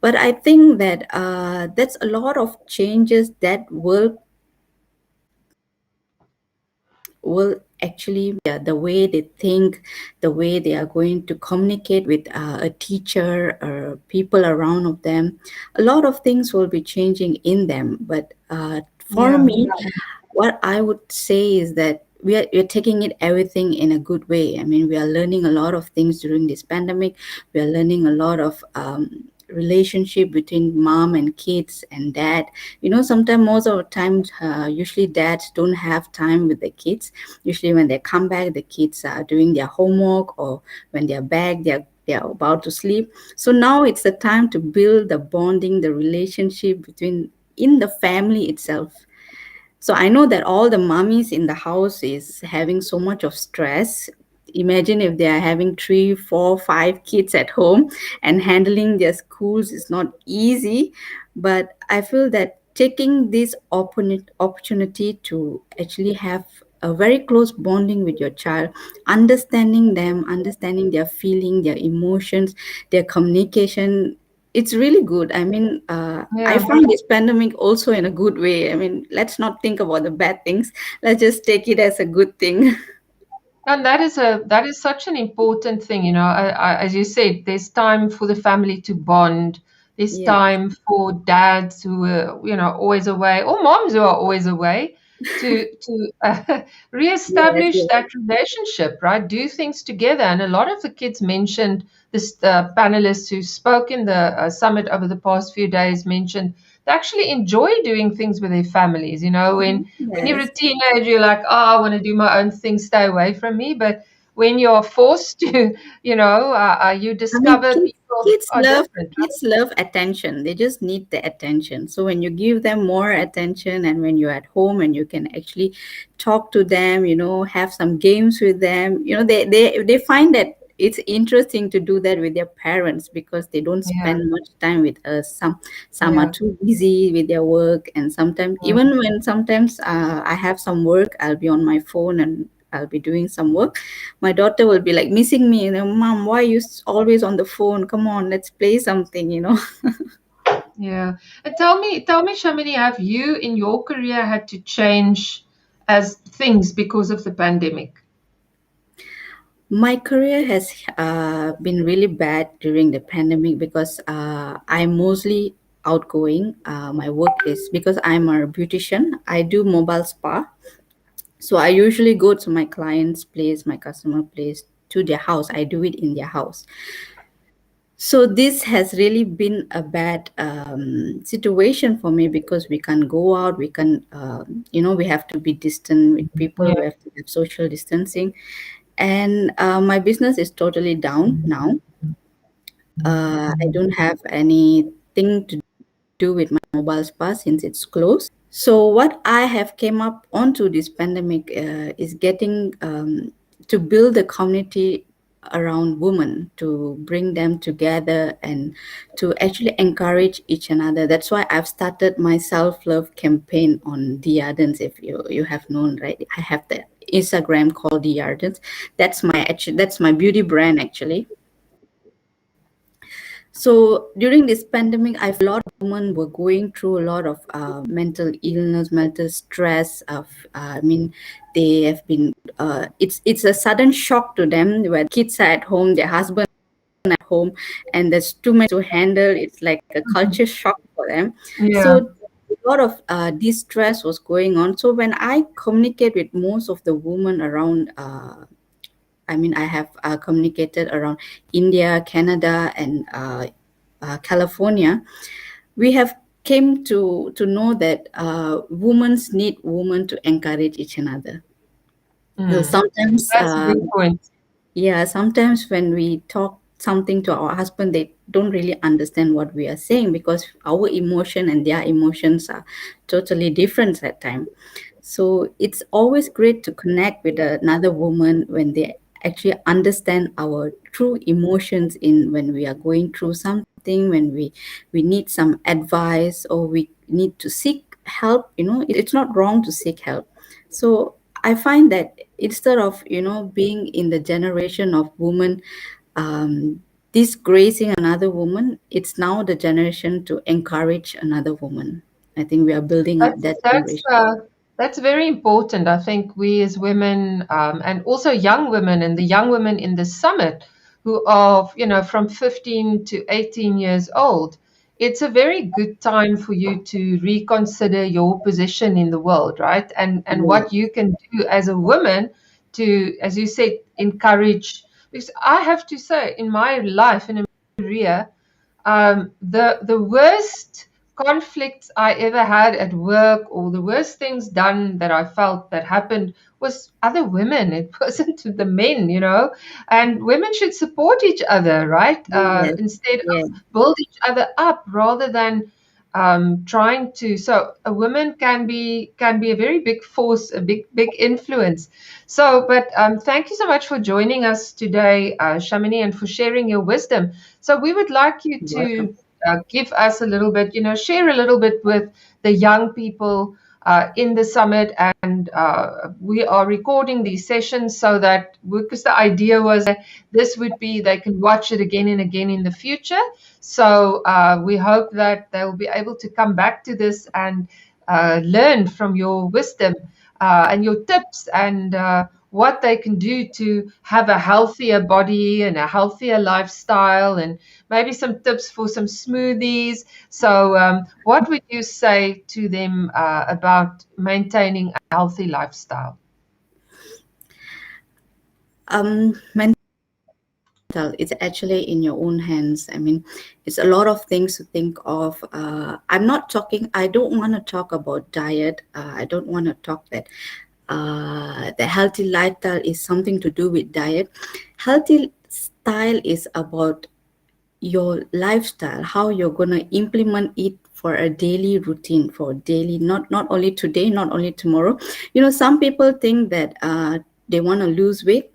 But I think that that's a lot of changes that will actually, the way they think, the way they are going to communicate with a teacher or people around of them, a lot of things will be changing in them. But for me, what I would say is that we're taking everything in a good way. I mean, we are learning a lot of things during this pandemic. We are learning a lot of relationship between mom and kids and dad. Sometimes, most of the times, usually dads don't have time with the kids. Usually when they come back, the kids are doing their homework, or when they're back, they're about to sleep. So now it's the time to build the bonding, the relationship in the family itself. So I know that all the mommies in the house is having so much of stress. Imagine if they are having 3, 4, 5 kids at home, and handling their schools is not easy. But I feel that taking this opportunity to actually have a very close bonding with your child, understanding them, understanding their feeling, their emotions, their communication, it's really good. I mean, I find this pandemic also in a good way. I mean, let's not think about the bad things. Let's just take it as a good thing. And that is such an important thing, as you said, there's time for the family to bond. There's time for dads who are, always away, or moms who are always away, to reestablish that relationship, right? Do things together. And a lot of the kids mentioned this, panelists who spoke in the summit over the past few days mentioned they actually enjoy doing things with their families. You know, when you're a Yes. teenager, you're like, oh, I want to do my own thing, stay away from me. But when you're forced to, you know, you I mean, discover people are different. kids love attention. They just need the attention. So when you give them more attention, and when you're at home and you can actually talk to them, you know, have some games with them, you know, they find that it's interesting to do that with their parents, because they don't Yeah. spend much time with us. Some Yeah. are too busy with their work, and sometimes even when sometimes I have some work, I'll be on my phone and I'll be doing some work. My daughter will be like missing me, you know, Mom, why are you always on the phone? Come on, let's play something, you know. Yeah. And tell me, Shamini, have you in your career had to change as things because of the pandemic? My career has been really bad during the pandemic, because I'm mostly outgoing. My work is, because I'm a beautician, I do mobile spa. So I usually go to my client's place, my customer place, to their house. I do it in their house. So this has really been a bad situation for me, because we can't go out. We can, you know, we have to be distant with people. We Yeah. have to have social distancing, and my business is totally down now. I don't have anything to do with my mobile spa since it's closed. So what I have came up onto this pandemic is getting to build a community around women, to bring them together and to actually encourage each another. That's why I've started my self-love campaign on The Ardens. If you have known, right? I have the Instagram called The Ardens. That's my beauty brand actually. So during this pandemic, I feel a lot of women were going through a lot of mental illness, mental stress. I mean, they have been. It's a sudden shock to them, where kids are at home, their husband at home, and there's too much to handle. It's like a culture shock for them. Yeah. So a lot of distress was going on. So when I communicate with most of the women around. I mean, I have communicated around India, Canada, and California. We have came to know that women need women to encourage each another. So sometimes, That's a good point. yeah, sometimes when we talk something to our husband, they don't really understand what we are saying, because our emotion and their emotions are totally different at time. So it's always great to connect with another woman when they actually understand our true emotions, in when we are going through something, when we need some advice, or we need to seek help. You know, it's not wrong to seek help. So I find that instead of, you know, being in the generation of women disgracing another woman, it's now the generation to encourage another woman. I think we are building up that generation. That's very important. I think we as women, and also young women, and the young women in the summit who are, you know, from 15 to 18 years old, it's a very good time for you to reconsider your position in the world, right? And what you can do as a woman to, as you said, encourage. Because I have to say, in my life and in my career, the worst conflicts I ever had at work, or the worst things done that I felt that happened, was other women. It wasn't the men, you know. And women should support each other, right? Instead of build each other up, rather than trying to. So a woman can be a very big force, a big influence. So, but thank you so much for joining us today, Shamini, and for sharing your wisdom. So we would like you to give us a little bit, you know, share a little bit with the young people in the summit. And we are recording these sessions so that, because the idea was that this would be, they can watch it again and again in the future. So we hope that they'll be able to come back to this and learn from your wisdom and your tips, and what they can do to have a healthier body and a healthier lifestyle, and maybe some tips for some smoothies. So what would you say to them about maintaining a healthy lifestyle? It's actually in your own hands. I mean, it's a lot of things to think of. I don't want to talk about diet. I don't want to talk that the healthy lifestyle is something to do with diet. Healthy style is about your lifestyle, how you're going to implement it for a daily routine, for daily, not only today, not only tomorrow. Some people think that they want to lose weight.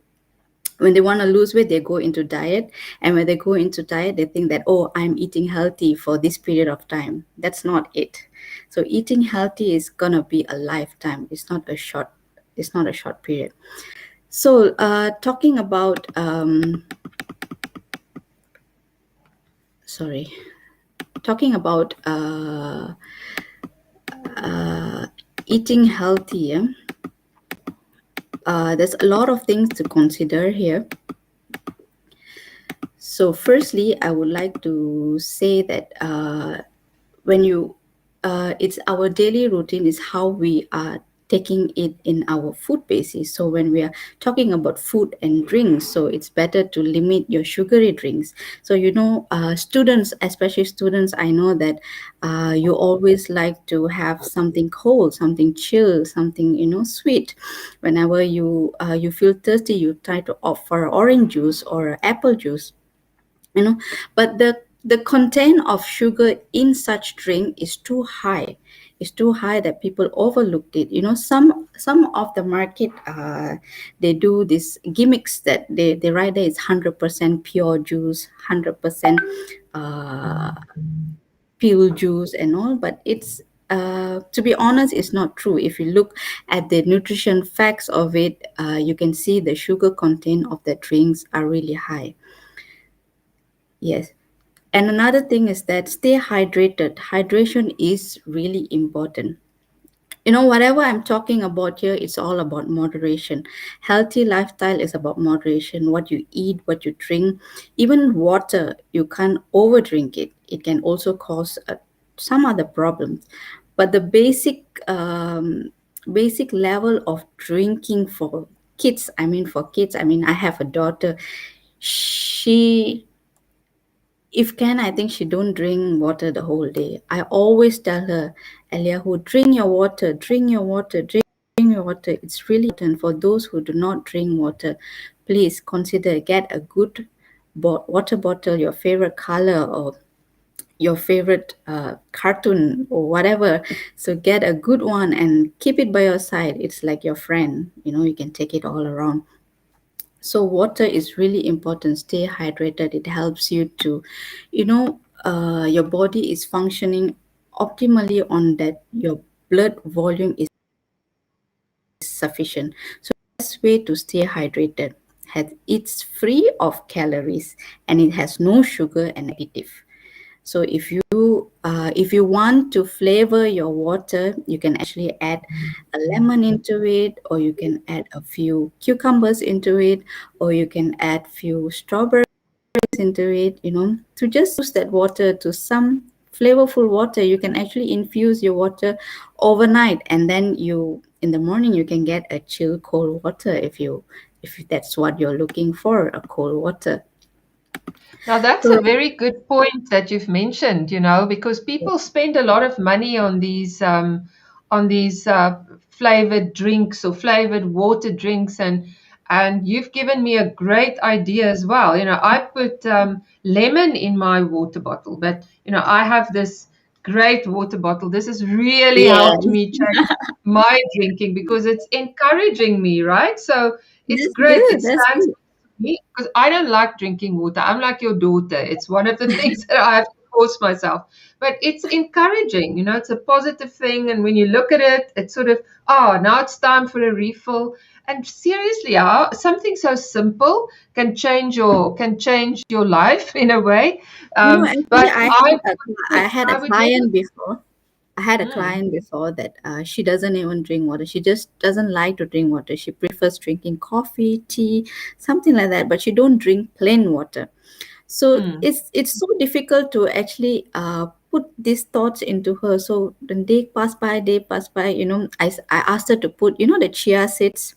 When they want to lose weight, they go into diet. And when they go into diet, they think that, oh, I'm eating healthy for this period of time. That's not it. So eating healthy is going to be a lifetime. It's not a short period. So talking about, talking about eating healthy, there's a lot of things to consider here. So firstly, I would like to say that it's our daily routine is how we are taking it in our food basis. So when we are talking about food and drinks, so it's better to limit your sugary drinks. So students, especially students, I know that you always like to have something cold, something chill, something sweet. Whenever you feel thirsty, you try to opt for orange juice or apple juice. But the content of sugar in such drink is too high. It's too high that people overlooked it. Some of the market, they do these gimmicks that they write that it's 100% pure juice, 100% pure juice and all, but it's to be honest, it's not true. If you look at the nutrition facts of it, you can see the sugar content of the drinks are really high. Yes. And another thing is that stay hydrated. Hydration is really important. Whatever I'm talking about here, it's all about moderation. Healthy lifestyle is about moderation. What you eat, what you drink, even water, you can't overdrink it. It can also cause some other problems. But the basic level of drinking for kids, I have a daughter. I think she don't drink water the whole day. I always tell her, Eliyahu, drink your water, drink your water, drink your water. It's really important for those who do not drink water. Please consider get a good water bottle, your favorite color or your favorite cartoon or whatever. So get a good one and keep it by your side. It's like your friend, you can take it all around. So water is really important. Stay hydrated. It helps you to, your body is functioning optimally on that. Your blood volume is sufficient. So the best way to stay hydrated, it's free of calories and it has no sugar and negative. So if you want to flavor your water, you can actually add a lemon into it, or you can add a few cucumbers into it, or you can add few strawberries into it, to just use that water to some flavorful water. You can actually infuse your water overnight, and then in the morning you can get a chill cold water if that's what you're looking for, a cold water. Now, that's a very good point that you've mentioned, because people spend a lot of money on these flavored drinks or flavored water drinks, and you've given me a great idea as well. I put lemon in my water bottle, but I have this great water bottle. This has really helped me change my drinking because it's encouraging me, right? So it's great. It stands me because I don't like drinking water. I'm like your daughter. It's one of the things that I have to force myself. But it's encouraging, it's a positive thing. And when you look at it, it's sort of, now it's time for a refill. And seriously, something so simple can change your life in a way. But I had a client before. I had a client before that she doesn't even drink water. She just doesn't like to drink water. She prefers drinking coffee, tea, something like that. But she don't drink plain water. So it's so difficult to actually put these thoughts into her. So the day passed by, I asked her to put, the chia seeds.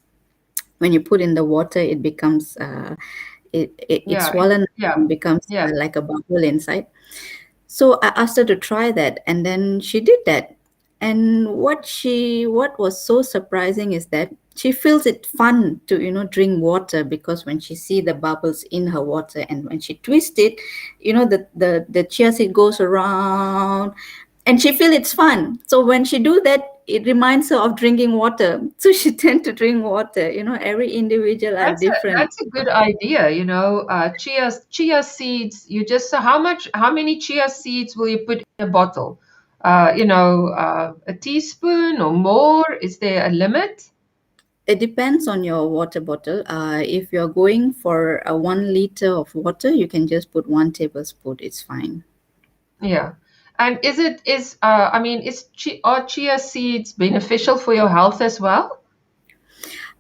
When you put in the water, it becomes It's Yeah, swollen yeah, and becomes yeah. like a bubble inside. So I asked her to try that, and then she did that. And what was so surprising is that she feels it fun to drink water, because when she see the bubbles in her water, and when she twists it, the chia seed goes around, and she feel it's fun. So when she do that, it reminds her of drinking water. So she tend to drink water. Every individual are different. That's a good idea. Chia seeds. You just so how many chia seeds will you put in a bottle? A teaspoon or more. Is there a limit? It depends on your water bottle. If you're going for a 1 liter of water, you can just put 1 tablespoon. It's fine. Yeah. And are chia seeds beneficial for your health as well?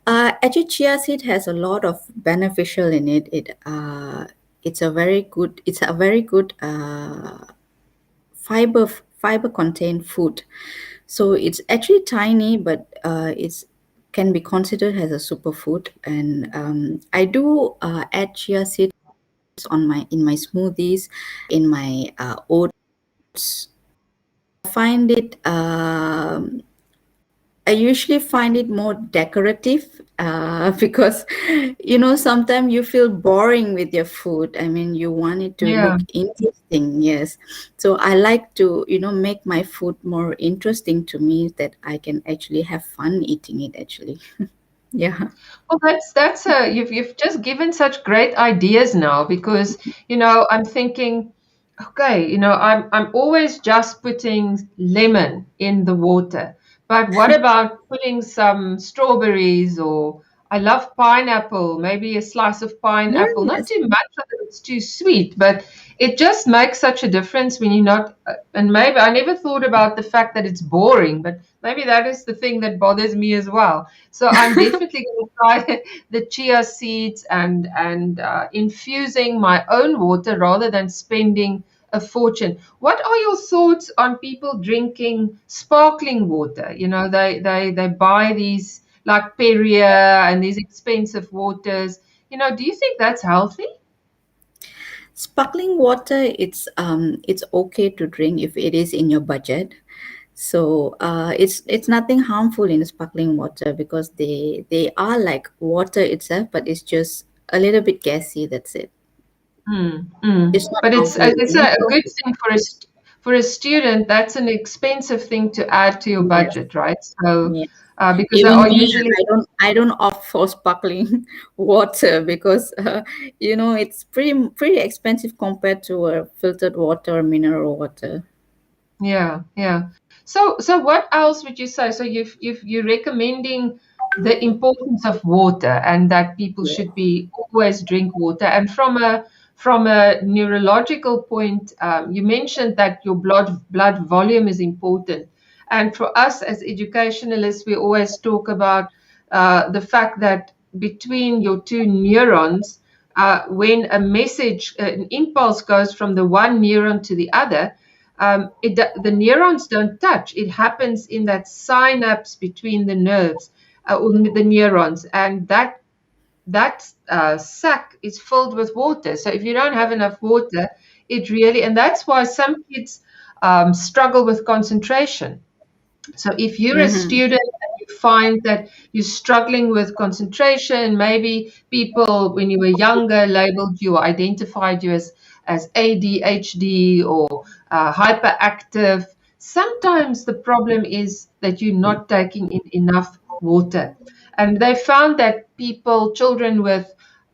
Actually, chia seed has a lot of beneficial in it. It's a very good fiber contained food. So it's actually tiny, but it's can be considered as a superfood. And I do add chia seeds in my smoothies, in my oats. I usually find it more decorative, because sometimes you feel boring with your food. I mean, you want it to Yeah. look interesting. Yes, so I like to make my food more interesting to me, that I can actually have fun eating it actually. Yeah. Well, you've just given such great ideas now, because I'm thinking, okay, I'm always just putting lemon in the water, but what about putting some strawberries, or I love pineapple, maybe a slice of pineapple, not Yes. too much so that it's too sweet, but it just makes such a difference when you're not. And maybe I never thought about the fact that it's boring, but maybe that is the thing that bothers me as well. So I'm definitely going to try the chia seeds and infusing my own water rather than spending a fortune. What are your thoughts on people drinking sparkling water? They buy these like Perrier and these expensive waters. Do you think that's healthy? Sparkling water, it's okay to drink if it is in your budget. So it's nothing harmful in sparkling water, because they are like water itself, but it's just a little bit gassy. That's it. It's not But it's harmful. it's a good thing for a student. That's an expensive thing to add to your Yes. budget, right? So Yes. because they Even are me, usually I don't opt for sparkling water, because it's pretty expensive compared to a filtered water or mineral water. Yeah, yeah. So what else would you say? So you're recommending the importance of water, and that people Yeah. should be always drink water. And from a neurological point, you mentioned that your blood volume is important. And for us as educationalists, we always talk about the fact that between your two neurons, when a message, an impulse goes from the one neuron to the other, the neurons don't touch. It happens in that synapse between the nerves, or the neurons, and that sac is filled with water. So if you don't have enough water, and that's why some kids struggle with concentration. So if you're a Mhm. student and you find that you're struggling with concentration, maybe people when you were younger labeled you or identified you as ADHD or hyperactive. Sometimes the problem is that you're not taking in enough water. And they found that children with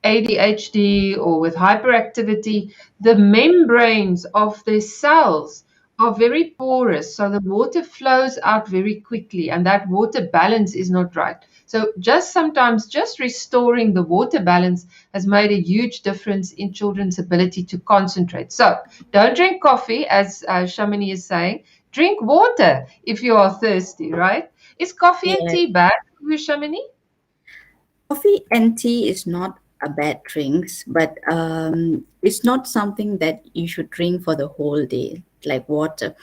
ADHD or with hyperactivity, the membranes of their cells are very porous, so the water flows out very quickly, and that water balance is not right. So sometimes restoring the water balance has made a huge difference in children's ability to concentrate. So don't drink coffee, as Shamini is saying. Drink water if you are thirsty, right? Is coffee and Yeah. tea bad for you, Shamini? Coffee and tea is not a bad drinks, but it's not something that you should drink for the whole day, like water.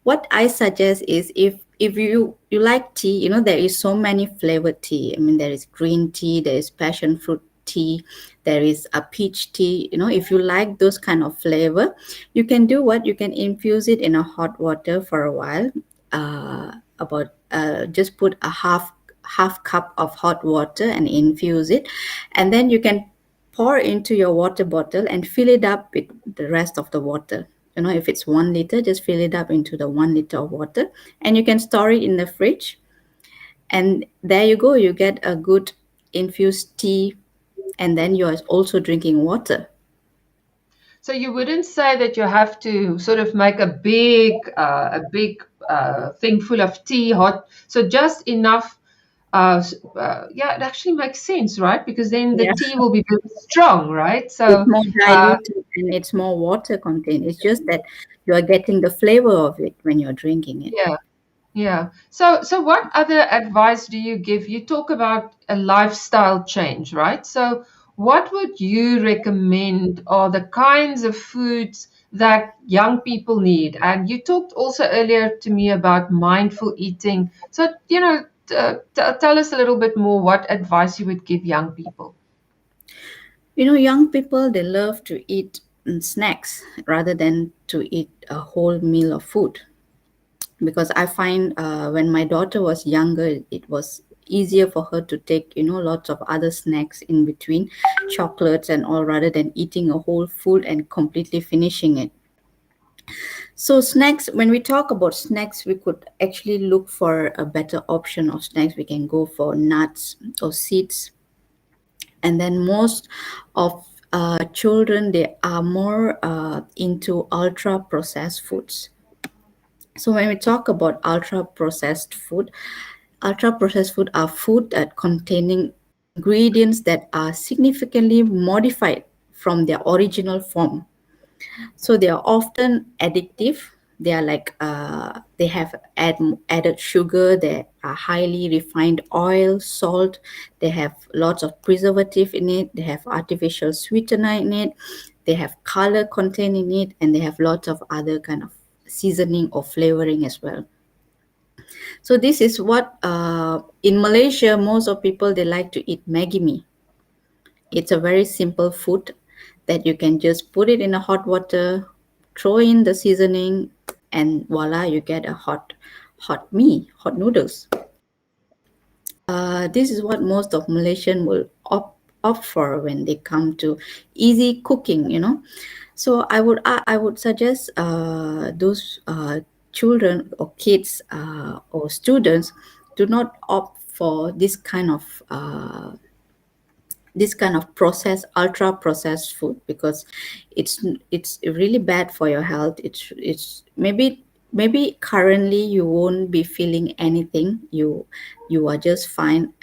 What I suggest is, if you like tea, there is so many flavored tea. I mean, there is green tea, there is passion fruit tea, there is a peach tea. If you like those kind of flavor, you can do what? You can infuse it in a hot water for a while. Just put a half cup of hot water and infuse it, and then you can pour into your water bottle and fill it up with the rest of the water. If it's 1 liter, just fill it up into the 1 liter of water, and you can store it in the fridge. And there you go, you get a good infused tea, and then you are also drinking water. So you wouldn't say that you have to sort of make a big thing full of tea, hot. So just enough. It actually makes sense, right? Because then the tea will be very strong, right? So it's more diluted and it's more water contained. It's just that you are getting the flavor of it when you're drinking it. Yeah. So what other advice do you give? You talk about a lifestyle change, right? So what would you recommend are the kinds of foods that young people need? And you talked also earlier to me about mindful eating. So, tell us a little bit more what advice you would give young people. Young people, they love to eat snacks rather than to eat a whole meal of food. Because I find when my daughter was younger, it was easier for her to take lots of other snacks in between, chocolates and all, rather than eating a whole food and completely finishing it. So snacks, when we talk about snacks, we could actually look for a better option of snacks. We can go for nuts or seeds. And then most of children, they are more into ultra processed foods. So when we talk about ultra processed food are food that containing ingredients that are significantly modified from their original form. So they are often addictive. They are like they have added sugar. They are highly refined oil, salt. They have lots of preservative in it. They have artificial sweetener in it. They have color content in it, and they have lots of other kind of seasoning or flavoring as well. So this is what in Malaysia, most of people, they like to eat Maggi mee. It's a very simple food that you can just put it in a hot water, throw in the seasoning, and voila, you get a hot noodles. This is what most of Malaysian will opt for when they come to easy cooking, So I would suggest those children or kids or students do not opt for this kind of ultra processed food, because it's really bad for your health. It's maybe currently you won't be feeling anything. You are just fine.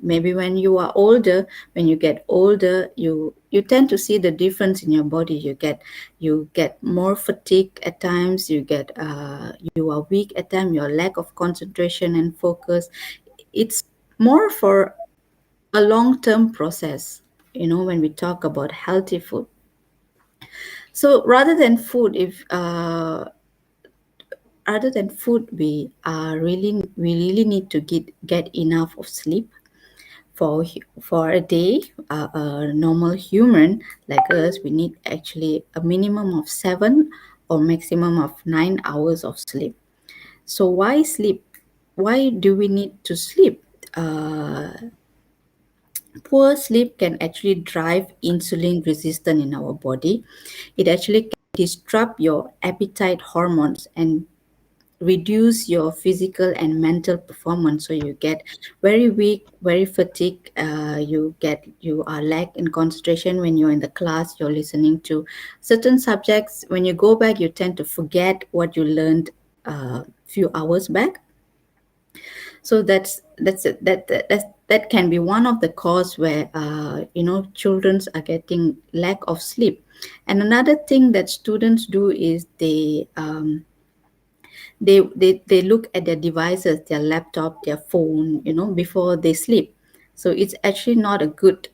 Maybe when you are older, when you get older, you tend to see the difference in your body. You get more fatigue at times. You are weak at times. Your lack of concentration and focus. It's more for a long-term process, when we talk about healthy food. So rather than food, we really need to get enough of sleep for a day. A normal human like us, we need actually a minimum of 7 or maximum of 9 hours of sleep. So why sleep? Why do we need to sleep? Poor sleep can actually drive insulin resistance in our body. It actually can disrupt your appetite hormones and reduce your physical and mental performance. So you get very weak, very fatigued. You are lack in concentration when you're in the class. You're listening to certain subjects. When you go back, you tend to forget what you learned a few hours back. So that can be one of the cause where children are getting lack of sleep. And another thing that students do is they look at their devices, their laptop, their phone, before they sleep. So it's actually not a good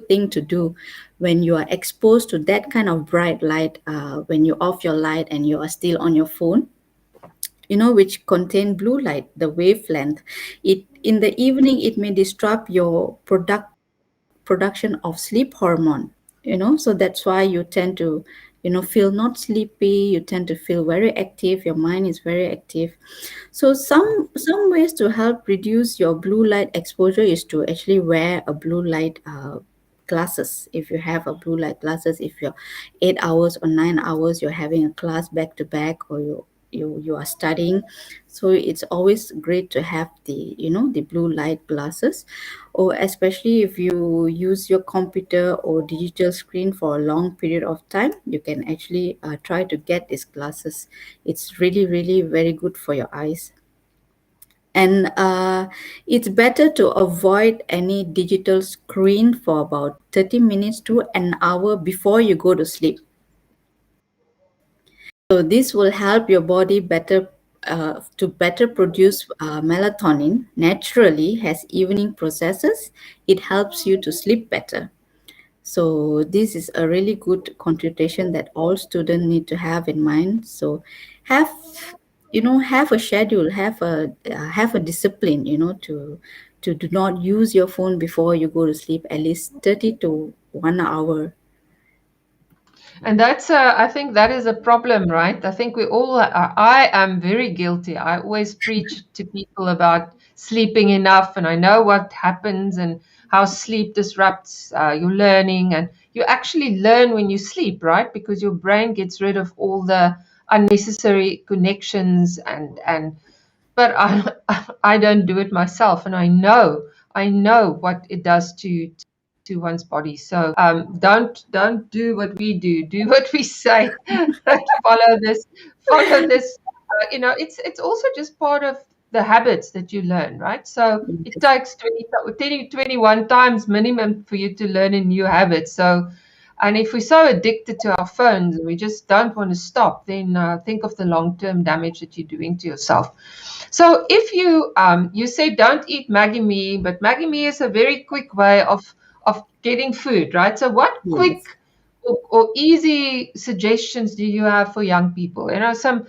thing to do when you are exposed to that kind of bright light. When you off your light and you are still on your phone, which contain blue light, the wavelength. In the evening, it may disrupt your production of sleep hormone, so that's why you tend to feel not sleepy, you tend to feel very active, your mind is very active. So some ways to help reduce your blue light exposure is to actually wear a blue light glasses. If you have a blue light glasses, if you're 8 hours or 9 hours you're having a class back to back, or you are studying, so it's always great to have the blue light glasses. Or especially if you use your computer or digital screen for a long period of time, you can actually try to get these glasses. It's really, really very good for your eyes. And it's better to avoid any digital screen for about 30 minutes to an hour before you go to sleep. So this will help your body to better produce melatonin naturally as evening processes. It helps you to sleep better. So this is a really good contribution that all students need to have in mind. So have have a schedule, have a discipline, to do not use your phone before you go to sleep, at least 30 to 1 hour. And that's, I think that is a problem, right? I think we all, I am very guilty. I always preach to people about sleeping enough, and I know what happens and how sleep disrupts your learning. And you actually learn when you sleep, right? Because your brain gets rid of all the unnecessary connections but I don't do it myself, and I know what it does to one's body. So don't do what we do. Do what we say. Follow this. It's also just part of the habits that you learn, right? So it takes 21 times minimum for you to learn a new habit. So, and if we're so addicted to our phones and we just don't want to stop, then think of the long-term damage that you're doing to yourself. So if you say don't eat Maggi mee, but Maggi mee is a very quick way of getting food, right? So what quick or easy suggestions do you have for young people? Some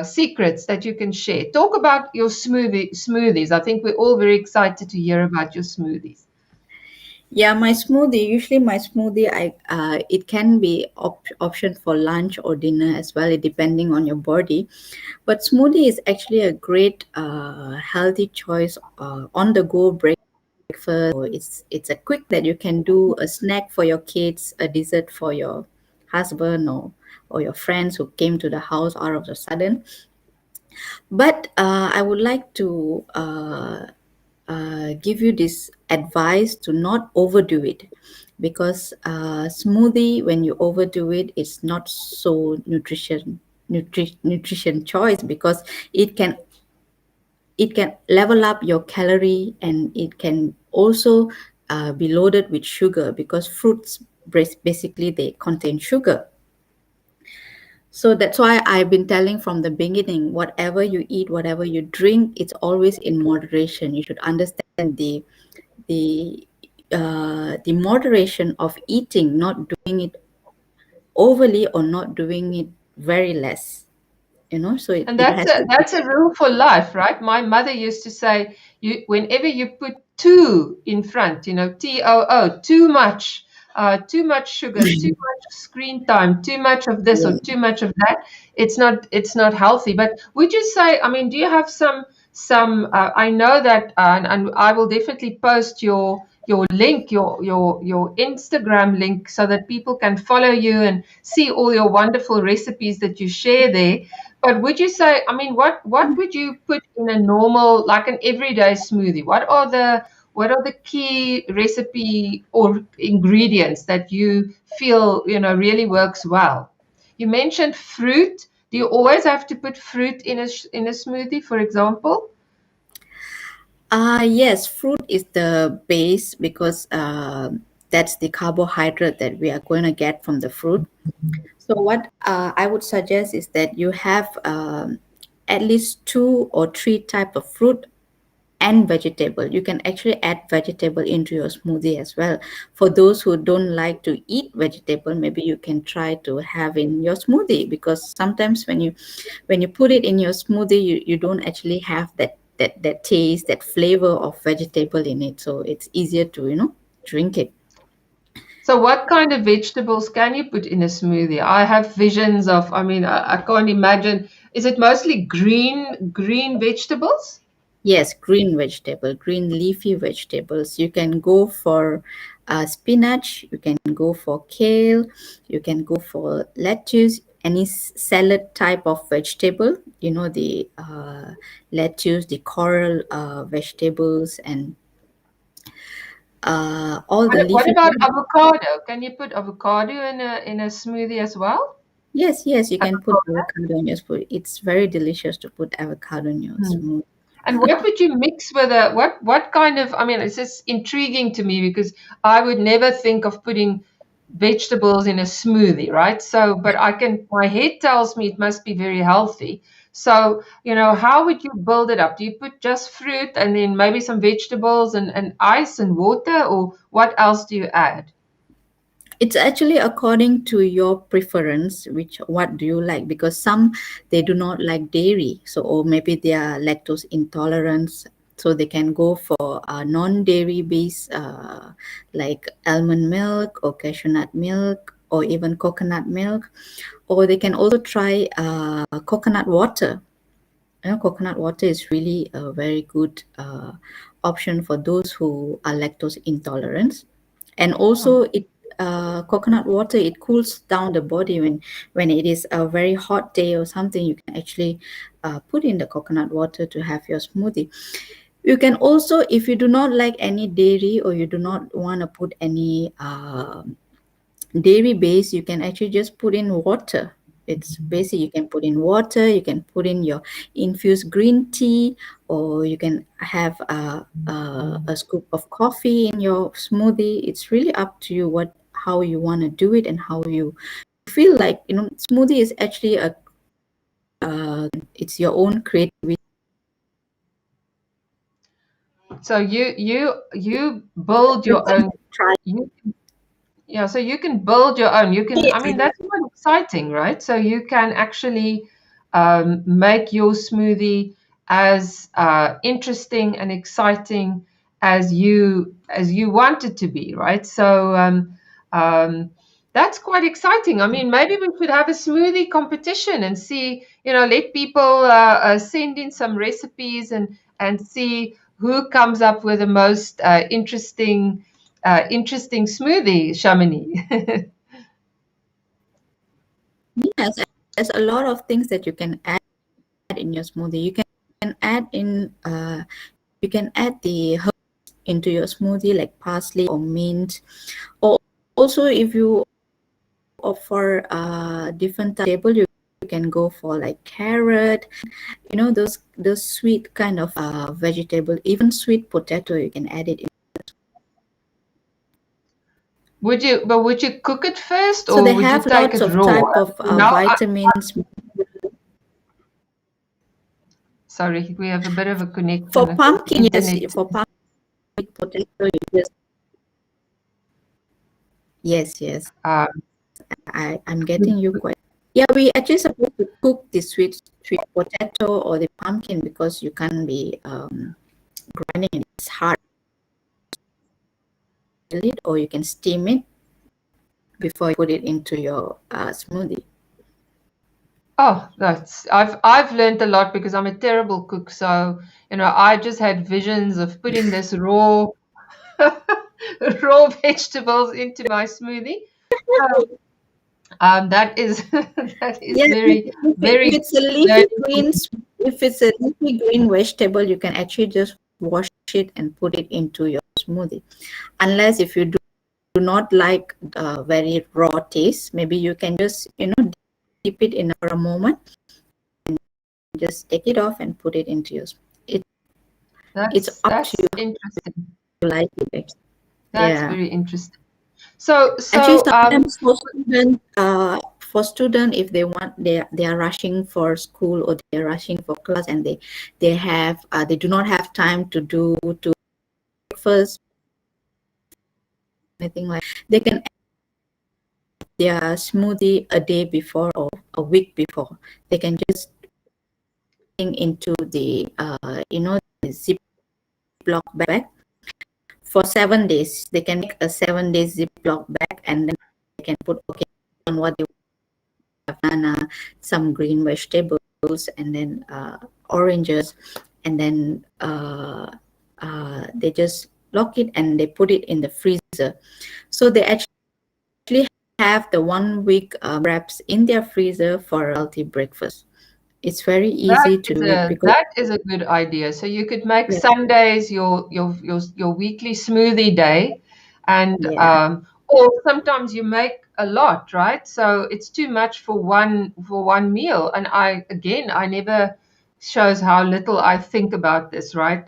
secrets that you can share. Talk about your smoothies. I think we're all very excited to hear about your smoothies. Yeah, my smoothie. Usually, my smoothie, it can be option for lunch or dinner as well, depending on your body. But smoothie is actually a great healthy choice on the go breakfast. It's a quick that you can do, a snack for your kids, a dessert for your husband or your friends who came to the house all of a sudden. But I would like to give you this advice to not overdo it, because smoothie, when you overdo it, it's not so nutrition choice, because it can level up your calorie, and it can also be loaded with sugar, because fruits basically they contain sugar. So that's why I've been telling from the beginning, whatever you eat, whatever you drink, it's always in moderation. You should understand the moderation of eating, not doing it overly or not doing it very less. So and that's a rule for life, right? My mother used to say, whenever you put two in front, TOO, too much sugar, too much screen time, too much of this or too much of that, it's not healthy. But would you say, I mean, do you have some I know that and I will definitely post your link, your Instagram link, so that people can follow you and see all your wonderful recipes that you share there. But would you say, I mean, what would you put in a normal, like an everyday smoothie? What are the key recipe or ingredients that you feel really works well? You mentioned fruit. Do you always have to put fruit in a smoothie, for example? Yes, fruit is the base, because that's the carbohydrate that we are going to get from the fruit. So what I would suggest is that you have at least 2 or 3 type of fruit and vegetable. You can actually add vegetable into your smoothie as well. For those who don't like to eat vegetable, maybe you can try to have in your smoothie, because sometimes when you put it in your smoothie, you don't actually have that that taste, that flavor of vegetable in it. So it's easier to drink it. So what kind of vegetables can you put in a smoothie? I have visions of, I can't imagine. Is it mostly green vegetables? Yes, green vegetable, green leafy vegetables. You can go for spinach, you can go for kale, you can go for lettuce, any salad type of vegetable, the lettuce, the coral vegetables, and all the What leafy. about avocado? Can you put avocado in a smoothie as well? Yes, you can put avocado in your smoothie. It's very delicious to put avocado in your smoothie. And what would you mix with what kind of, it's just intriguing to me because I would never think of putting vegetables in a smoothie, right? So, but my head tells me it must be very healthy. So, how would you build it up? Do you put just fruit and then maybe some vegetables and ice and water, or what else do you add? It's actually according to your preference, what do you like, because some they do not like dairy, so or maybe they are lactose intolerant, so they can go for non-dairy based like almond milk or cashew nut milk or even coconut milk, or they can also try coconut water. Coconut water is really a very good option for those who are lactose intolerant. And also coconut water, it cools down the body when it is a very hot day or something. You can actually put in the coconut water to have your smoothie. You can also, if you do not like any dairy or you do not want to put any dairy base, you can actually just put in water. It's basic. You can put in water, you can put in your infused green tea, or you can have a scoop of coffee in your smoothie. It's really up to you how you want to do it and how you feel like. Smoothie is actually it's your own creativity. So you build your own. So you can build your own. You can. That's quite exciting, right? So you can actually make your smoothie as interesting and exciting as you want it to be, right? So that's quite exciting. Maybe we could have a smoothie competition and see, let people send in some recipes and see who comes up with the most interesting smoothie, Shamini. Yes, there's a lot of things that you can add in your smoothie. You can add in you can add the herbs into your smoothie like parsley or mint, or also if you offer different table, you can go for like carrot, those sweet kind of vegetable, even sweet potato, you can add it in. Would you cook it first, So or they would have you take lots it of raw? type of vitamins. Sorry, we have a bit of a connection. For pumpkin, yes, Internet. for pumpkin potato, you just yes. I'm getting you quite. Yeah, we actually supposed to cook the sweet potato or the pumpkin because you can't be grinding it. It's hard. Or you can steam it before you put it into your smoothie. Oh, I've learned a lot because I'm a terrible cook. So I just had visions of putting this raw vegetables into my smoothie. That is Yes, very if it's a leafy green, if it's a leafy green vegetable, you can actually just wash it and put it into your smoothie. Unless if you do not like very raw taste, maybe you can just dip it in for a moment and just take it off and put it into your smoothie. It's up to you. Interesting. You like it. That's very interesting. So actually, sometimes for student, if they want, they are rushing for school or they are rushing for class, and they do not have time to do breakfast, anything like, they can add their smoothie a day before or a week before. They can just into the Ziploc bag for 7 days. They can make a 7-day Ziploc bag, and then they can put on what they have, banana, some green vegetables, and then oranges, and then they just lock it and they put it in the freezer. So they actually have the 1 week wraps in their freezer for a healthy breakfast. It's very easy to do it because That is a good idea. So you could make Yeah. Sundays your weekly smoothie day, and Yeah. or sometimes you make a lot, right? So it's too much for one meal. And I never shows how little I think about this, right?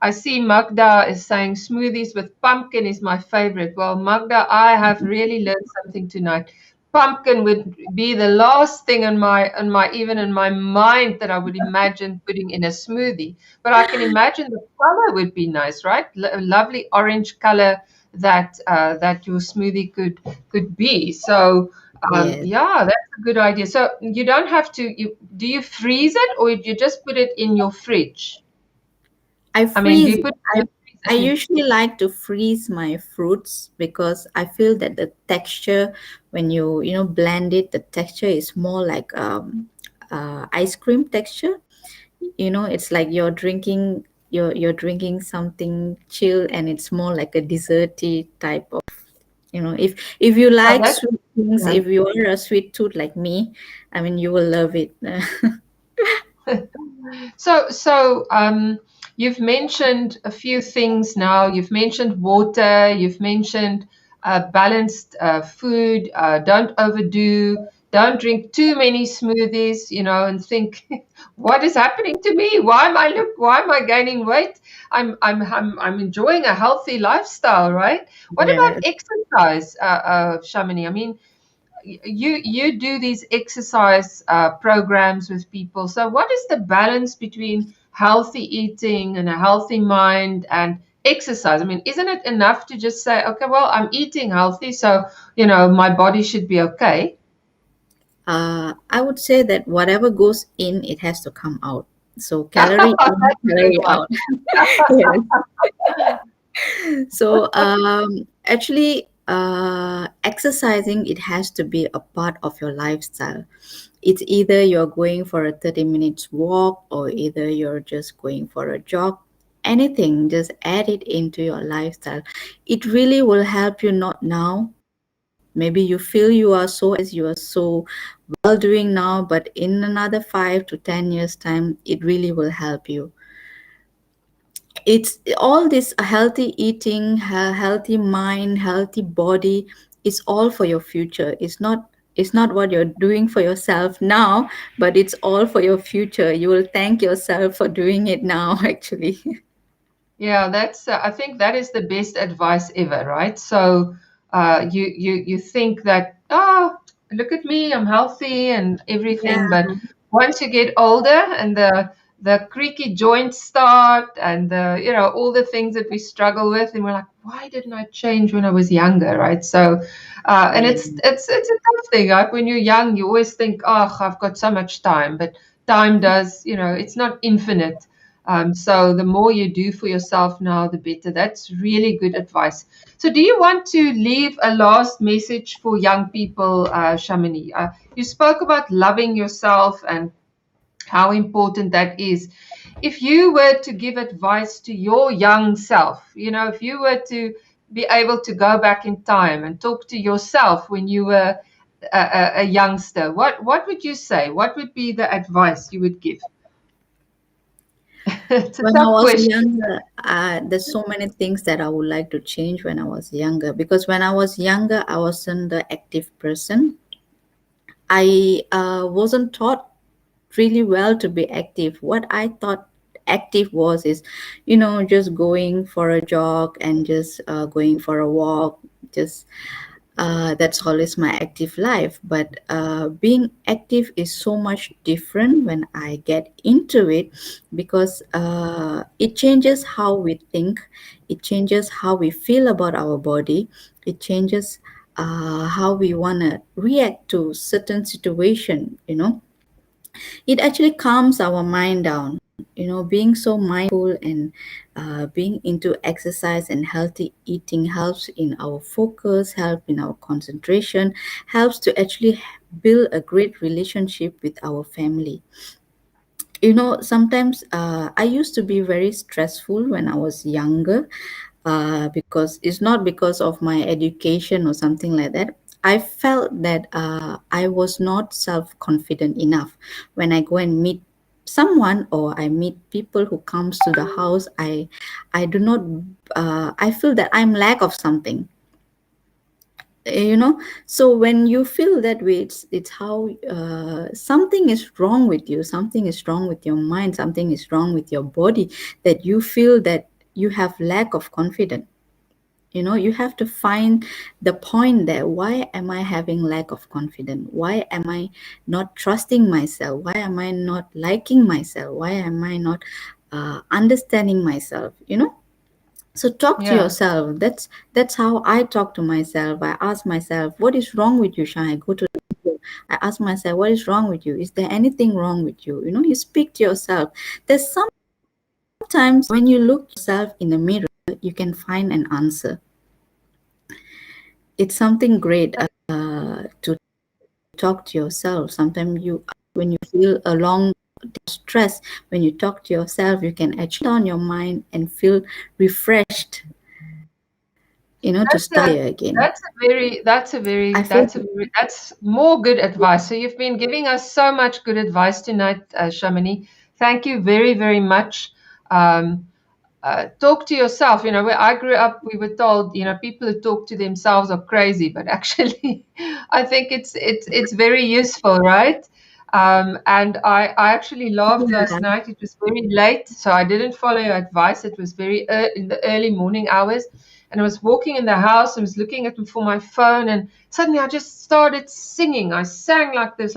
I see Magda is saying smoothies with pumpkin is my favorite. Well, Magda, I have really learned something tonight. Pumpkin would be the last thing in my mind that I would imagine putting in a smoothie. But I can imagine the color would be nice, right? A lovely orange color that that your smoothie could be. So Yes. yeah, that's a good idea. So you don't have to. Do you freeze it or you just put it in your fridge? I I mean, do freeze you it. put I usually like to freeze my fruits because I feel that the texture, when you blend it, the texture is more like ice cream texture. It's like you're drinking something chill, and it's more like a desserty type of. If you Yeah, like that's sweet things, yeah. if you are a sweet tooth like me, I mean, you will love it. So you've mentioned a few things now. You've mentioned water. You've mentioned balanced food. Don't overdo. Don't drink too many smoothies. And think, what is happening to me? Why am I gaining weight? I'm enjoying a healthy lifestyle, right? What about Yes. exercise, Shamini? I mean, you do these exercise programs with people. So what is the balance between healthy eating and a healthy mind and exercise? I mean, isn't it enough to just say, okay, well, I'm eating healthy, so my body should be okay? I would say that whatever goes in, it has to come out. So calorie in, That's a good calorie one. out. Yes. So actually, exercising, it has to be a part of your lifestyle. It's either you're going for a 30 minutes walk, or either you're just going for a jog. Anything, just add it into your lifestyle. It really will help you, not now. Maybe you feel you are so well doing now, but in another 5 to 10 years time, it really will help you. It's all this healthy eating, healthy mind, healthy body. It's all for your future. It's not what you're doing for yourself now, but it's all for your future. You will thank yourself for doing it now, actually. Yeah, that's. I think that is the best advice ever, right? So, you think that, look at me, I'm healthy and everything, Yeah. but once you get older and the creaky joints start, and all the things that we struggle with, and we're like, why didn't I change when I was younger, right? So, and Yeah. it's a tough thing. Like when you're young, you always think, oh, I've got so much time, but time does, it's not infinite. So the more you do for yourself now, the better. That's really good advice. So do you want to leave a last message for young people, Shamini? You spoke about loving yourself and how important that is. If you were to give advice to your young self, if you were to be able to go back in time and talk to yourself when you were a youngster, what would you say? What would be the advice you would give? It's a When I tough was question. younger, there's so many things that I would like to change when I was younger. Because when I was younger, I wasn't the active person. I wasn't taught really well to be active. What I thought active was is, just going for a jog and just going for a walk. Just that's always my active life. But being active is so much different when I get into it, because it changes how we think, it changes how we feel about our body, it changes how we want to react to certain situation. It actually calms our mind down. being so mindful and being into exercise and healthy eating helps in our focus, help in our concentration, helps to actually build a great relationship with our family. Sometimes I used to be very stressful when I was younger, because it's not because of my education or something like that. I felt that I was not self-confident enough. When I go and meet someone or I meet people who comes to the house, I do not I feel that I'm lack of something. So when you feel that way, it's how something is wrong with you, something is wrong with your mind, something is wrong with your body, that you feel that you have lack of confidence. You have to find the point there. Why am I having lack of confidence? Why am I not trusting myself? Why am I not liking myself? Why am I not understanding myself? So talk to Yeah. yourself. That's how I talk to myself. I ask myself, what is wrong with you, Shah? I go to the mirror. I ask myself, what is wrong with you? Is there anything wrong with you? You speak to yourself. There's sometimes when you look yourself in the mirror, you can find an answer. It's something great to talk to yourself. Sometimes when you feel a long stress, when you talk to yourself, you can actually on your mind and feel refreshed. To start again. That's more good advice. So you've been giving us so much good advice tonight, Shamini. Thank you very, very much. Talk to yourself. Where I grew up, we were told, people who talk to themselves are crazy, but actually, I think it's very useful, right? And I actually laughed last night. It was very late, so I didn't follow your advice. It was very in the early morning hours, and I was walking in the house. I was looking for my phone, and suddenly I just started singing. I sang like this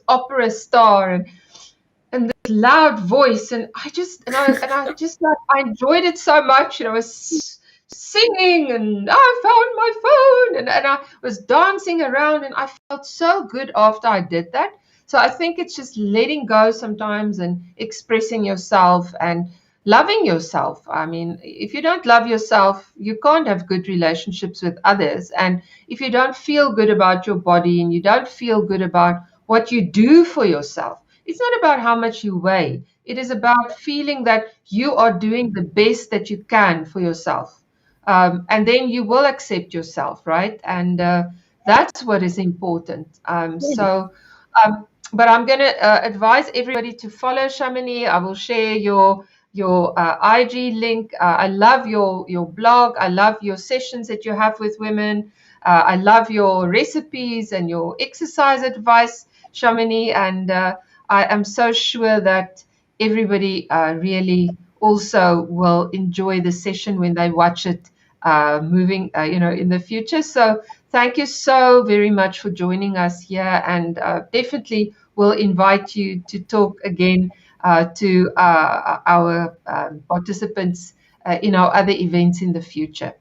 opera star, and this loud voice, and I just like I enjoyed it so much. I was singing, and I found my phone, and I was dancing around, and I felt so good after I did that. So I think it's just letting go sometimes and expressing yourself and loving yourself. I mean, if you don't love yourself, you can't have good relationships with others. And if you don't feel good about your body and you don't feel good about what you do for yourself, it's not about how much you weigh. It is about feeling that you are doing the best that you can for yourself. And then you will accept yourself, right? And that's what is important. But I'm going to advise everybody to follow Shamini. I will share your IG link. I love your blog. I love your sessions that you have with women. I love your recipes and your exercise advice, Shamini. And I am so sure that everybody really also will enjoy the session when they watch it moving, in the future. So thank you so very much for joining us here, and definitely we'll invite you to talk again to our participants in our other events in the future.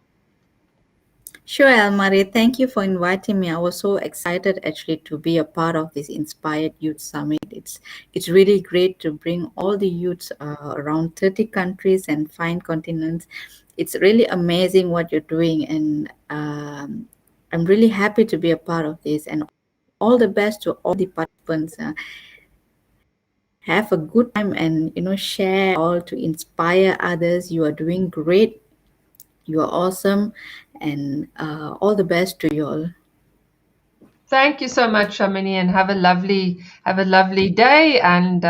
Sure, Almari. Thank you for inviting me. I was so excited actually to be a part of this Inspired Youth Summit. It's really great to bring all the youths around 30 countries and 5 continents. It's really amazing what you're doing, and I'm really happy to be a part of this. And all the best to all the participants. Have a good time and share all to inspire others. You are doing great. You are awesome, and all the best to you all. Thank you so much, Shamini, and have a lovely day. And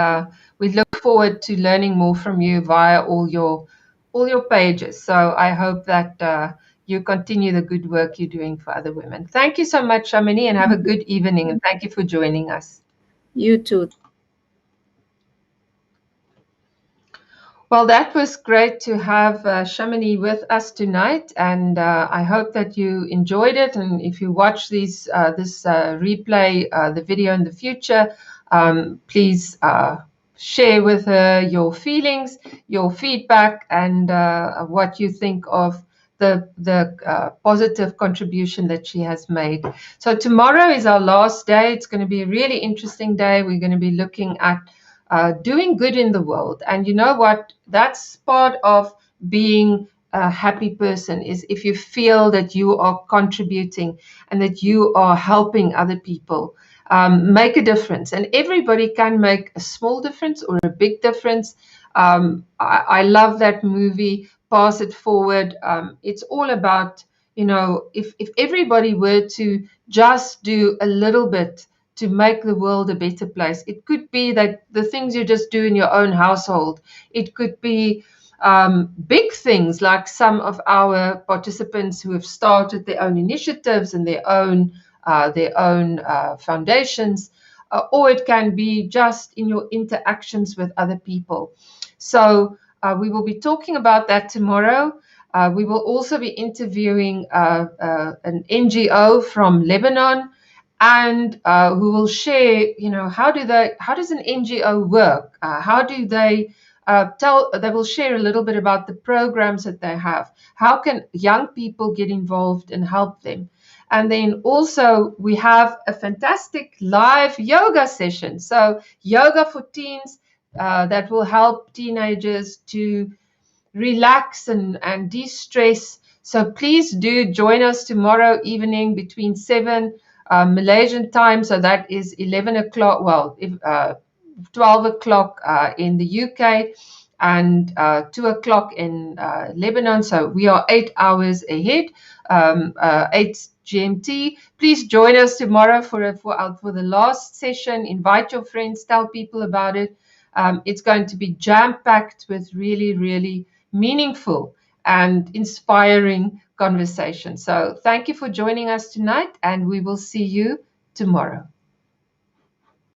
we look forward to learning more from you via all your pages. So I hope that you continue the good work you're doing for other women. Thank you so much, Shamini, and have a good evening. And thank you for joining us. You too. Well, that was great to have Shamini with us tonight, and I hope that you enjoyed it. And if you watch this replay, the video in the future, please share with her your feelings, your feedback, and what you think of the positive contribution that she has made. So tomorrow is our last day. It's going to be a really interesting day. We're going to be looking at doing good in the world. And you know what? That's part of being a happy person, is if you feel that you are contributing and that you are helping other people make a difference. And everybody can make a small difference or a big difference. I love that movie, Pass It Forward. It's all about, you know, if everybody were to just do a little bit to make the world a better place. It could be that the things you just do in your own household. It could be big things like some of our participants who have started their own initiatives and their own foundations, or it can be just in your interactions with other people. So we will be talking about that tomorrow. We will also be interviewing an NGO from Lebanon, and who will share, you know, how does an NGO work? How do they they will share a little bit about the programs that they have. How can young people get involved and help them? And then also we have a fantastic live yoga session. So yoga for teens that will help teenagers to relax and de-stress. So please do join us tomorrow evening between 7 Malaysian time. So that is 11 o'clock, well, 12 o'clock in the UK and 2 o'clock in Lebanon. So we are 8 hours ahead, 8 GMT. Please join us tomorrow for the last session. Invite your friends, tell people about it. It's going to be jam-packed with really, really meaningful and inspiring conversation. So thank you for joining us tonight, and we will see you tomorrow.